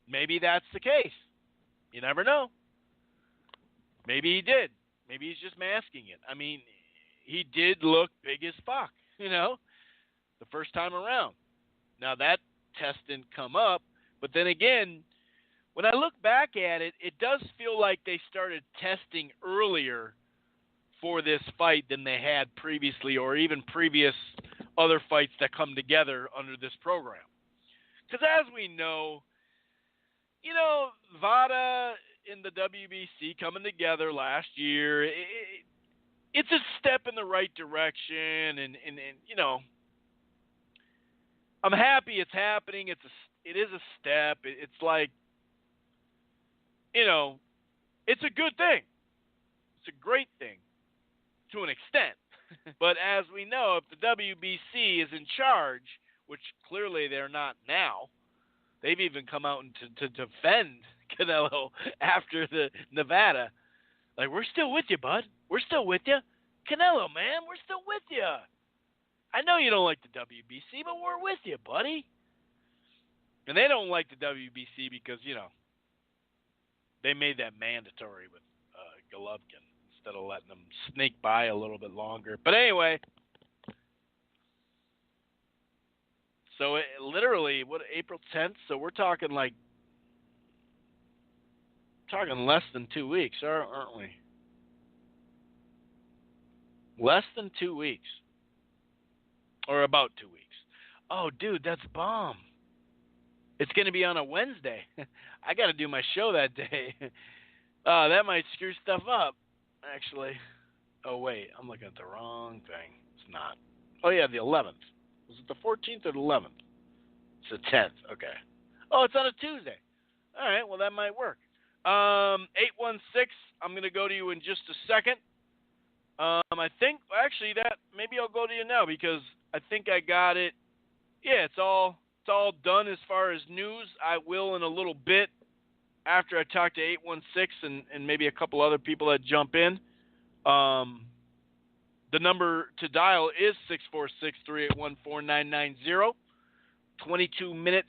Maybe that's the case. You never know. Maybe he did. Maybe he's just masking it. I mean, he did look big as fuck, the first time around. Now, that test didn't come up, but then again, when I look back at it, it does feel like they started testing earlier for this fight than they had previously, or even previous other fights that come together under this program. Because as we know, VADA and the WBC coming together last year, it's a step in the right direction, and I'm happy it's happening. It is a step. It's like, it's a good thing. It's a great thing to an extent. But as we know, if the WBC is in charge, which clearly they're not now, they've even come out to defend Canelo after the Nevada. Like, we're still with you, bud. We're still with you. Canelo, man, we're still with you. I know you don't like the WBC, but we're with you, buddy. And they don't like the WBC because, they made that mandatory with Golovkin instead of letting them sneak by a little bit longer. But anyway, so literally, April 10th? So we're talking less than 2 weeks, aren't we? Less than 2 weeks. Or about 2 weeks. Oh, dude, that's bomb. It's going to be on a Wednesday. I got to do my show that day. That might screw stuff up, actually. Oh, wait, I'm looking at the wrong thing. It's not. Oh, yeah, the 11th. Was it the 14th or the 11th? It's the 10th. Okay. Oh, it's on a Tuesday. All right, well, that might work. 816, I'm going to go to you in just a second. I think, actually, maybe I'll go to you now because I think I got it. Yeah, it's all done as far as news. I will in a little bit after I talk to 816 and maybe a couple other people that jump in. The number to dial is 646-381-4990. 22 minutes,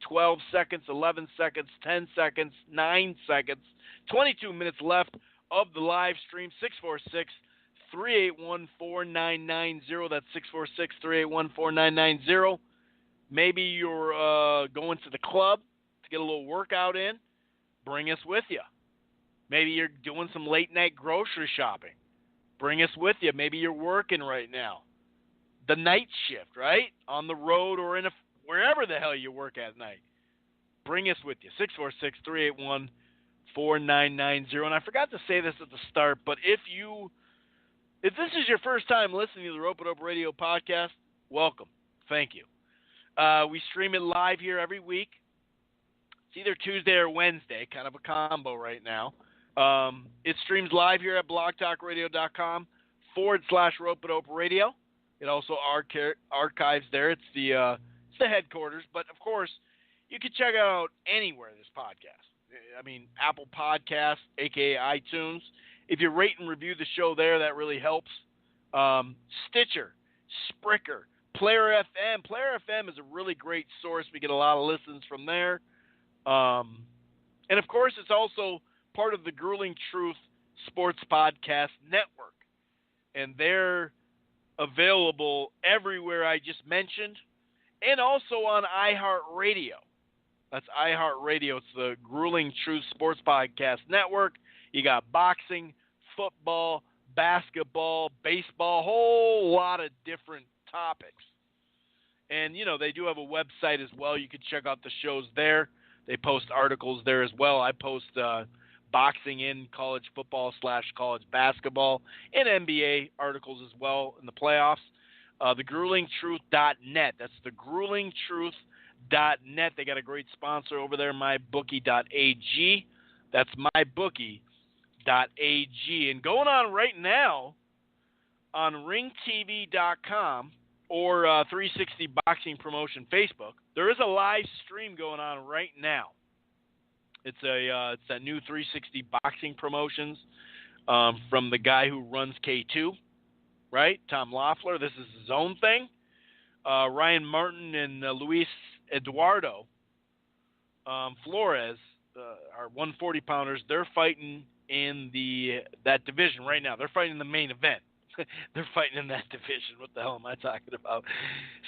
12 seconds, 11 seconds, 10 seconds, 9 seconds. 22 minutes left of the live stream. 646-381-4990. That's 646-381-4990. Maybe you're going to the club to get a little workout in. Bring us with you. Maybe you're doing some late night grocery shopping. Bring us with you. Maybe you're working right now. The night shift, right? On the road or wherever the hell you work at night. Bring us with you. 646-381-4990. And I forgot to say this at the start, but if this is your first time listening to the Rope It Up Radio podcast, welcome. Thank you. We stream it live here every week. It's either Tuesday or Wednesday, kind of a combo right now. It streams live here at blogtalkradio.com/Rope It Up Radio. It also archives there. It's the headquarters, but of course, you can check it out anywhere, this podcast. I mean, Apple Podcasts, aka iTunes. If you rate and review the show there, that really helps. Stitcher, Spreaker, Player FM. Player FM is a really great source. We get a lot of listens from there. And, of course, it's also part of the Grueling Truth Sports Podcast Network. And they're available everywhere I just mentioned, and also on iHeartRadio. That's iHeartRadio. It's the Grueling Truth Sports Podcast Network. You got boxing, football, basketball, baseball, a whole lot of different topics. And, they do have a website as well. You can check out the shows there. They post articles there as well. I post boxing in college football / college basketball and NBA articles as well in the playoffs. TheGruelingTruth.net. That's TheGruelingTruth.net. They got a great sponsor over there, MyBookie.ag. That's MyBookie.ag. And going on right now on RingTV.com or 360 Boxing Promotion Facebook, there is a live stream going on right now. It's a new 360 Boxing Promotions from the guy who runs K2, right? Tom Loeffler. This is his own thing. Ryan Martin and Luis Eduardo Flores are 140-pounders. They're fighting in that division right now. They're fighting in the main event. They're fighting in that division. What the hell am I talking about?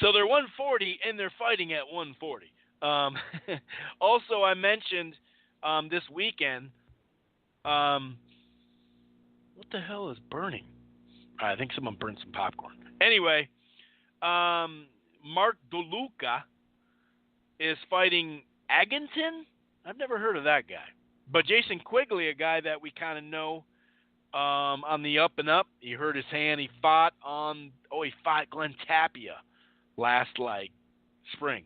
So they're 140, and they're fighting at 140. Also, I mentioned this weekend, what the hell is burning? I think someone burned some popcorn. Anyway, Mark DeLuca is fighting Agginton. I've never heard of that guy. But Jason Quigley, a guy that we kind of know on the up and up. He hurt his hand. He fought Glenn Tapia last, spring.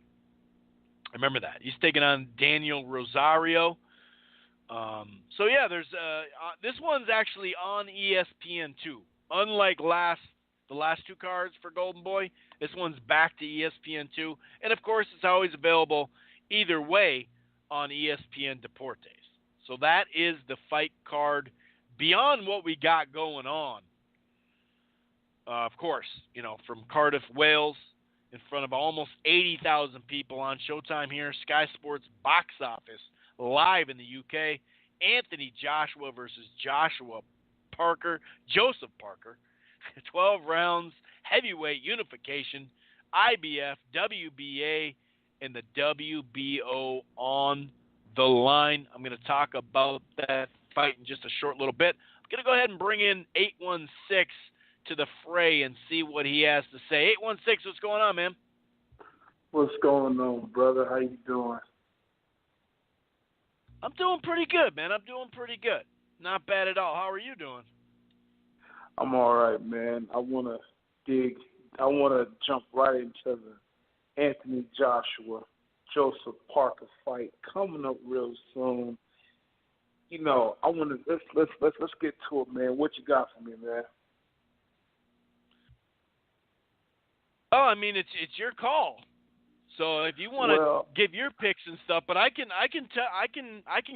I remember that. He's taking on Daniel Rosario. So, yeah, there's this one's actually on ESPN2. Unlike the last two cards for Golden Boy, this one's back to ESPN2. And, of course, it's always available either way on ESPN Deportes. So that is the fight card beyond what we got going on. Of course, from Cardiff, Wales, in front of almost 80,000 people on Showtime here, Sky Sports Box Office, live in the UK. Anthony Joshua versus Joseph Parker. 12 rounds, heavyweight unification, IBF, WBA, and the WBO on the line. I'm going to talk about that fight in just a short little bit. I'm going to go ahead and bring in 816 to the fray and see what he has to say. 816, what's going on, man? What's going on, brother? How you doing? I'm doing pretty good, man. I'm doing pretty good. Not bad at all. How are you doing? I'm all right, man. I want to jump right into the Anthony Joshua, Joseph Parker fight coming up real soon. I want to let's get to it, man. What you got for me, man? Oh, I mean, it's your call. So if you want to give your picks and stuff, but I can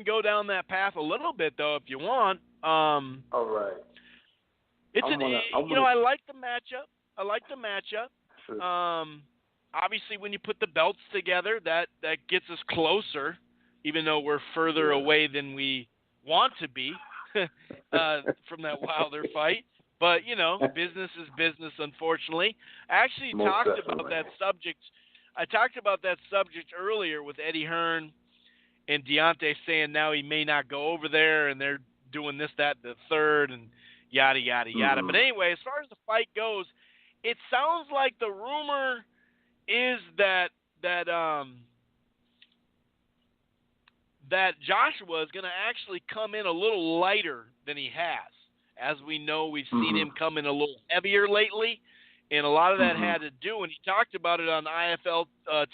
go down that path a little bit though if you want. All right. I like the matchup. Sure. Obviously, when you put the belts together, that gets us closer, even though we're further away than we want to be from that Wilder fight. But business is business. Unfortunately, I actually talked about that subject. I talked about that subject earlier with Eddie Hearn and Deontay saying now he may not go over there, and they're doing this, that, the third, and yada, yada, yada. But anyway, as far as the fight goes, it sounds like the rumor is that Joshua is going to actually come in a little lighter than he has. As we know, we've seen him come in a little heavier lately. And a lot of that had to do, and he talked about it on IFL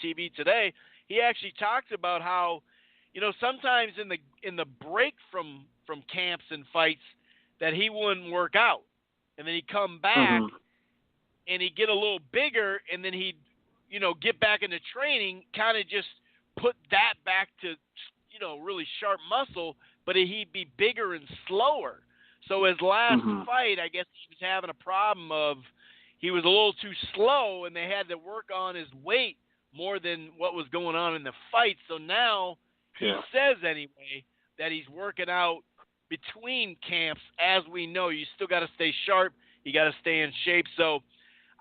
TV today. He actually talked about how, sometimes in the break from camps and fights that he wouldn't work out, and then he'd come back and he'd get a little bigger, and then he'd get back into training, kind of just put that back to really sharp muscle, but he'd be bigger and slower. So his last fight, I guess he was having a problem of. He was a little too slow, and they had to work on his weight more than what was going on in the fight. So now he says anyway that he's working out between camps. As we know, you still got to stay sharp. You got to stay in shape. So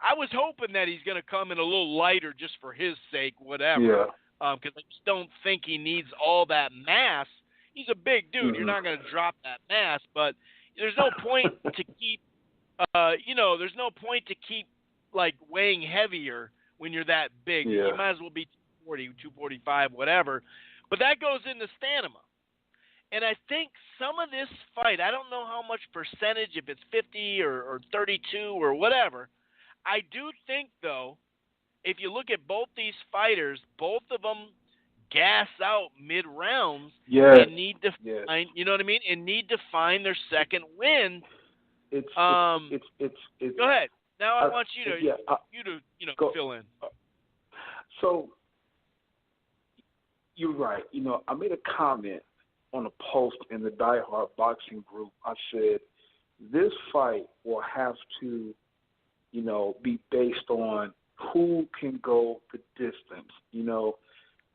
I was hoping that he's going to come in a little lighter just for his sake, whatever. Because I just don't think he needs all that mass. He's a big dude. You're not going to drop that mass, but there's no point to keep. There's no point to keep weighing heavier when you're that big. You might as well be 240, 245, whatever. But that goes into stamina. And I think some of this fight, I don't know how much percentage, if it's 50 or 32 or whatever. I do think, though, if you look at both these fighters, both of them gas out mid-rounds and need to find, and need to find their second win. Go ahead. Now I want you to fill in. So you're right. I made a comment on a post in the Die Hard Boxing group. I said, this fight will have to, be based on who can go the distance.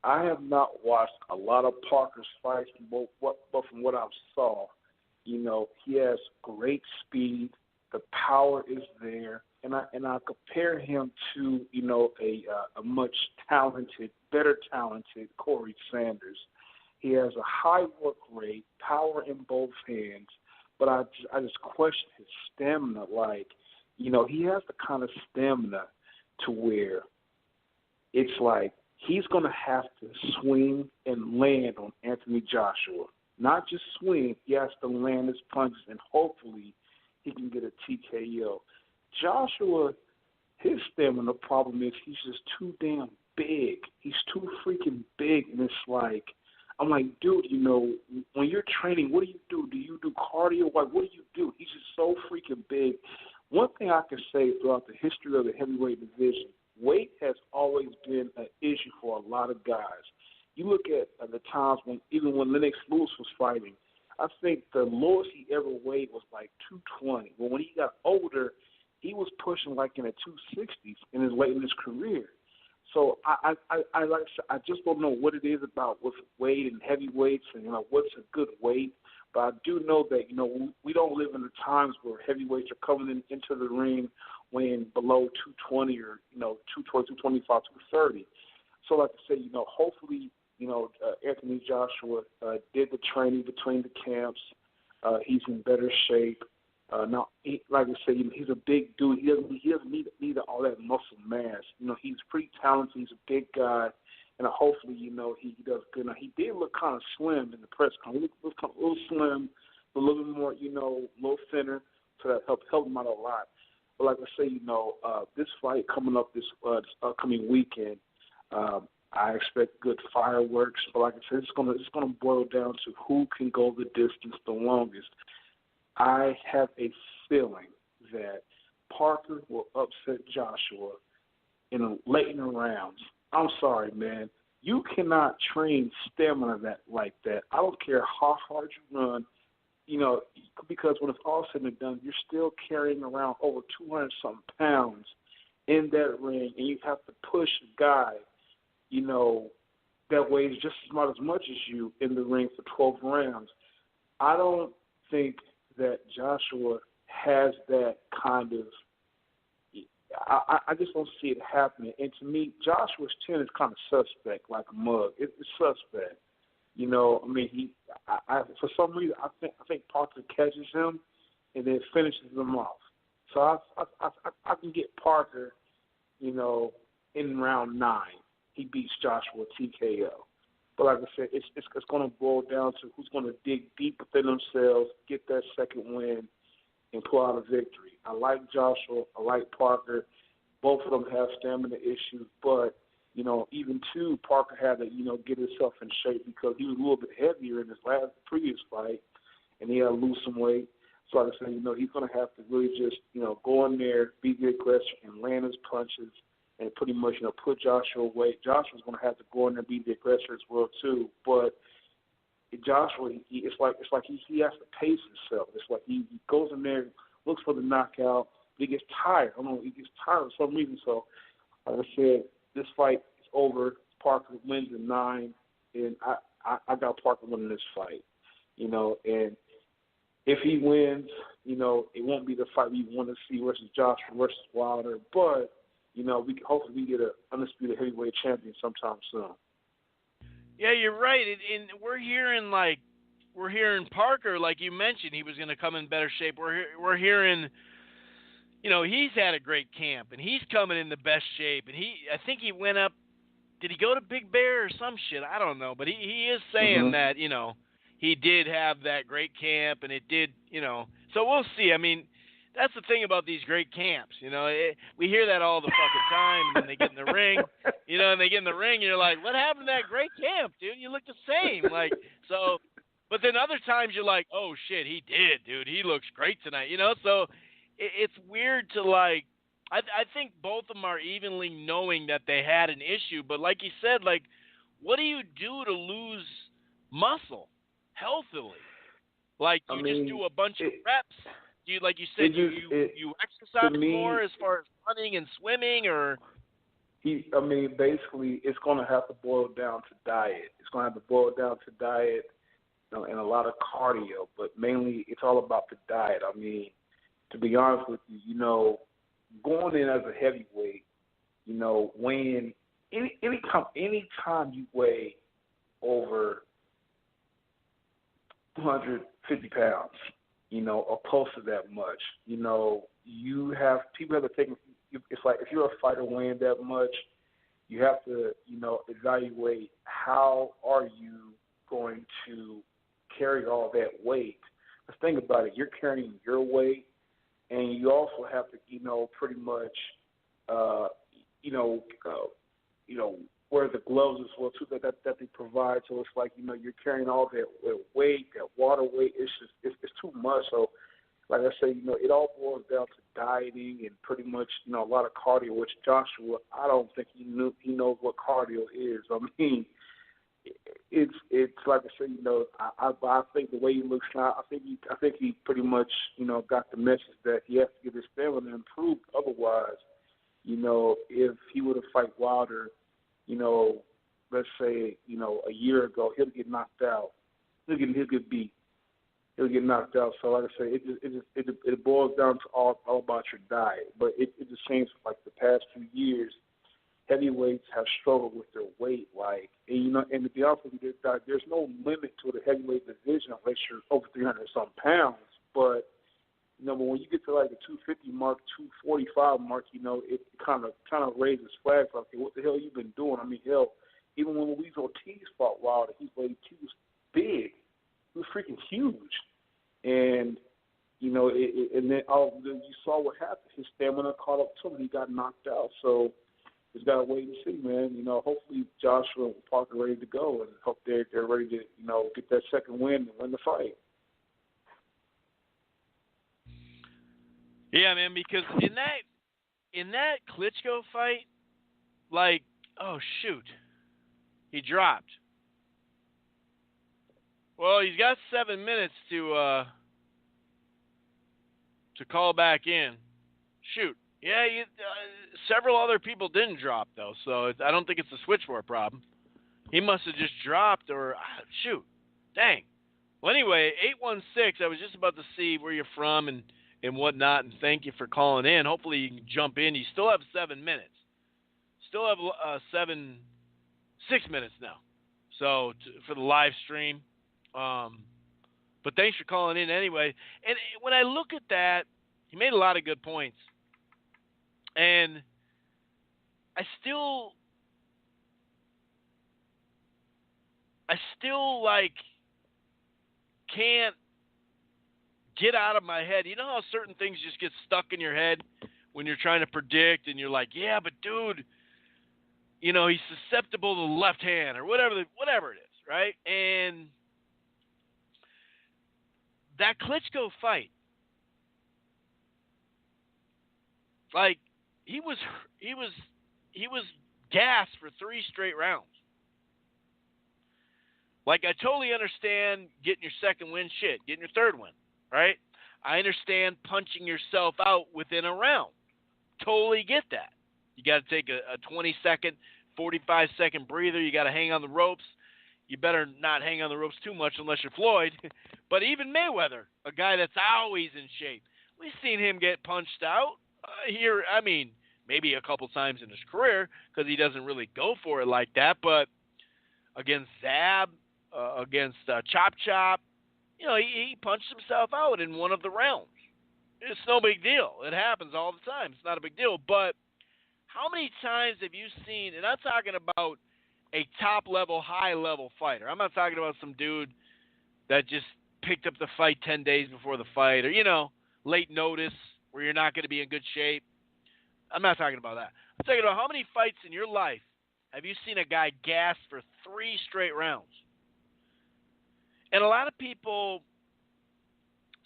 I have not watched a lot of Parker's fights, but from what I saw, he has great speed. The power is there, and I compare him to a much better talented Corey Sanders. He has a high work rate, power in both hands, but I just question his stamina. He has the kind of stamina to where it's like he's going to have to swing and land on Anthony Joshua. Not just swing, he has to land his punches, and hopefully he can get a TKO. Joshua, his stamina problem is he's just too damn big. He's too freaking big, and it's like, I'm like, dude, when you're training, what do you do? Do you do cardio? What do you do? He's just so freaking big. One thing I can say throughout the history of the heavyweight division, weight has always been an issue for a lot of guys. You look at the times even when Lennox Lewis was fighting, I think the lowest he ever weighed was like 220. But when he got older, he was pushing like in the 260s late in his career. So I just don't know what it is about with weight and heavyweights and what's a good weight. But I do know that we don't live in the times where heavyweights are coming into the ring weighing below 220 or 220, 225, 230. So like I say, hopefully Anthony Joshua did the training between the camps. He's in better shape. Now, like I say, he's a big dude. He doesn't need all that muscle mass. He's pretty talented. He's a big guy, and hopefully, he does good. Now, he did look kind of slim in the press conference. He looked a little slim, a little bit more, a little thinner, so that helped him out a lot. But like I say, this fight coming up this upcoming weekend, I expect good fireworks. But like I said, it's gonna boil down to who can go the distance the longest. I have a feeling that Parker will upset Joshua late in the rounds. I'm sorry, man. You cannot train stamina like that. I don't care how hard you run, because when it's all said and done, you're still carrying around over 200-something pounds in that ring, and you have to push a guy, that weighs just as much as you in the ring for 12 rounds. I don't think that Joshua has that kind of I just don't see it happening. And to me, Joshua's chin is kind of suspect, like a mug. It's suspect. For some reason, I think Parker catches him and then finishes him off. So I can get Parker, in round 9. He beats Joshua TKO. But like I said, it's going to boil down to who's going to dig deep within themselves, get that second win, and pull out a victory. I like Joshua. I like Parker. Both of them have stamina issues, but, even too, Parker had to, get himself in shape because he was a little bit heavier in his previous fight, and he had to lose some weight. So like I said, he's going to have to really just, go in there, be the aggressor, and land his punches, and pretty much, put Joshua away. Joshua's going to have to go in there and be the aggressor as well, too. But Joshua, it's like he has to pace himself. It's like he goes in there, looks for the knockout, but he gets tired. I don't know, he gets tired for some reason. So, like I said, this fight is over. Parker wins in 9, and I got Parker winning this fight. And if he wins, it won't be the fight we want to see versus Joshua versus Wilder, but hopefully we get an undisputed heavyweight champion sometime soon. Yeah, you're right. And we're hearing Parker, like you mentioned, he was going to come in better shape. We're hearing, he's had a great camp and he's coming in the best shape. And I think he went up. Did he go to Big Bear or some shit? I don't know. But he is saying that he did have that great camp and it did. So we'll see. I mean, that's the thing about these great camps, we hear that all the fucking time, and then they get in the ring, and you're like, what happened to that great camp, dude? You look the same, but then other times you're like, oh shit, he did, dude, he looks great tonight, so it's weird to I think both of them are evenly knowing that they had an issue, but like you said, what do you do to lose muscle? healthily? Like you just do a bunch of reps. You like you said you exercise more as far as running and swimming, or basically it's going to have to boil down to diet. It's going to have to boil down to diet, and a lot of cardio, but mainly it's all about the diet. I mean, to be honest with you, going in as a heavyweight, weighing anytime you weigh over 250 pounds, or close to that much, people have to take. It's like if you're a fighter weighing that much, you have to, evaluate how are you going to carry all that weight. Let's think about it. You're carrying your weight, and you also have to, pretty much, wear the gloves as well too that they provide. So it's like, you're carrying all that weight, that water weight. It's too much. So, like I say, it all boils down to dieting and pretty much, a lot of cardio. Which Joshua, I don't think he knows what cardio is. I mean, it's like I said, I think the way he looks now, I think he pretty much, got the message that he has to get his stamina improved. Otherwise, if he were to fight Wilder, let's say, a year ago, he'll get knocked out. He'll get beat. He'll get knocked out. So like I say, it boils down to all about your diet. But it just seems like the past few years, heavyweights have struggled with their weight. And to be honest with you, there's no limit to the heavyweight division unless you're over 300-some pounds. But but when you get to like the 250 mark, 245 mark, it kind of raises flags. Like, okay, what the hell you been doing? I mean, hell, even when Luis Ortiz fought Wilder, he was big. He was freaking huge. And and then you saw what happened. His stamina caught up to him. He got knocked out. So just gotta wait and see, man. Hopefully Joshua and Parker are ready to go, and hope they're ready to get that second win and win the fight. Yeah, man, because in that Klitschko fight, like, oh shoot, he dropped. Well, he's got 7 minutes to call back in. Shoot, yeah, several other people didn't drop though, so I don't think it's a switchboard problem. He must have just dropped, or shoot, dang. Well, anyway, 816. I was just about to see where you're from and whatnot, and thank you for calling in. Hopefully you can jump in. You still have 7 minutes. Still have 6 minutes now. So for the live stream. But thanks for calling in anyway. And when I look at that, he made a lot of good points. And I still can't get out of my head. You know how certain things just get stuck in your head when you're trying to predict, and you're like, yeah, but dude, he's susceptible to the left hand or whatever it is, right? And that Klitschko fight, like, he was gassed for 3 straight rounds. Like, I totally understand getting your second win, getting your third win, right? I understand punching yourself out within a round. Totally get that. You got to take a 20-second, 45-second breather. You got to hang on the ropes. You better not hang on the ropes too much unless you're Floyd. But even Mayweather, a guy that's always in shape, we've seen him get punched out here. I mean, maybe a couple times in his career because he doesn't really go for it like that. But against Zab, against Chop Chop, he punched himself out in one of the rounds. It's no big deal. It happens all the time. It's not a big deal. But how many times have you seen, and I'm talking about a top-level, high-level fighter. I'm not talking about some dude that just picked up the fight 10 days before the fight or, late notice where you're not going to be in good shape. I'm not talking about that. I'm talking about how many fights in your life have you seen a guy gassed for 3 straight rounds? And a lot of people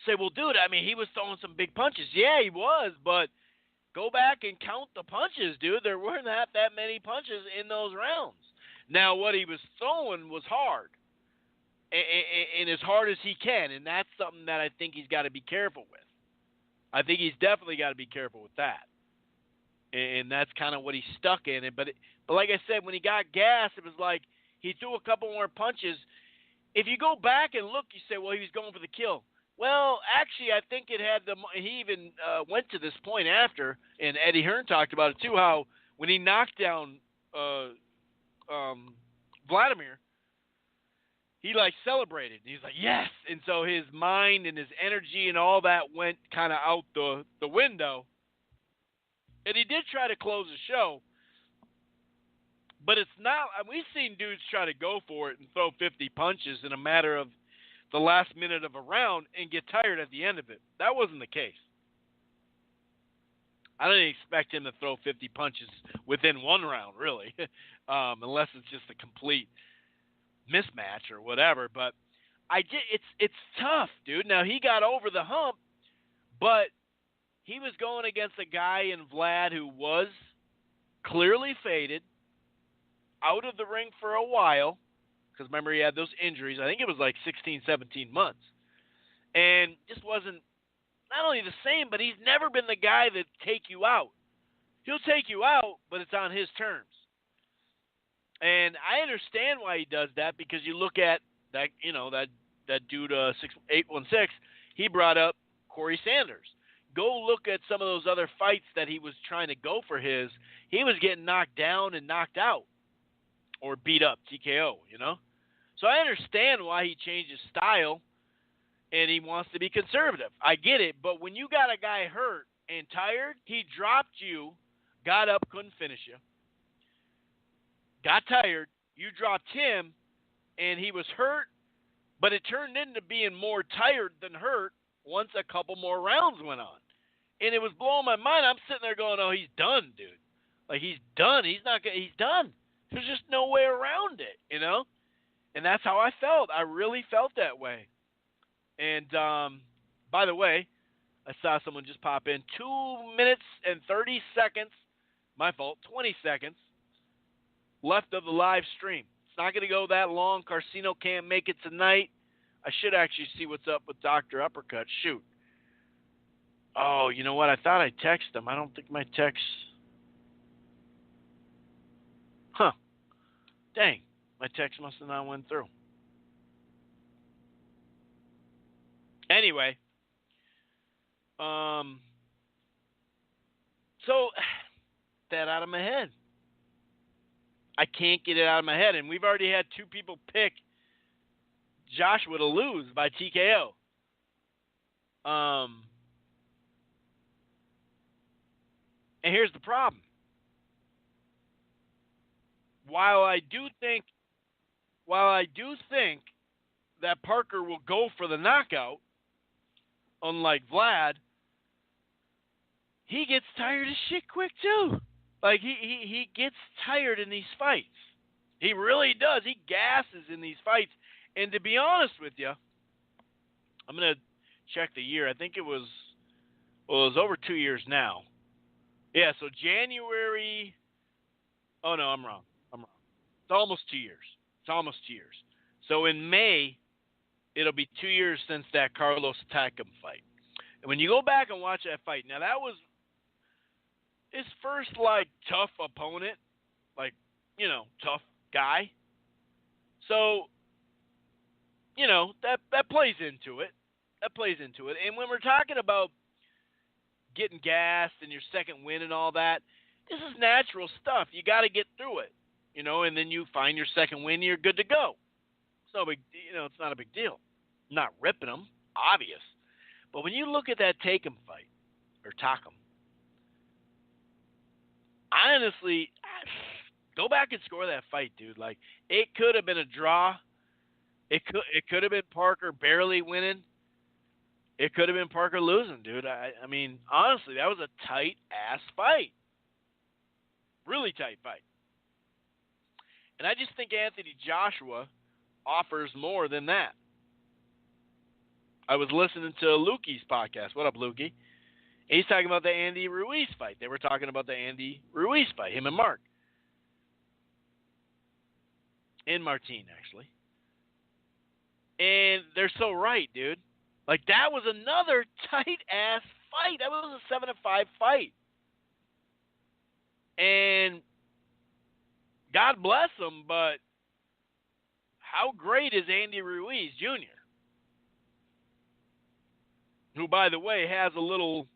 say, well, dude, I mean, he was throwing some big punches. Yeah, he was, but go back and count the punches, dude. There weren't that many punches in those rounds. Now, what he was throwing was hard. and as hard as he can, and that's something that I think he's got to be careful with. I think he's definitely got to be careful with that, and that's kind of what he's stuck in. But like I said, when he got gassed, it was like he threw a couple more punches. If you go back and look, you say, well, he was going for the kill. Well, actually, I think it had the. He even went to this point after, and Eddie Hearn talked about it too. How when he knocked down Vladimir, he like celebrated. He's like, yes, and so his mind and his energy and all that went kind of out the window. And he did try to close the show, but it's not. We've seen dudes try to go for it and throw 50 punches in a matter of the last minute of a round and get tired at the end of it. That wasn't the case. I didn't expect him to throw 50 punches within one round, really, unless it's just a complete mismatch or whatever. But it's tough, dude. Now, he got over the hump, but he was going against a guy in Vlad who was clearly faded, out of the ring for a while, because remember he had those injuries. I think it was like 16, 17 months. And just wasn't not only the same, but he's never been the guy that take you out. He'll take you out, but it's on his terms. And I understand why he does that, because you look at that, that dude 816, he brought up Corey Sanders. Go look at some of those other fights that he was trying to go for his. He was getting knocked down and knocked out or beat up, TKO, So I understand why he changed his style and he wants to be conservative. I get it, but when you got a guy hurt and tired, he dropped you, got up, couldn't finish you, got tired, you dropped him, and he was hurt, but it turned into being more tired than hurt once a couple more rounds went on. And it was blowing my mind. I'm sitting there going, oh, he's done, dude. Like, he's done. He's done. There's just no way around it, And that's how I felt. I really felt that way. And, by the way, I saw someone just pop in. 2 minutes and 30 seconds. My fault. 20 seconds left of the live stream. It's not going to go that long. Carcino can't make it tonight. I should actually see what's up with Dr. Uppercut. Shoot. Oh, you know what? I thought I texted him. I don't think my text. Huh. Dang. My text must have not went through. Anyway. So, that out of my head. I can't get it out of my head. And we've already had two people pick Joshua to lose by TKO. And here's the problem. While I do think that Parker will go for the knockout, unlike Vlad, he gets tired as shit quick too. Like he gets tired in these fights. He really does. He gasses in these fights. And to be honest with you, I'm gonna check the year. I think it was over 2 years now. Yeah, so January. Oh no, I'm wrong. It's almost 2 years. So in May, it'll be 2 years since that Carlos Takam fight. And when you go back and watch that fight, now that was his first tough opponent, tough guy. So, that plays into it. And when we're talking about getting gassed and your second win and all that, this is natural stuff. You got to get through it, and then you find your second win, you're good to go. It's no big, it's not a big deal. I'm not ripping them, obvious. But when you look at that Takam fight, or Takam, honestly, go back and score that fight, dude. It could have been a draw. It could have been Parker barely winning. It could have been Parker losing, dude. I mean, honestly, that was a tight-ass fight. Really tight fight. And I just think Anthony Joshua offers more than that. I was listening to Lukey's podcast. What up, Lukey? He's talking about the Andy Ruiz fight. They were talking about the Andy Ruiz fight, him and Mark. And Martin, actually. And they're so right, dude. Like, that was another tight-ass fight. That was a 7-5 fight. And God bless him, but how great is Andy Ruiz Jr., who, by the way, has a little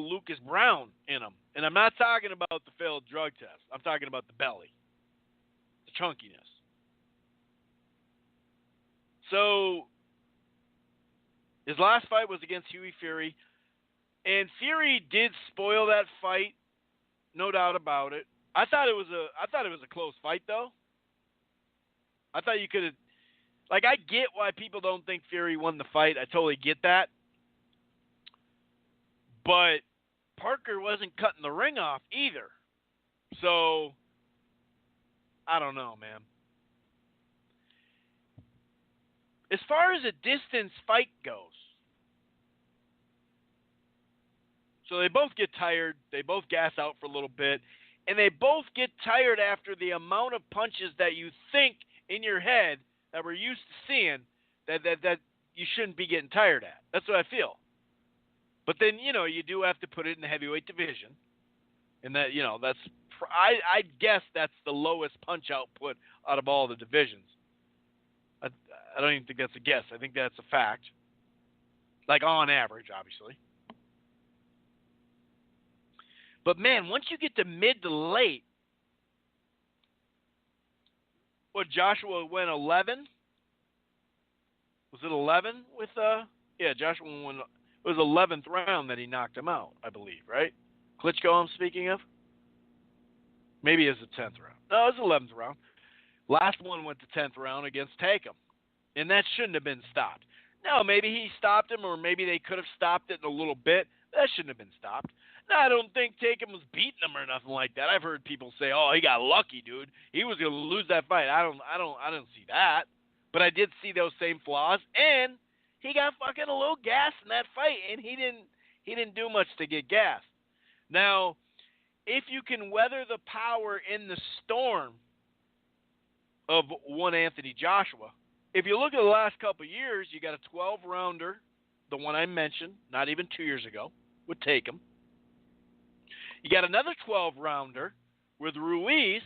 Lucas Browne in him. And I'm not talking about the failed drug test. I'm talking about the belly, the chunkiness. So his last fight was against Hughie Fury, and Fury did spoil that fight, no doubt about it. I thought it was a close fight, though. I thought you could have, like, I get why people don't think Fury won the fight. I totally get that. But Parker wasn't cutting the ring off either. So, I don't know, man. As far as a distance fight goes, so they both get tired, they both gas out for a little bit, and they both get tired after the amount of punches that you think in your head that we're used to seeing that you shouldn't be getting tired at. That's what I feel. But then, you do have to put it in the heavyweight division. And that, I guess that's the lowest punch output out of all the divisions. I don't even think that's a guess. I think that's a fact. Like, on average, obviously. But, man, once you get to mid to late, what, Joshua went 11? Was it 11 with, yeah, Joshua went, it was 11th round that he knocked him out, I believe, right? Klitschko I'm speaking of? Maybe it's the 10th round. No, it was 11th round. Last one went to 10th round against Takem. And that shouldn't have been stopped. No, maybe he stopped him, or maybe they could have stopped it in a little bit. That shouldn't have been stopped. No, I don't think Takem was beating him or nothing like that. I've heard people say, "Oh, he got lucky, dude. He was going to lose that fight." I don't see that. But I did see those same flaws, and he got fucking a little gas in that fight, and he didn't do much to get gas. Now, if you can weather the power in the storm of one Anthony Joshua, if you look at the last couple of years, you got a 12-rounder, the one I mentioned, not even 2 years ago, would take him. You got another 12-rounder with Ruiz,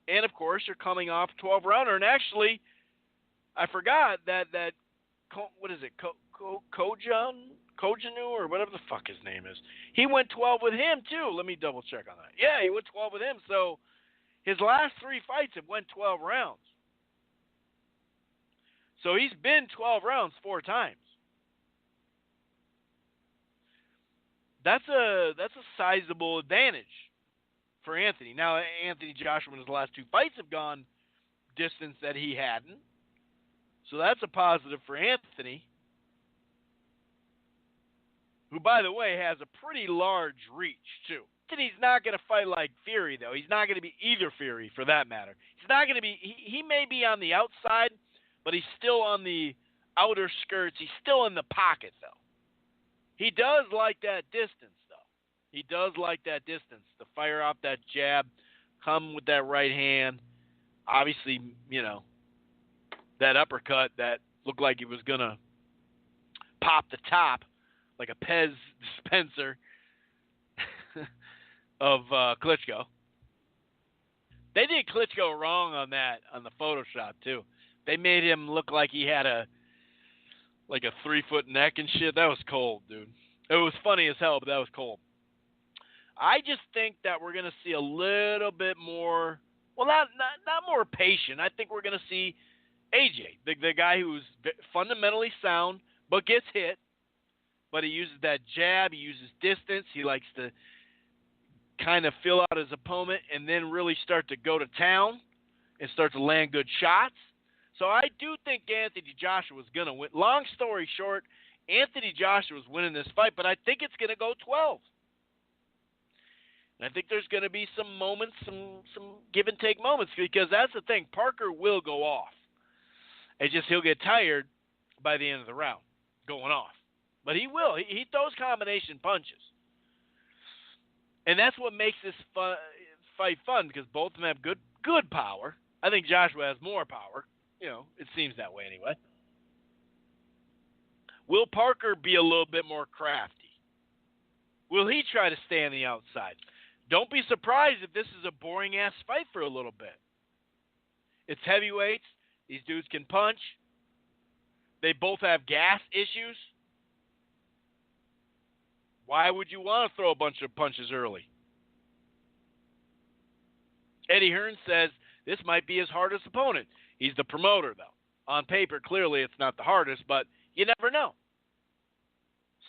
and, of course, you're coming off 12-rounder. And actually, I forgot that what is it, Kojanu, or whatever the fuck his name is. He went 12 with him, too. Let me double-check on that. Yeah, he went 12 with him. So his last 3 fights have went 12 rounds. So he's been 12 rounds 4 times. That's a sizable advantage for Anthony. Now, Anthony Joshua in his last 2 fights have gone distance that he hadn't. So that's a positive for Anthony, who, by the way, has a pretty large reach, too. Anthony's not going to fight like Fury, though. He's not going to be either Fury, for that matter. He's not going to be – he may be on the outside, but he's still on the outer skirts. He's still in the pocket, though. He does like that distance, though. He does like that distance, to fire off that jab, come with that right hand. Obviously, that uppercut that looked like he was going to pop the top like a Pez dispenser of Klitschko. They did Klitschko wrong on that, on the Photoshop, too. They made him look like he had a 3-foot neck and shit. That was cold, dude. It was funny as hell, but that was cold. I just think that we're going to see a little bit more, well, not more patient. I think we're going to see AJ, the guy who's fundamentally sound, but gets hit. But he uses that jab. He uses distance. He likes to kind of fill out his opponent and then really start to go to town and start to land good shots. So I do think Anthony Joshua is going to win. Long story short, Anthony Joshua is winning this fight, but I think it's going to go 12. And I think there's going to be some moments, some give and take moments, because that's the thing. Parker will go off. It's just he'll get tired by the end of the round going off. But he will. He throws combination punches. And that's what makes this fight fun, because both of them have good power. I think Joshua has more power, It seems that way anyway. Will Parker be a little bit more crafty? Will he try to stay on the outside? Don't be surprised if this is a boring-ass fight for a little bit. It's heavyweights. These dudes can punch. They both have gas issues. Why would you want to throw a bunch of punches early? Eddie Hearn says this might be his hardest opponent. He's the promoter, though. On paper, clearly it's not the hardest, but you never know.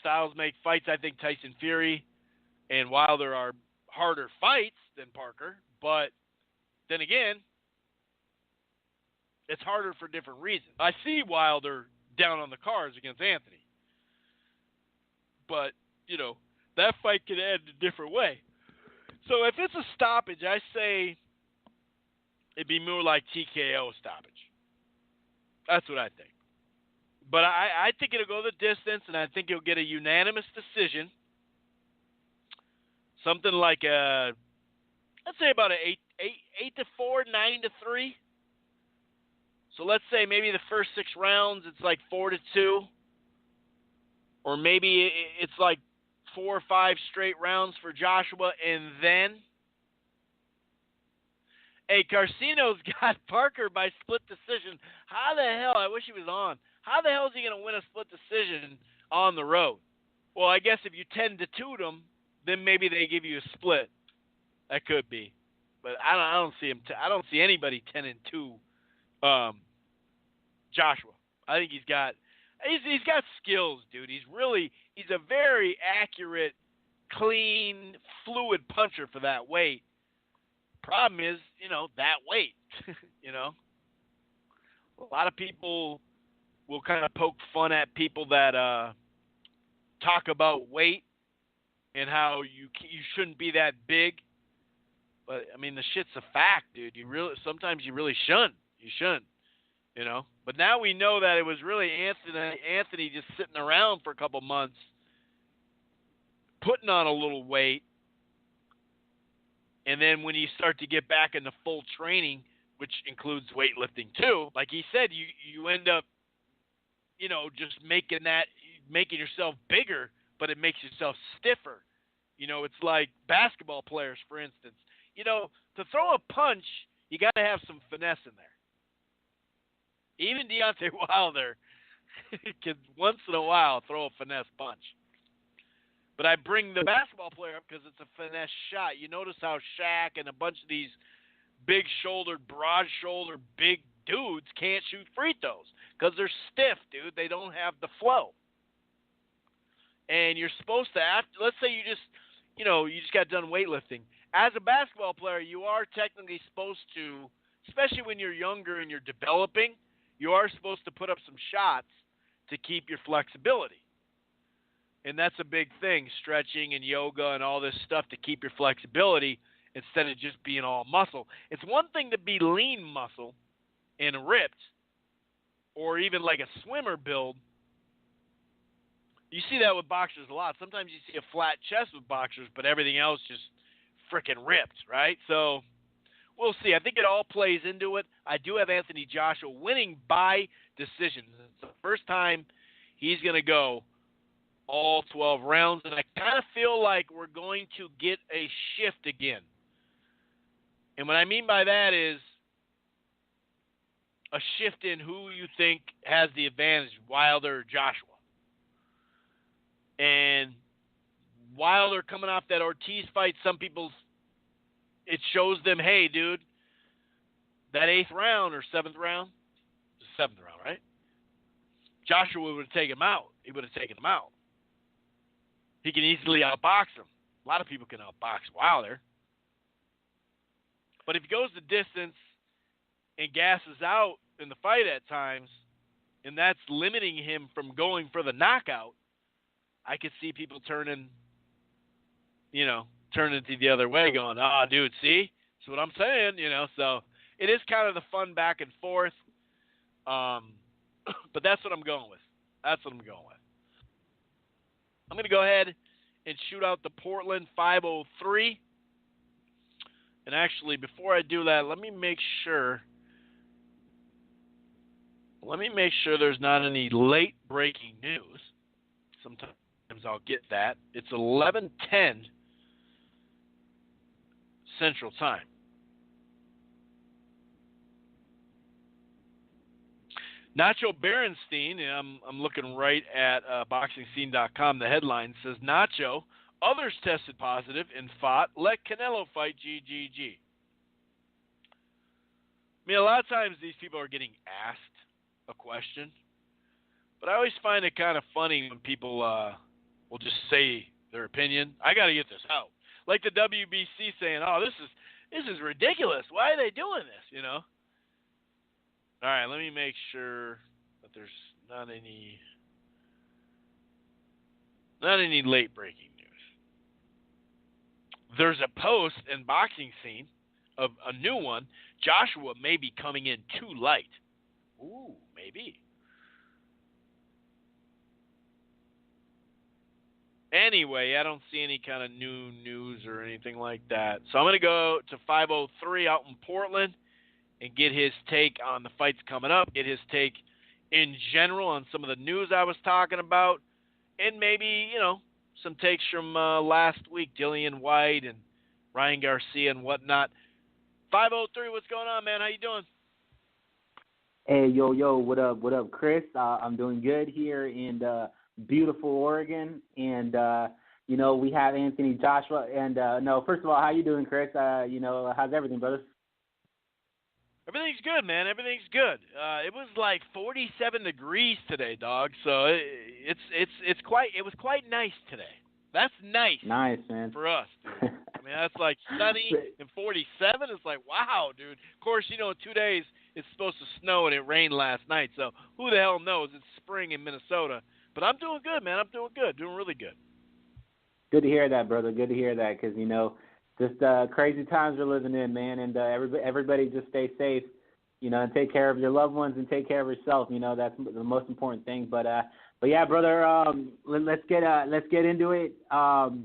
Styles make fights. I think Tyson Fury and Wilder are harder fights than Parker, but then again, it's harder for different reasons. I see Wilder down on the cards against Anthony, but, that fight could end a different way. So if it's a stoppage, I say it'd be more like TKO stoppage. That's what I think. But I think it'll go the distance, and I think he'll get a unanimous decision. Something like let's say about 8-4, 9-3. So let's say maybe the first 6 rounds it's like 4-2, or maybe it's like 4 or 5 straight rounds for Joshua, and then. Hey, Carcino's got Parker by split decision. How the hell? I wish he was on. How the hell is he going to win a split decision on the road? Well, I guess if you 10-2 them, then maybe they give you a split. That could be, but I don't see him. I don't see anybody 10-2. Joshua. I think he's got skills, dude. He's a very accurate, clean, fluid puncher for that weight. Problem is, that weight. A lot of people will kind of poke fun at people that talk about weight and how you shouldn't be that big. But I mean, the shit's a fact, dude. Sometimes you really shouldn't. You shouldn't. But now we know that it was really Anthony just sitting around for a couple months, putting on a little weight. And then when you start to get back into full training, which includes weightlifting too, like he said, you end up, just making yourself bigger, but it makes yourself stiffer. It's like basketball players, for instance. To throw a punch, you got to have some finesse in there. Even Deontay Wilder can once in a while throw a finesse punch. But I bring the basketball player up because it's a finesse shot. You notice how Shaq and a bunch of these big-shouldered, broad-shouldered, big dudes can't shoot free throws because they're stiff, dude. They don't have the flow. And you're supposed to, let's say you just got done weightlifting. As a basketball player, you are technically supposed to, especially when you're younger and you're developing, you are supposed to put up some shots to keep your flexibility. And that's a big thing, stretching and yoga and all this stuff to keep your flexibility instead of just being all muscle. It's one thing to be lean muscle and ripped, or even like a swimmer build. You see that with boxers a lot. Sometimes you see a flat chest with boxers, but everything else just freaking ripped, right? So we'll see. I think it all plays into it. I do have Anthony Joshua winning by decision. It's the first time he's going to go all 12 rounds, and I kind of feel like we're going to get a shift again. And what I mean by that is a shift in who you think has the advantage, Wilder or Joshua. And Wilder coming off that Ortiz fight, some people, it shows them, hey, dude, that 8th round or 7th round, the 7th round, right? Joshua would have taken him out. He would have taken him out. He can easily outbox him. A lot of people can outbox Wilder. But if he goes the distance and gasses out in the fight at times, and that's limiting him from going for the knockout, I could see people turning to the other way, going, "Oh, dude, see? That's what I'm saying," So it is kind of the fun back and forth. But that's what I'm going with. I'm going to go ahead and shoot out the Portland 503. And actually, before I do that, let me make sure Let me make sure there's not any late breaking news. Sometimes I'll get that. It's 11:10 Central Time. Nacho Berenstein, I'm looking right at BoxingScene.com. The headline says, Nacho, others tested positive and fought. Let Canelo fight GGG. I mean, a lot of times these people are getting asked a question, but I always find it kind of funny when people will just say their opinion. I got to get this out. Like the WBC saying, oh, this is ridiculous. Why are they doing this, you know? All right, let me make sure that there's not any late breaking news. There's a post in Boxing Scene of a new one. Joshua may be coming in too light. Ooh, maybe. Anyway, I don't see any kind of new news or anything like that. So I'm going to go to 503 out in Portland and get his take on the fights coming up, get his take in general on some of the news I was talking about, and maybe, you know, some takes from last week, Dillion, Whyte, and Ryan Garcia and whatnot. 503, what's going on, man? How you doing? Hey, yo, what up, Chris? I'm doing good here in beautiful Oregon, and you know, we have Anthony Joshua, and no, first of all, how you doing, Chris? You know, how's everything, brother? Everything's good, man. Everything's good. It was like 47 degrees today, dog. So it was quite nice today. That's nice. Nice, man. For us, dude. I mean, that's like sunny and 47. It's like, wow, dude. Of course, you know, in 2 days it's supposed to snow and it rained last night. So who the hell knows? It's spring in Minnesota. But I'm doing good, man. I'm doing good. Doing really good. Good to hear that, brother. Good to hear that, because, you know, just crazy times we're living in, man, and everybody just stay safe, you know, and take care of your loved ones and take care of yourself. You know, that's the most important thing. But yeah, brother, let's get into it. All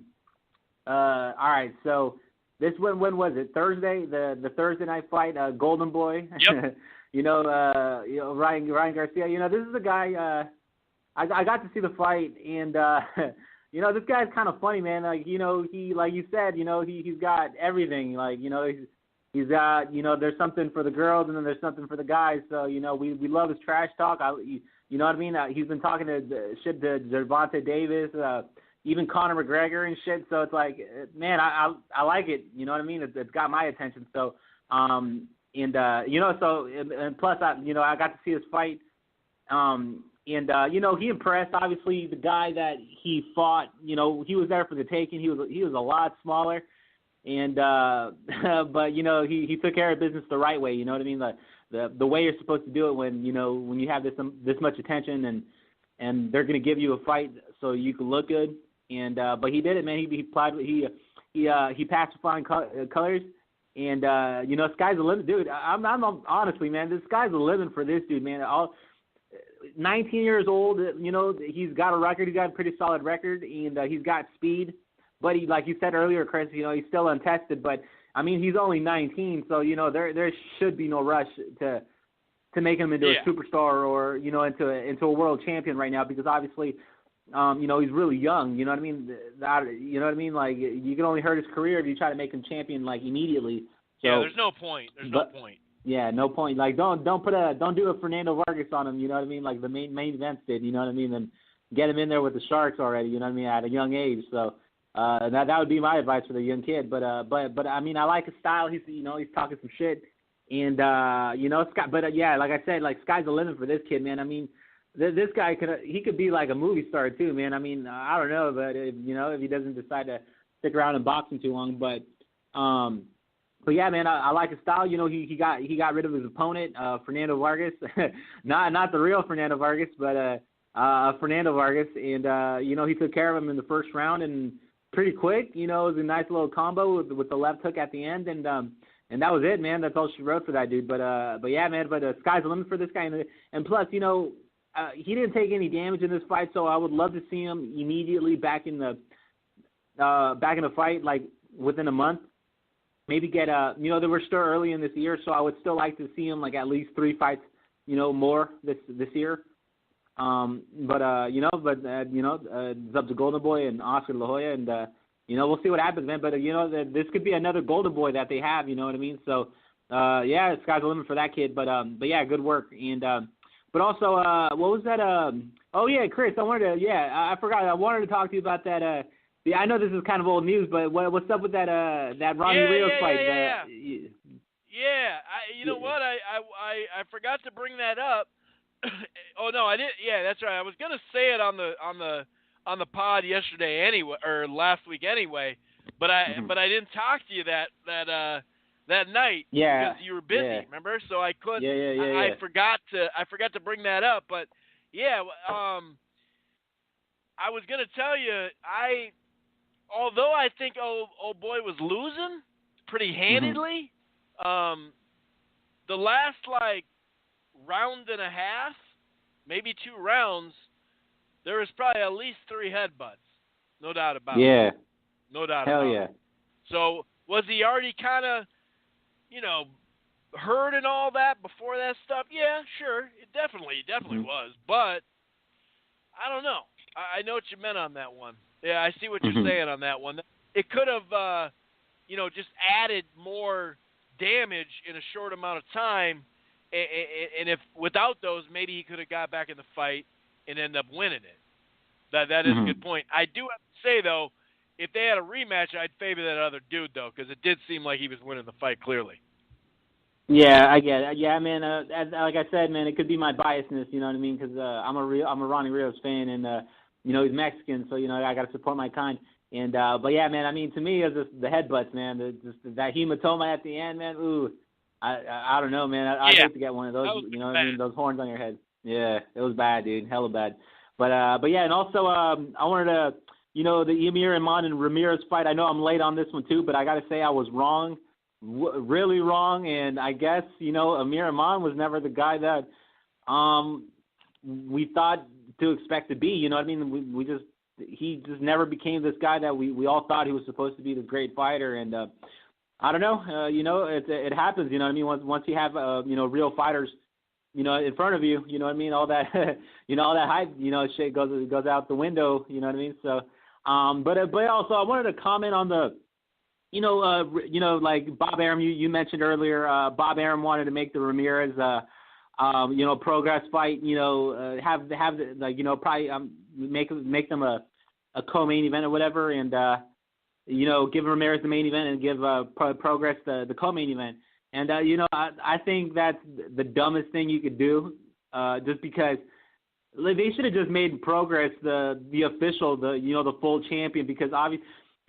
right, so this when was it? Thursday, the Thursday night fight, Golden Boy. Yep. you know, Ryan Garcia. You know, this is a guy. I got to see the fight, and you know, this guy's kind of funny, man. Like, you know, he, like you said, you know, he's got everything. Like, you know, he's got, you know, there's something for the girls and then there's something for the guys. So, you know, we love his trash talk. You know what I mean? He's been talking to shit to Gervonta Davis, even Conor McGregor and shit. So it's like, man, I like it. You know what I mean? It's got my attention. So, you know, so, and plus, you know, I got to see his fight. And, you know, he impressed. Obviously, the guy that he fought, you know, he was there for the taking. He was a lot smaller. And, but, you know, he took care of business the right way. You know what I mean? The way you're supposed to do it when, you know, when you have this much attention and they're going to give you a fight so you can look good. And, but he did it, man. He passed with flying colors. And, you know, sky's the limit. Dude, I'm honestly, man, the sky's the limit for this dude, man. 19 years old, you know, he's got a record. He's got a pretty solid record, and he's got speed. But he, like you said earlier, Chris, you know, he's still untested. But I mean, he's only 19, so you know, there should be no rush to make him into a superstar or, you know, into a world champion right now, because obviously, you know, he's really young. You know what I mean? You know what I mean? Like, you can only hurt his career if you try to make him champion like immediately. So, yeah, there's no point. No point. Yeah, no point. Like, don't do a Fernando Vargas on him. You know what I mean? Like the main events did. You know what I mean? And get him in there with the Sharks already. You know what I mean? At a young age. So that would be my advice for the young kid. But I mean, I like his style. He's talking some shit. And you know, yeah, like I said, like, sky's the limit for this kid, man. I mean, this guy could be like a movie star too, man. I mean, I don't know, but if he doesn't decide to stick around in boxing too long, but yeah, man, I like his style. You know, he got rid of his opponent, Fernando Vargas, not the real Fernando Vargas, but Fernando Vargas, and you know, he took care of him in the first round and pretty quick. You know, it was a nice little combo with the left hook at the end, and that was it, man. That's all she wrote for that dude. But yeah, man, but sky's the limit for this guy, and plus, you know, he didn't take any damage in this fight, so I would love to see him immediately back in the fight, like within a month. Maybe get you know, they were still early in this year, so I would still like to see him like at least 3 fights more this year. But it's up to Golden Boy and Oscar De La Hoya, and we'll see what happens, man. But this could be another Golden Boy that they have. You know what I mean? So the sky's the limit for that kid. But yeah, good work. And but also, what was that? Oh yeah, Chris, I forgot. I wanted to talk to you about that. I know this is kind of old news, but what's up with that Ronnie Rios fight? You know what? I forgot to bring that up. Oh no, I didn't. Yeah, that's right. I was gonna say it on the pod yesterday anyway, or last week anyway. But I didn't talk to you that night because you were busy. Yeah. Remember? So I couldn't. I forgot to bring that up. But yeah, I was gonna tell you although I think old boy was losing pretty handedly, the last round and a half, maybe 2 rounds, there was probably at least 3 headbutts. No doubt about it. Yeah. No doubt Hell about yeah. it. So was he already kind of, hurt and all that before that stuff? Yeah, sure. It definitely was. But I don't know. I know what you meant on that one. Yeah, I see what you're saying on that one. It could have, just added more damage in a short amount of time. And if without those, maybe he could have got back in the fight and ended up winning it. That is a good point. I do have to say, though, if they had a rematch, I'd favor that other dude, though, because it did seem like he was winning the fight clearly. Yeah, I get it. Yeah, man. Like I said, man, it could be my biasness. You know what I mean? Because I'm a Ronnie Rios fan, and he's Mexican, so I got to support my kind. And but yeah, man. I mean, to me, it was just the headbutts, man. That hematoma at the end, man. Ooh. I don't know, man. I'd hate to get one of those. You know what I mean? Those horns on your head. Yeah, it was bad, dude. Hella bad. But yeah, and also I wanted to, the Emir Iman and Ramirez fight. I know I'm late on this one too, but I got to say I was wrong, really wrong. And I guess Emir Iman was never the guy that we thought to expect to be. You know what I mean? He just never became this guy that we all thought he was supposed to be, this great fighter. And I don't know. It happens. You know what I mean? Once you have real fighters, in front of you, you know what I mean? All that, all that hype, shit goes out the window. You know what I mean? So, but also I wanted to comment on the, like Bob Arum. You mentioned earlier. Bob Arum wanted to make the Ramirez, Progress fight. Have probably make them a co-main event or whatever, and. Give Ramirez the main event and give Progress the co-main event. And, I think that's the dumbest thing you could do, just because they should have just made Progress the official, the full champion, because obviously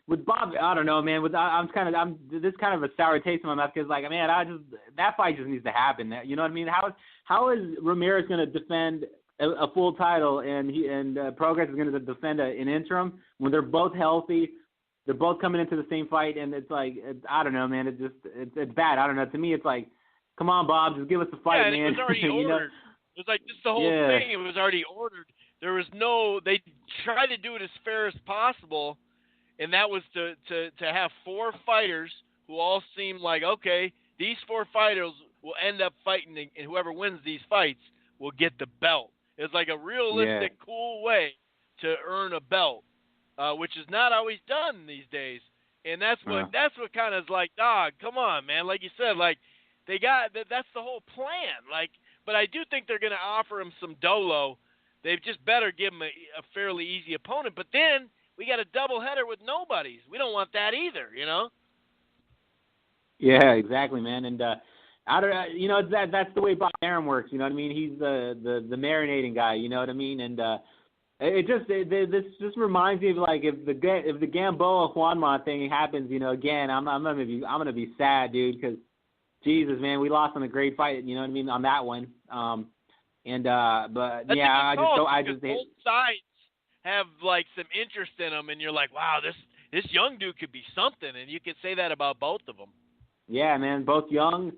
with Bob, I don't know, man, this kind of a sour taste in my mouth, because, man, that fight just needs to happen. You know what I mean? How is Ramirez going to defend a full title and Progress is going to defend an interim when they're both healthy? They're both coming into the same fight, and it's I don't know, man. It's bad. I don't know. To me, it's come on, Bob, just give us a fight, man. It was already ordered. It was just the whole thing. It was already ordered. There was they tried to do it as fair as possible, and that was to have 4 fighters who all seemed like, okay, these 4 fighters will end up fighting, and whoever wins these fights will get the belt. It's like a realistic, cool way to earn a belt. Which is not always done these days, and that's what kind of is dog. Come on, man. Like you said, they got that's the whole plan. But I do think they're going to offer him some dolo. They've just better give him a fairly easy opponent. But then we got a doubleheader with nobodies. We don't want that either, Yeah, exactly, man. And I don't, that's the way Bob Arum works. You know what I mean? He's the marinating guy. You know what I mean? And this just reminds me of if the Gamboa Juanma thing happens, again, I'm gonna be sad, dude, because Jesus, man, we lost on a great fight, you know what I mean, on that one. But that's yeah, I just both sides have some interest in them, and you're like, wow, this young dude could be something, and you could say that about both of them. Yeah, man, both young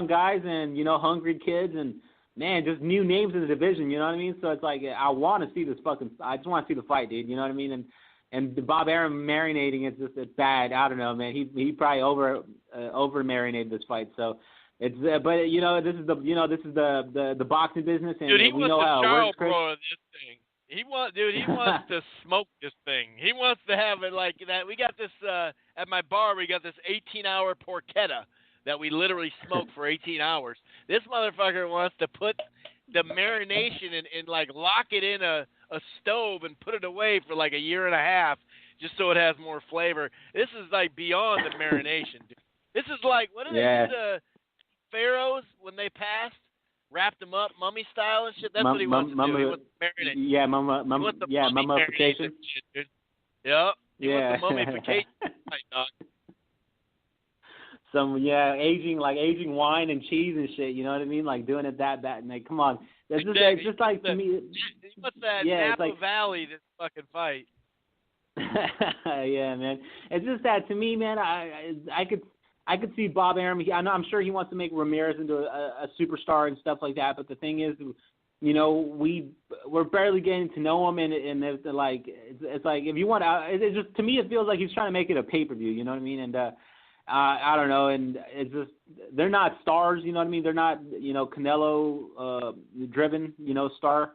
guys, and hungry kids, and. Man, just new names in the division, you know what I mean? So it's I want to see this I just want to see the fight, dude, you know what I mean? And Bob Arum marinating, it's bad. I don't know, man. He probably over marinated this fight. So It's but you know this is the boxing business, and dude, he we know how it works, Chris. Bro, this thing. He wants to smoke this thing. He wants to have it like that. We got this at my bar. We got this 18-hour porchetta that we literally smoke for 18 hours. This motherfucker wants to put the marination and like lock it in a stove and put it away for like a year and a half just so it has more flavor. This is like beyond the marination, dude. This is like, what do they do to pharaohs when they passed? Wrapped them up mummy style and shit. That's what he wants to do. He wants to marinate. Yeah, mummification. Shit, dude. Yep. He wants the mummification. Dog. Some aging wine and cheese and shit. You know what I mean? Like doing it that bad. Like, come on. It's just like to me. What's that? Napa Valley. This fucking fight. Yeah, man. It's just that to me, man. I could see Bob Arum. I'm sure he wants to make Ramirez into a superstar and stuff like that. But the thing is, you know, we're barely getting to know him, and it's like if you want, it's just to me it feels like he's trying to make it a pay-per-view. You know what I mean? And I don't know, and it's just they're not stars. You know what I mean? They're not Canelo driven. Star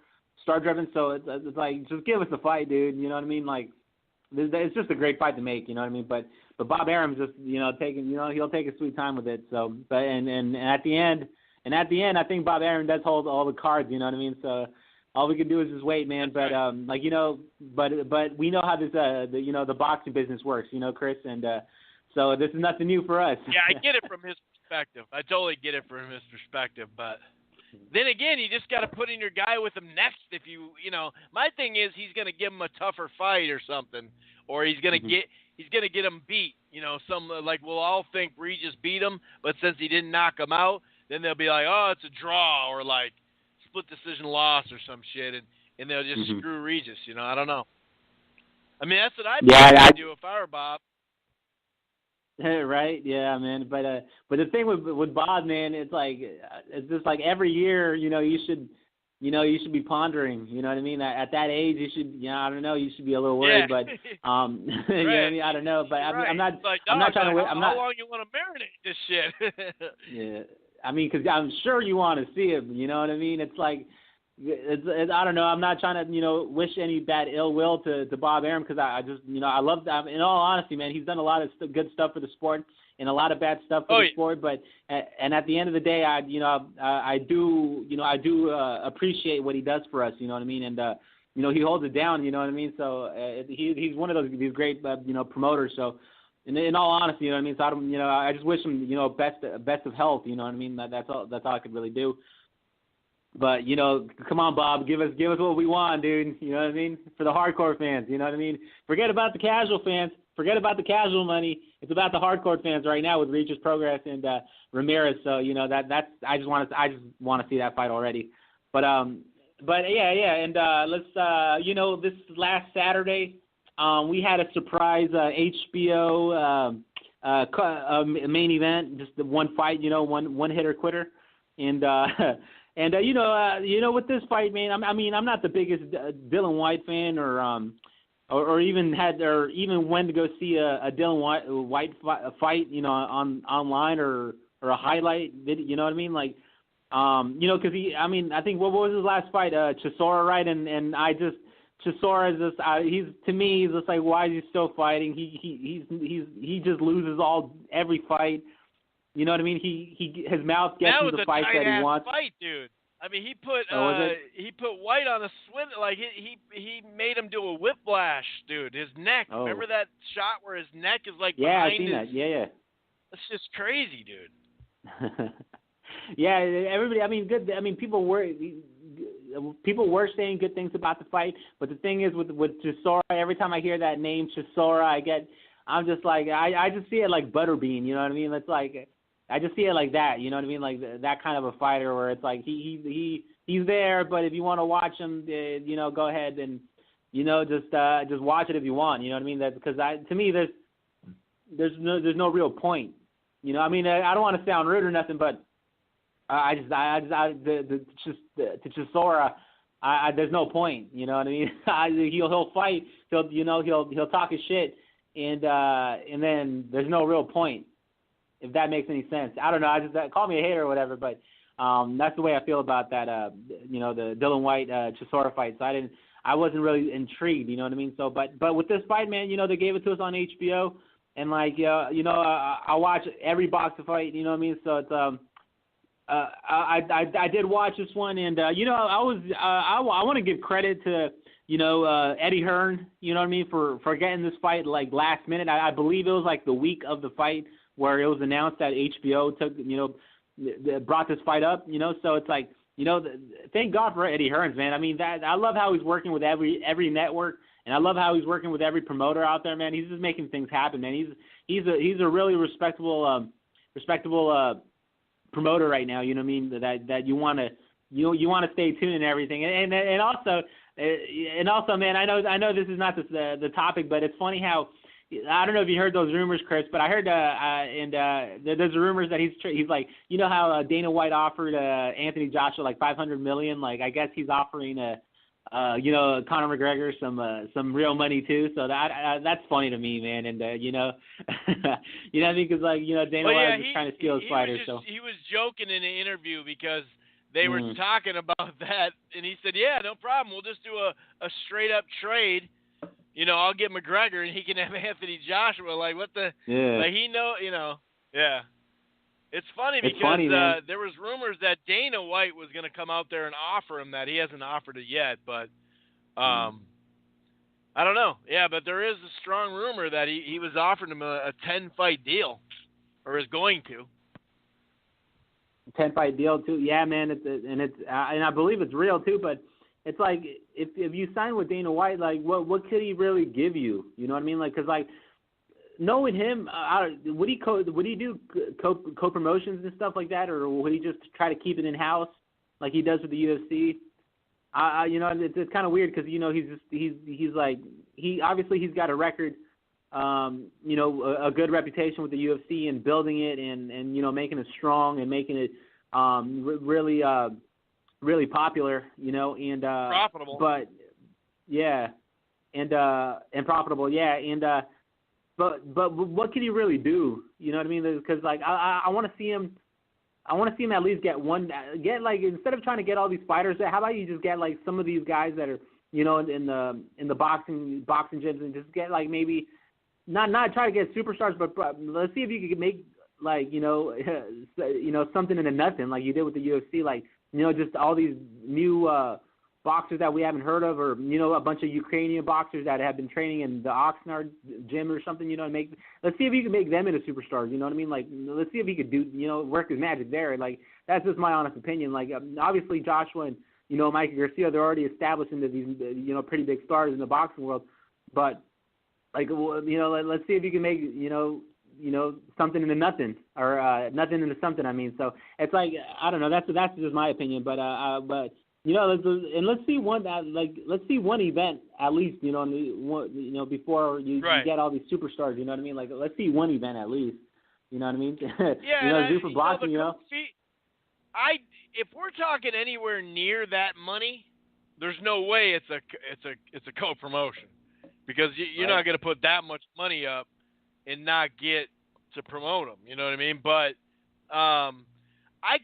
driven. So it's like just give us a fight, dude. You know what I mean? Like it's just a great fight to make. You know what I mean? But Bob Arum's just taking he'll take his sweet time with it. So but and at the end I think Bob Arum does hold all the cards. You know what I mean? So all we can do is just wait, man. But but we know how this the boxing business works. Chris, and so this is nothing new for us. Yeah, I get it from his perspective. I totally get it from his perspective. But then again, you just got to put in your guy with him next. If my thing is he's going to give him a tougher fight or something, or he's going to get him beat. We'll all think Regis beat him, but since he didn't knock him out, then they'll be like, oh, it's a draw or like split decision loss or some shit, and they'll just screw Regis. I don't know. I mean, that's what I'd do if I were Bob. Right? Yeah, man. But the thing with Bob, man, it's just like every year, you should be pondering. You know what I mean? At that age, you should. I don't know. You should be a little worried, but right. You know what I mean? I don't know, but I'm not. Like, I'm not trying to. How long you want to marinate this shit? Yeah, I mean, because I'm sure you want to see it. You know what I mean? It's like. It's I don't know. I'm not trying to wish any bad ill will to Bob Arum because I just I love that. In all honesty, man, he's done a lot of good stuff for the sport and a lot of bad stuff for the sport. But and at the end of the day, I do appreciate what he does for us. You know what I mean? And he holds it down. You know what I mean? So he's one of these great promoters. So in all honesty, you know what I mean? So I don't I just wish him best of health. You know what I mean? That's all I could really do. But come on, Bob, give us what we want, dude. You know what I mean? For the hardcore fans, you know what I mean? Forget about the casual fans. Forget about the casual money. It's about the hardcore fans right now with Regis Progress and Ramirez. So that's I just want to see that fight already. But yeah, and let's this last Saturday we had a surprise HBO main event, just the one fight, one hitter quitter, and. And with this fight, man, I mean, I'm not the biggest Dillion Whyte fan, or even went to go see a Dillion Whyte fight, online or a highlight video. You know what I mean? Like, because I think what was his last fight? Chisora, right? And Chisora is just he's just like, why is he still fighting? He just loses every fight. You know what I mean? His mouth gets him the fight that he wants. Fight, dude. I mean, he put Whyte on a swing. Like he made him do a whiplash, dude. His neck. Oh. Remember that shot where his neck is like behind I've seen that. Yeah. That's just crazy, dude. Yeah, everybody. I mean, good. I mean, people were saying good things about the fight, but the thing is with Chisora, every time I hear that name Chisora, I'm just like I just see it like Butterbean. You know what I mean? It's like. I just see it like that, you know what I mean? Like that kind of a fighter where it's like he's there, but if you want to watch him, go ahead and just watch it if you want, you know what I mean? That because to me there's no real point, I mean I don't want to sound rude or nothing, but to Chisora, there's no point, you know what I mean? He'll fight, he'll talk his shit, and then there's no real point. if that makes any sense. I don't know. I just call me a hater or whatever, but that's the way I feel about that. The Dillion Whyte Chisora fight. So I wasn't really intrigued. You know what I mean? So, but with this fight, man, they gave it to us on HBO, and I watch every boxing fight. You know what I mean? So it's I did watch this one, and I want to give credit to Eddie Hearn. You know what I mean, for getting this fight like last minute. I believe it was like the week of the fight where it was announced that HBO brought this fight up. So it's like thank God for Eddie Hearn, man. I mean I love how he's working with every network, and I love how he's working with every promoter out there, man. He's just making things happen, man. He's a really respectable promoter right now. You know what I mean? That you want to stay tuned and everything, and also, man. I know this is not the topic, but it's funny how I don't know if you heard those rumors, Chris, but I heard there's rumors that he's like, how Dana White offered Anthony Joshua like $500 million. Like I guess he's offering Conor McGregor some real money too. So that's funny to me, man. And because Dana White was just trying to steal his fighters. He was joking in an interview because they were talking about that, and he said, "Yeah, no problem. We'll just do a straight up trade. I'll get McGregor, and he can have Anthony Joshua." Like what the? Yeah. Like he know, Yeah. It's funny because there was rumors that Dana White was going to come out there and offer him that. He hasn't offered it yet, but I don't know. Yeah, but there is a strong rumor that he was offering him a 10-fight deal, or is going to. 10-fight deal too. Yeah, man. And I believe it's real too. But it's like if you sign with Dana White, like what could he really give you? You know what I mean? Like, 'cause like. Knowing him, would he do co-promotions and stuff like that, or would he just try to keep it in house like he does with the UFC? It's kind of weird because he's got a record, a good reputation with the UFC and building it and making it strong and making it really popular, and profitable. But yeah, and profitable, yeah, and. But what can he really do? You know what I mean? Because like I want to see him. I want to see him at least get instead of trying to get all these fighters. How about you just get like some of these guys that are in the boxing gyms and just get like maybe not try to get superstars, but let's see if you could make like something into nothing like you did with the UFC. Like just all these new boxers that we haven't heard of, or a bunch of Ukrainian boxers that have been training in the Oxnard gym or something, let's see if you can make them into superstars, you know what I mean? Like, let's see if he could do, work his magic there. Like, that's just my honest opinion. Like, obviously Joshua and, Mikey Garcia, they're already established into these, pretty big stars in the boxing world. But, like, let's see if you can make, something into nothing, or nothing into something, I mean. So, it's like, I don't know, that's just my opinion, but let's see one event at least, before you get all these superstars, you know what I mean? Like, let's see one event at least, you know what I mean? Yeah, do for boxing, if we're talking anywhere near that money, there's no way it's a co-promotion, because you're not going to put that much money up and not get to promote them, you know what I mean? But I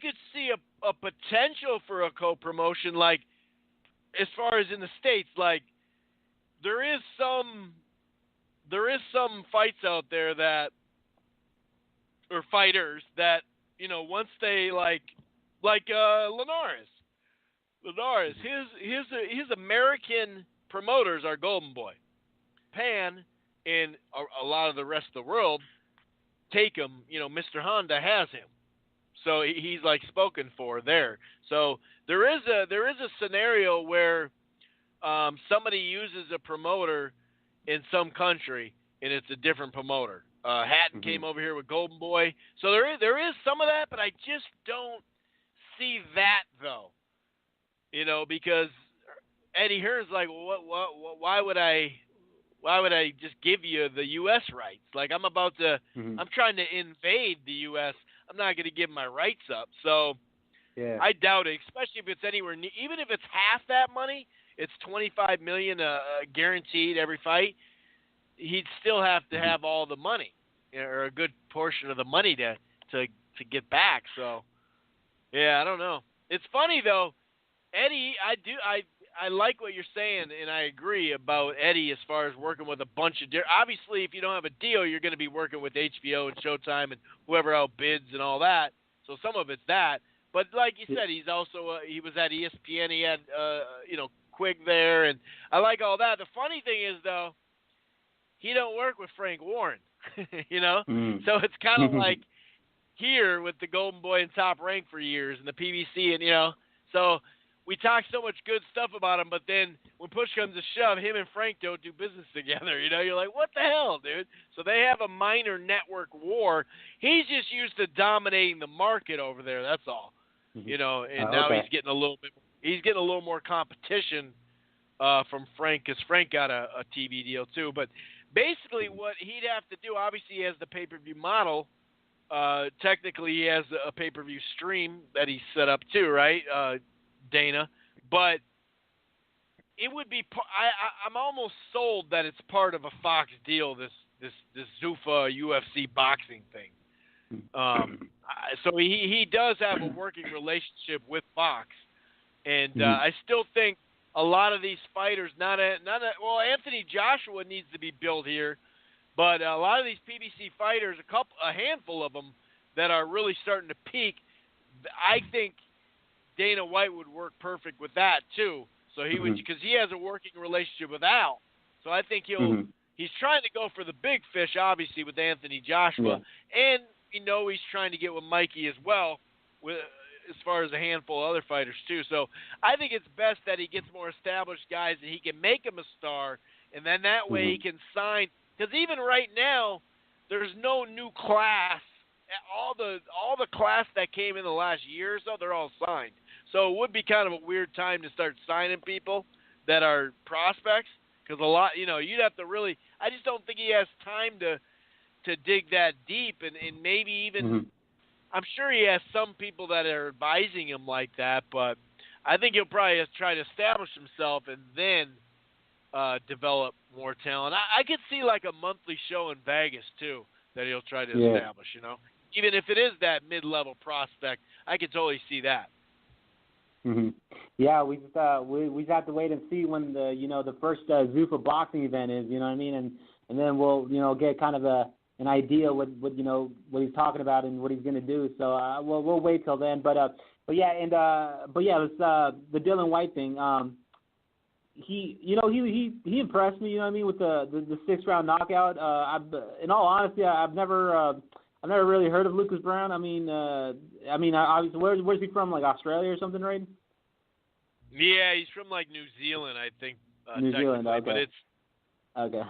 could see a potential for a co-promotion, like as far as in the States, like there is some fights out there that, or fighters that, once they like Linares, his American promoters are Golden Boy, Pan, and a lot of the rest of the world take him. Mr. Honda has him. So he's like spoken for there. So there is a scenario where somebody uses a promoter in some country and it's a different promoter. Hatton came over here with Golden Boy. So there is some of that, but I just don't see that though. Because Eddie Hearn's like, why would I just give you the U.S. rights? Like I'm trying to invade the U.S. I'm not going to give my rights up. So yeah. I doubt it, especially if it's anywhere near, even if it's half that money, it's $25 million guaranteed every fight. He'd still have to have all the money. or a good portion of the money to get back. So, yeah, I don't know. It's funny though, Eddie. I like what you're saying, and I agree about Eddie as far as working with a bunch of obviously, if you don't have a deal, you're going to be working with HBO and Showtime and whoever else bids and all that. So some of it's that. But like you said, he's also he was at ESPN. He had Quig there, and I like all that. The funny thing is though, he don't work with Frank Warren, So it's kind of like here with the Golden Boy and Top Rank for years and the PBC, and so we talk so much good stuff about him, but then when push comes to shove, him and Frank don't do business together. You're like, what the hell, dude? So they have a minor network war. He's just used to dominating the market over there. That's all, and now he's getting a little more competition from Frank, because Frank got a TV deal too. But basically, what he'd have to do, obviously, he has the pay-per-view model. Technically, he has a pay-per-view stream that he set up too, right? Dana, but it would be. I'm almost sold that it's part of a Fox deal. This Zuffa UFC boxing thing. So he does have a working relationship with Fox, and I still think a lot of these fighters, Anthony Joshua needs to be built here, but a lot of these PBC fighters, a handful of them that are really starting to peak, I think Dana White would work perfect with that too. So he would, because he has a working relationship with Al. So I think he's trying to go for the big fish, obviously, with Anthony Joshua, and he's trying to get with Mikey as well, as far as a handful of other fighters too. So I think it's best that he gets more established guys and he can make him a star, and then that way he can sign. Because even right now, there's no new class. All the class that came in the last year or so, they're all signed. So it would be kind of a weird time to start signing people that are prospects, because a lot, you'd have to really. I just don't think he has time to dig that deep, and maybe even. I'm sure he has some people that are advising him like that, but I think he'll probably try to establish himself and then develop more talent. I could see like a monthly show in Vegas too that he'll try to establish. Even if it is that mid-level prospect, I could totally see that. Yeah, we just have to wait and see when the first Zuffa boxing event is. You know what I mean? And then we'll get kind of an idea what he's talking about and what he's going to do. So we'll wait till then. But it's the Dillion Whyte thing. He impressed me. You know what I mean, with the 6-round knockout. In all honesty, I've never really heard of Lucas Browne. Obviously, where's he from? Like Australia or something, right? Yeah, he's from like New Zealand, I think. New Zealand, okay. But it's okay.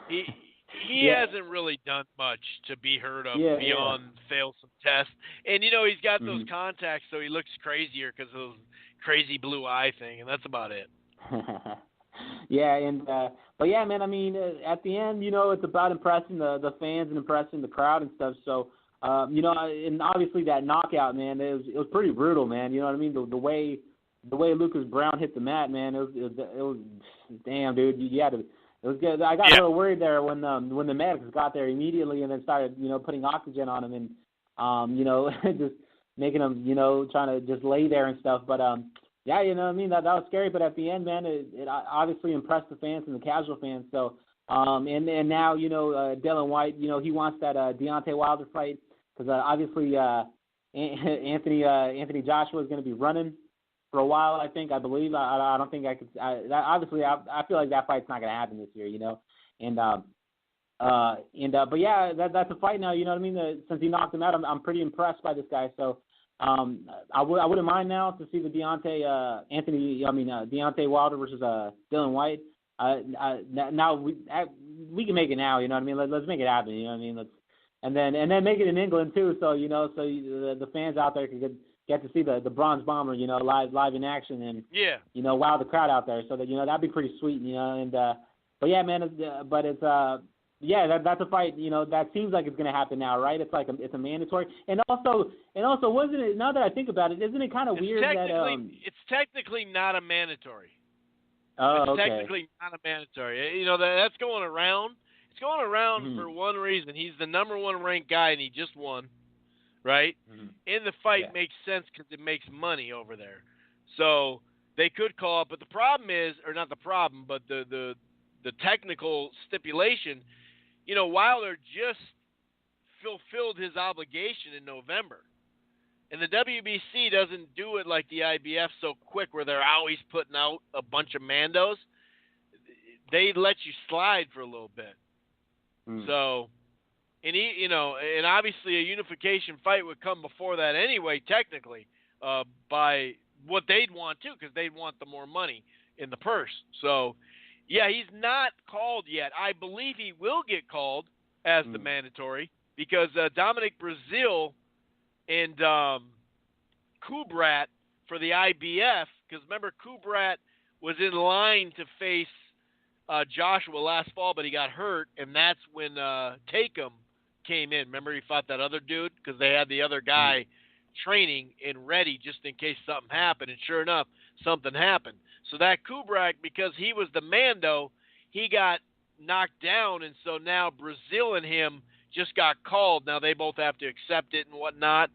He hasn't really done much to be heard of beyond fail some tests. And, he's got those contacts, so he looks crazier because of those crazy blue eye thing, and that's about it. But yeah, man, at the end, it's about impressing the fans and impressing the crowd and stuff. So, and obviously that knockout, man, it was pretty brutal, man. You know what I mean? The way Lucas Browne hit the mat, man, it was damn, dude. It was good. I got a little worried there when the medics got there immediately and then started, putting oxygen on him and, just making him, trying to just lay there and stuff. But, that was scary. But at the end, man, it obviously impressed the fans and the casual fans. So, and now, Dillion Whyte, he wants that Deontay Wilder fight because obviously Anthony Joshua is going to be running for a while, I believe. I don't think I could. Obviously, I feel like that fight's not going to happen this year, But yeah, that's a fight now. You know what I mean? Since he knocked him out, I'm pretty impressed by this guy. So I wouldn't mind now to see the Deontay Wilder versus Dillion Whyte. Now we can make it now. You know what I mean? Let's make it happen. You know what I mean? And then make it in England too. So the fans out there can get to see the Bronze Bomber, live in action and wow the crowd out there. So that that'd be pretty sweet, but yeah, man, that's a fight, that seems like it's going to happen now, right? It's like it's a mandatory, and also wasn't it? Now that I think about it, isn't it kind of weird that it's technically not a mandatory. Oh, it's okay. technically not a mandatory. That's going around. it's going around for one reason. He's the number 1 ranked guy, and he just won, right? And the fight makes sense because it makes money over there. So they could call it, but the problem is, or not the problem, but the technical stipulation, you know, Wilder just fulfilled his obligation in November. And the WBC doesn't do it like the IBF so quick where they're always putting out a bunch of Mandos. They let you slide for a little bit. So, and and obviously a unification fight would come before that anyway, technically, by what they'd want too, because they'd want the more money in the purse. So, yeah, he's not called yet. I believe he will get called as the mandatory because Dominic Brazil and Kubrat for the IBF, because remember Kubrat was in line to face Joshua last fall, but he got hurt, and that's when Takem came in. Remember he fought that other dude because they had the other guy training and ready just in case something happened, and sure enough, something happened. So that Kubrat, because he was the Mando, he got knocked down, and so now Brazil and him just got called. Now they both have to accept it and whatnot.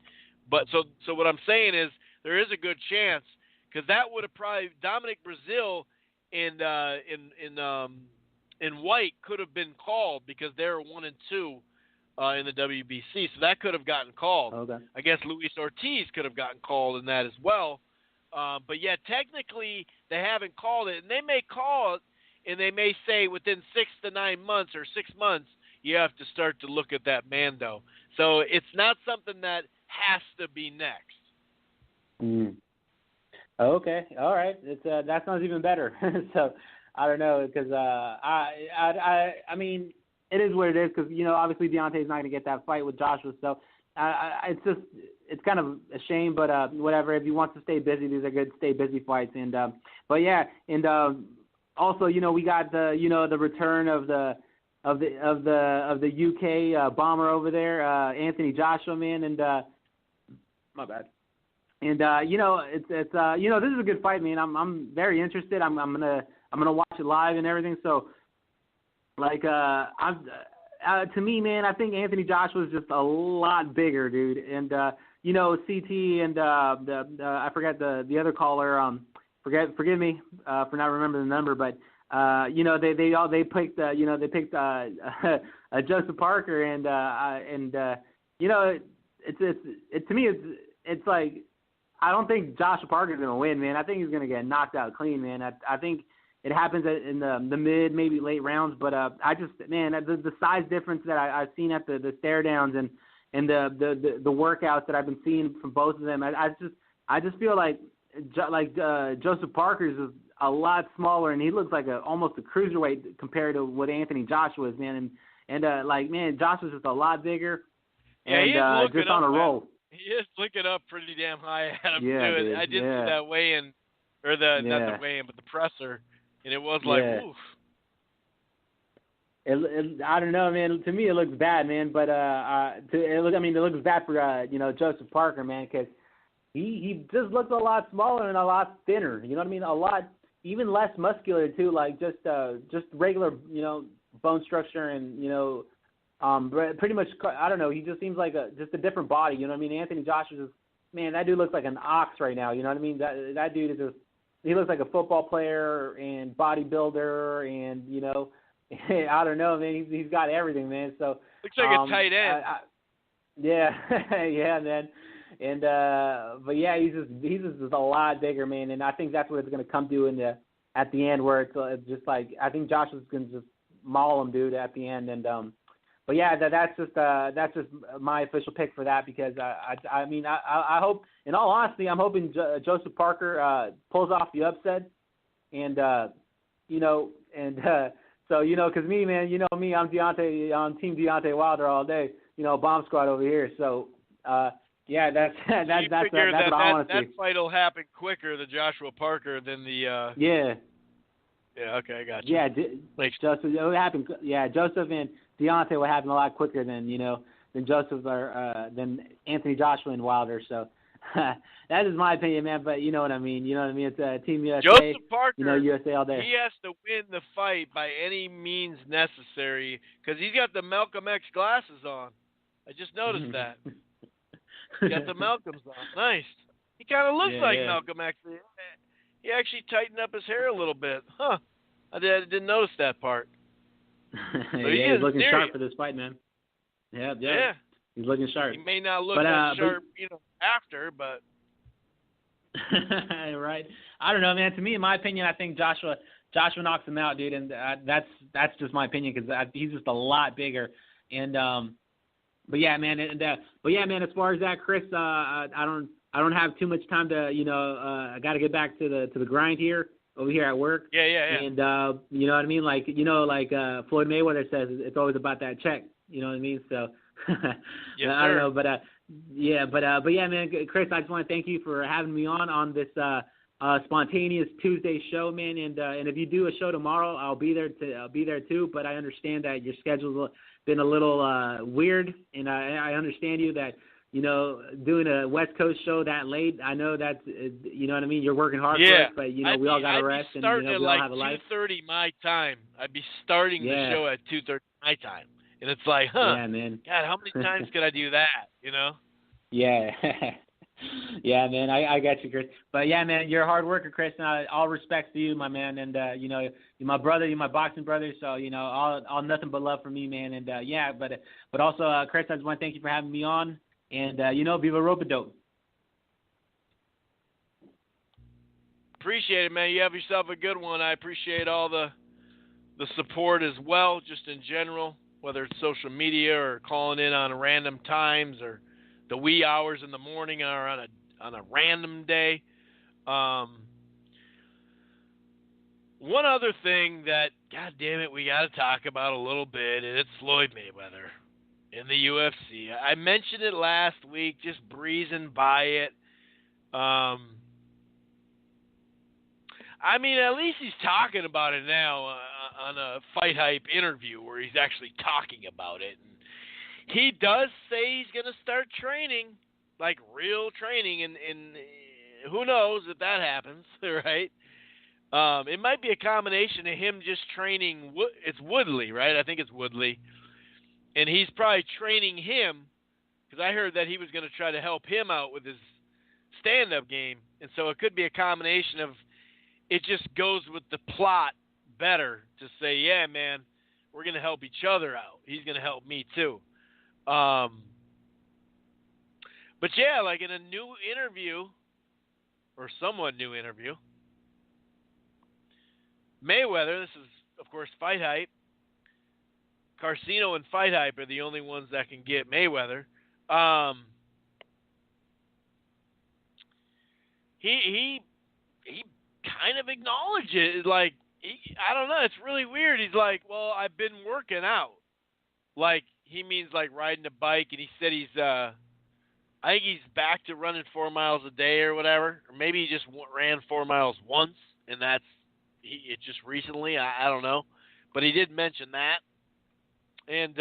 But so what I'm saying is there is a good chance, because that would have probably Dominic Brazil and Whyte could have been called because they're 1 and 2 in the WBC, so that could have gotten called. Okay. I guess Luis Ortiz could have gotten called in that as well. But yeah, technically they haven't called it, and they may call it, and they may say within 6 to 9 months or 6 months you have to start to look at that Mando. So it's not something that has to be next. Okay, all right. It's that sounds even better. So I don't know, because I mean, it is what it is, because obviously Deontay's not going to get that fight with Joshua. So it's kind of a shame, but whatever. If he wants to stay busy, these are good stay busy fights. And but yeah, and also we got the return of the UK bomber over there, Anthony Joshua, man, and my bad. And it's this is a good fight, man. I'm very interested. I'm gonna watch it live and everything. So like to me, man, I think Anthony Joshua is just a lot bigger, dude. And CT and I forgot the other caller. Forgive me for not remembering the number, but they picked Joseph Parker, and it's to me it's like, I don't think Joshua Parker's going to win, man. I think he's going to get knocked out clean, man. I think it happens in the mid, maybe late rounds, but I just, man, the size difference that I've seen at the stare downs and the workouts that I've been seeing from both of them, I just feel like Joseph Parker's is a lot smaller, and he looks like almost a cruiserweight compared to what Anthony Joshua is, man. And man, Joshua's just a lot bigger, and just on a roll. He is looking up pretty damn high at him, yeah, too. Dude, I did see that weigh-in, or not the weigh-in, but the presser, and it was like, oof. I don't know, man. To me, it looks bad, man. But it looks bad for Joseph Parker, man, because he just looks a lot smaller and a lot thinner. You know what I mean? A lot, even less muscular too. Like just regular, bone structure and pretty much, I don't know. He just seems like just a different body. You know what I mean? Anthony Joshua just, man, that dude looks like an ox right now. You know what I mean? That dude is just, he looks like a football player and bodybuilder, and I don't know, man. He's got everything, man. So looks like a tight end. Yeah, man. And but yeah, he's just a lot bigger, man. And I think that's what it's going to come to at the end, where it's just like, I think Joshua's going to just maul him, dude, at the end. And but yeah, that's just my official pick for that, because I mean I hope, in all honesty, I'm hoping Joseph Parker pulls off the upset, and so because me, man, me, I'm Team Deontay Wilder all day, bomb squad over here. So yeah, that's what I want to see. That fight will happen quicker, the Joshua Parker, than the Yeah, okay, I got you. Yeah, Joseph, it would happen. Yeah, Joseph and Deontay will happen a lot quicker than Joseph or than Anthony Joshua and Wilder. So that is my opinion, man. But you know what I mean. You know what I mean. It's Team USA. Joseph Parker, you know, USA all day. He has to win the fight by any means necessary because he's got the Malcolm X glasses on. I just noticed that. He got the Malcolms on. Nice. He kind of looks like Malcolm X. He actually tightened up his hair a little bit. Huh. I didn't notice that part. So he's looking sharp for this fight, man. Yeah. He's looking sharp. He may not look that sharp, after, but. Right. I don't know, man. To me, in my opinion, I think Joshua knocks him out, dude, and that's just my opinion because he's just a lot bigger. And but yeah, man. As far as that, Chris, I don't have too much time to, I got to get back to the grind here over here at work. Yeah. And you know what I mean? Like Floyd Mayweather says, it's always about that check. You know what I mean? So yes, I don't know, but yeah, man, Chris, I just want to thank you for having me on this spontaneous Tuesday show, man. And if you do a show tomorrow, I'll be there too. But I understand that your schedule's been a little weird, and I understand you that. Doing a West Coast show that late, I know that's, you know what I mean? You're working hard for it, but, we all got to rest and, we all have a life. I'd be starting at 2:30 my time. I'd be starting the show at 2:30 my time. And it's like, Yeah, man. God, how many times could I do that, Yeah. Yeah, man, I got you, Chris. But, yeah, man, you're a hard worker, Chris, and all respects to you, my man. And, you're my brother, you're my boxing brother, so, all nothing but love for me, man. And, but also, Chris, I just want to thank you for having me on. And, Viva Rope-A-Dope. Appreciate it, man. You have yourself a good one. I appreciate all the support as well, just in general, whether it's social media or calling in on random times or the wee hours in the morning or on a random day. One other thing that, God damn it, we got to talk about a little bit, and it's Floyd Mayweather. In the UFC. I mentioned it last week, just breezing by it. I mean, at least he's talking about it now on a Fight Hype interview where he's actually talking about it. And he does say he's going to start training, like real training, and who knows if that happens, right? It might be a combination of him just training. It's Woodley, right? I think it's Woodley. And he's probably training him because I heard that he was going to try to help him out with his stand-up game. And so it could be a combination of it just goes with the plot better to say, yeah, man, we're going to help each other out. He's going to help me too. But, yeah, like in a new interview or somewhat new interview, Mayweather, this is, of course, Fight Hype. Carcino and Fight Hype are the only ones that can get Mayweather. He kind of acknowledged it. Like, I don't know. It's really weird. He's like, well, I've been working out. Like, he means like riding a bike. And he said I think he's back to running 4 miles a day or whatever. Or maybe he just ran 4 miles once. And it just recently. I don't know. But he did mention that. And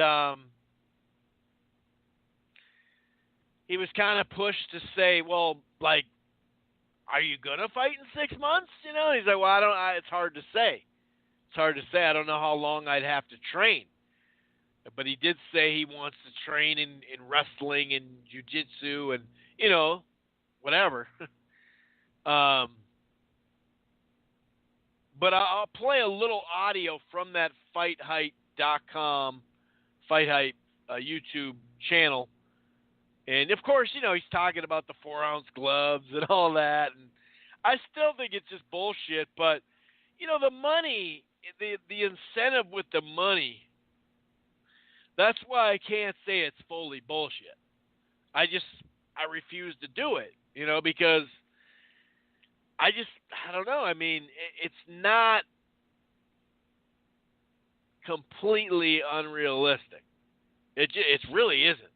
he was kind of pushed to say, well, like, are you going to fight in 6 months? He's like, well, it's hard to say. It's hard to say. I don't know how long I'd have to train. But he did say he wants to train in wrestling and jiu-jitsu and, whatever. But I'll play a little audio from that FightHype.com Fight Hype YouTube channel. And, of course, he's talking about the 4-ounce gloves and all that. And I still think it's just bullshit. But, the money, the incentive with the money, that's why I can't say it's fully bullshit. I refuse to do it, because I don't know. I mean, it's not completely unrealistic. It really isn't.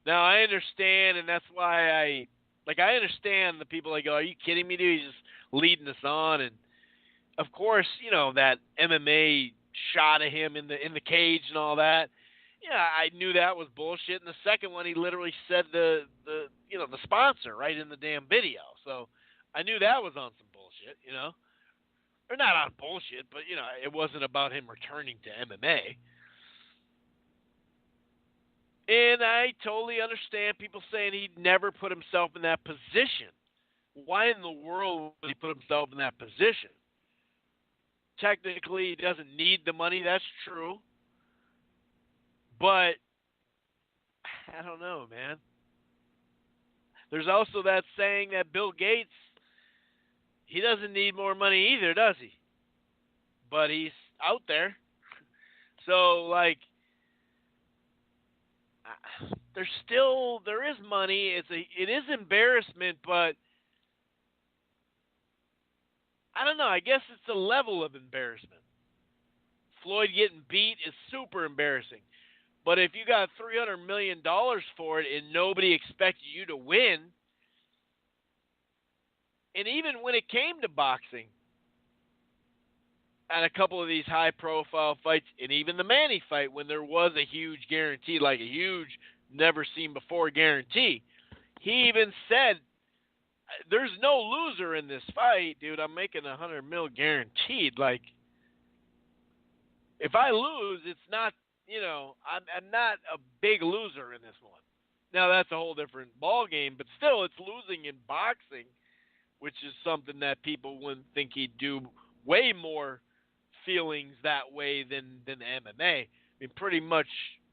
Now, I understand, and that's why I understand the people that go, are you kidding me, dude? He's just leading us on. And, of course, that MMA shot of him in the cage and all that. Yeah, I knew that was bullshit. And the second one, he literally said the the sponsor right in the damn video. So I knew that was on some bullshit, Or not on bullshit, but, it wasn't about him returning to MMA. And I totally understand people saying he'd never put himself in that position. Why in the world would he put himself in that position? Technically, he doesn't need the money. That's true. But I don't know, man. There's also that saying that Bill Gates, he doesn't need more money either, does he? But he's out there. So, there is money. It is embarrassment, but I don't know. I guess it's a level of embarrassment. Floyd getting beat is super embarrassing. But if you got $300 million for it and nobody expected you to win, and even when it came to boxing, at a couple of these high-profile fights, and even the Manny fight, when there was a huge guarantee, like a huge, never-seen-before guarantee, he even said, there's no loser in this fight, dude. I'm making $100 million guaranteed. If I lose, it's not, I'm not a big loser in this one. Now, that's a whole different ball game, but still, it's losing in boxing, which is something that people wouldn't think he'd do way more feelings that way than MMA. I mean, pretty much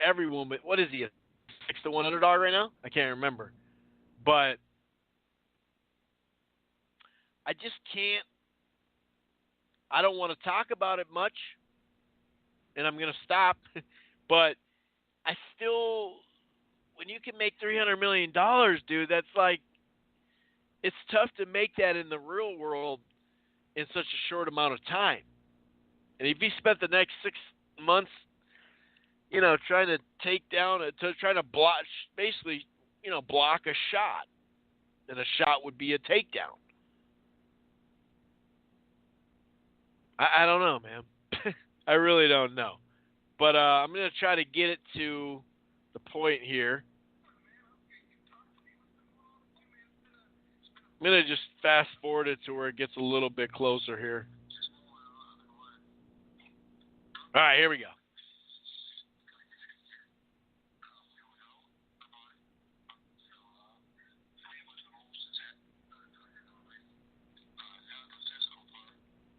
everyone, but what is he, a 6-1 underdog right now? I can't remember. But I just can't, I don't want to talk about it much, and I'm going to stop, but I still, when you can make $300 million, dude, that's it's tough to make that in the real world in such a short amount of time. And if he spent the next 6 months, trying to take down, trying to block, basically, block a shot, and a shot would be a takedown. I don't know, man. I really don't know. But I'm going to try to get it to the point here. I'm going to just fast forward it to where it gets a little bit closer here. All right, here we go.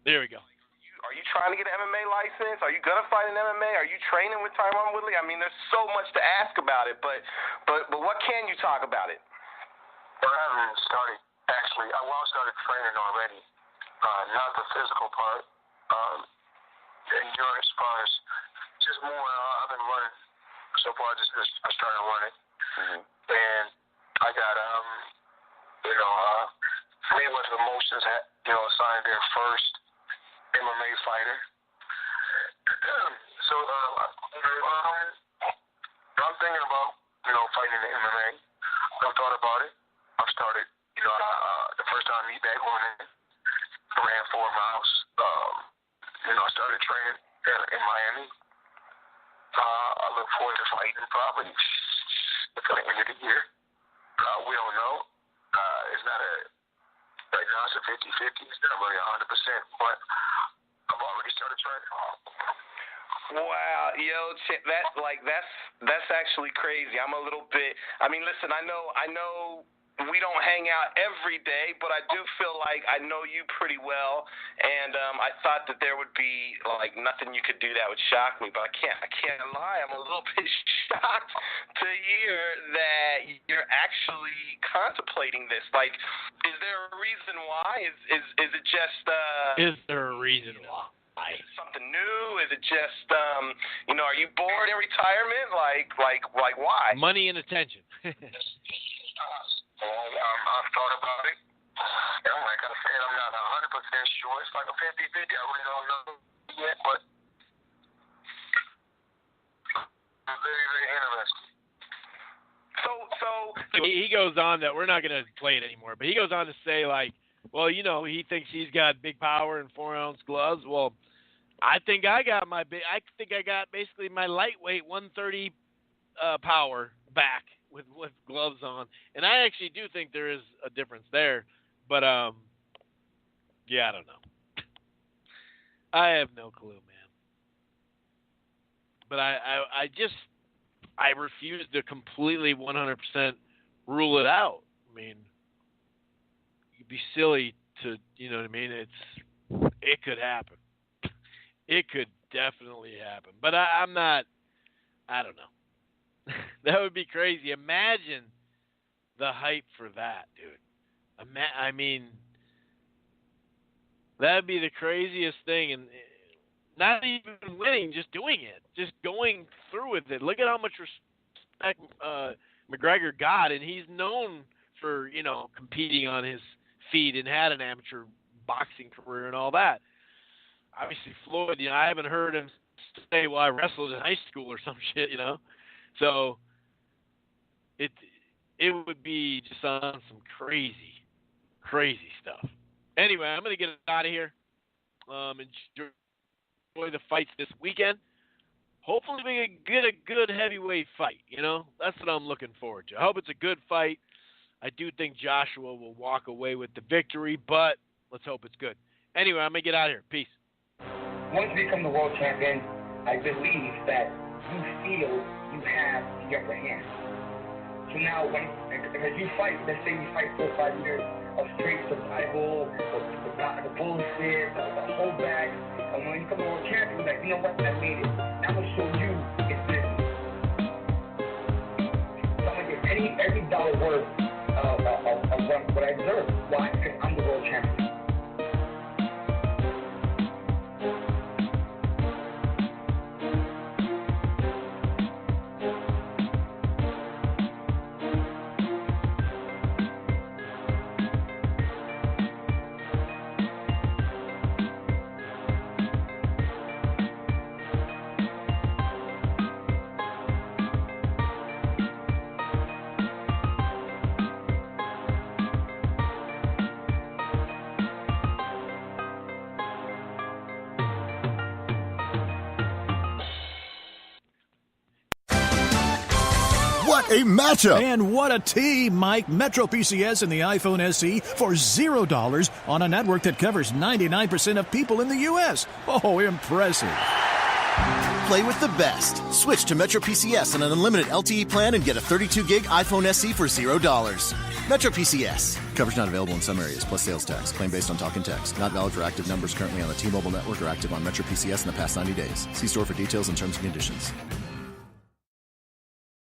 There we go. Are you trying to get an MMA license? Are you going to fight in MMA? Are you training with Tyron Woodley? I mean, there's so much to ask about it, but what can you talk about it? Well, I haven't started, actually. I started training already. Not the physical part. The endurance part is just more, I've been running. So far, I started running. Mm-hmm. And I got, Mayweather Promotions assigned their first MMA fighter. So I'm thinking about, fighting in the MMA. I've thought about it. I've started, the first time I meet back on it, I ran 4 miles. I started training in Miami. I look forward to fighting probably before the end of the year. We don't know. It's not right now it's a 50-50. It's not really 100%, but I've already started training. Wow, that's actually crazy. I'm a little bit. I mean, listen, I know we don't hang out every day, but I do feel like I know you pretty well, and I thought that there would be nothing you could do that would shock me, but I can't lie. I'm a little bit shocked to hear that you're actually contemplating this. Is there a reason why? Is it just? Is there a reason why? Is it something new? Is it just are you bored in retirement? Why? Money and attention. I've thought about it. And like I said, I'm not 100% sure. It's like a 50-50. I really don't know yet, but I'm very, very interested. So he goes on that we're not going to play it anymore, but he goes on to say he thinks he's got big power and 4-ounce gloves. Well, I think I got basically my lightweight 130 power back with gloves on. And I actually do think there is a difference there. But, yeah, I don't know. I have no clue, man. But I refuse to completely 100% rule it out. I mean, you'd be silly to, you know what I mean? It could happen. It could definitely happen. But I'm not, I don't know. That would be crazy. Imagine the hype for that, dude. I mean, that would be the craziest thing. And not even winning, just doing it. Just going through with it. Look at how much respect McGregor got. And he's known for, you know, competing on his feet and had an amateur boxing career and all that. Obviously, Floyd, you know, I haven't heard him say, well, I wrestled in high school or some shit, you know. So it would be just on some crazy stuff. Anyway, I'm going to get out of here. Enjoy the fights this weekend. Hopefully we get a good heavyweight fight, you know. That's what I'm looking forward to. I hope it's a good fight. I do think Joshua will walk away with the victory, but let's hope it's good. Anyway, I'm going to get out of here. Peace. Once you become the world champion, I believe that you feel you have the upper hand. So now, as you fight, let's say you fight 4 or 5 years of straight survival, the bullshit, the holdback, and when you become the world champion, you're like, you know what, I made it. Now I'm going to show you it's business. So I'm going to get every dollar worth of what I deserve. Why? Because I'm the world champion. What a matchup! And what a team, Mike. Metro PCS and the iPhone SE for $0 on a network that covers 99% of people in the U.S. Oh, impressive. Play with the best. Switch to Metro PCS on an unlimited LTE plan and get a 32-gig iPhone SE for $0. Metro PCS. Coverage not available in some areas, plus sales tax. Claim based on talk and text. Not valid for active numbers currently on the T-Mobile network or active on Metro PCS in the past 90 days. See store for details and terms and conditions.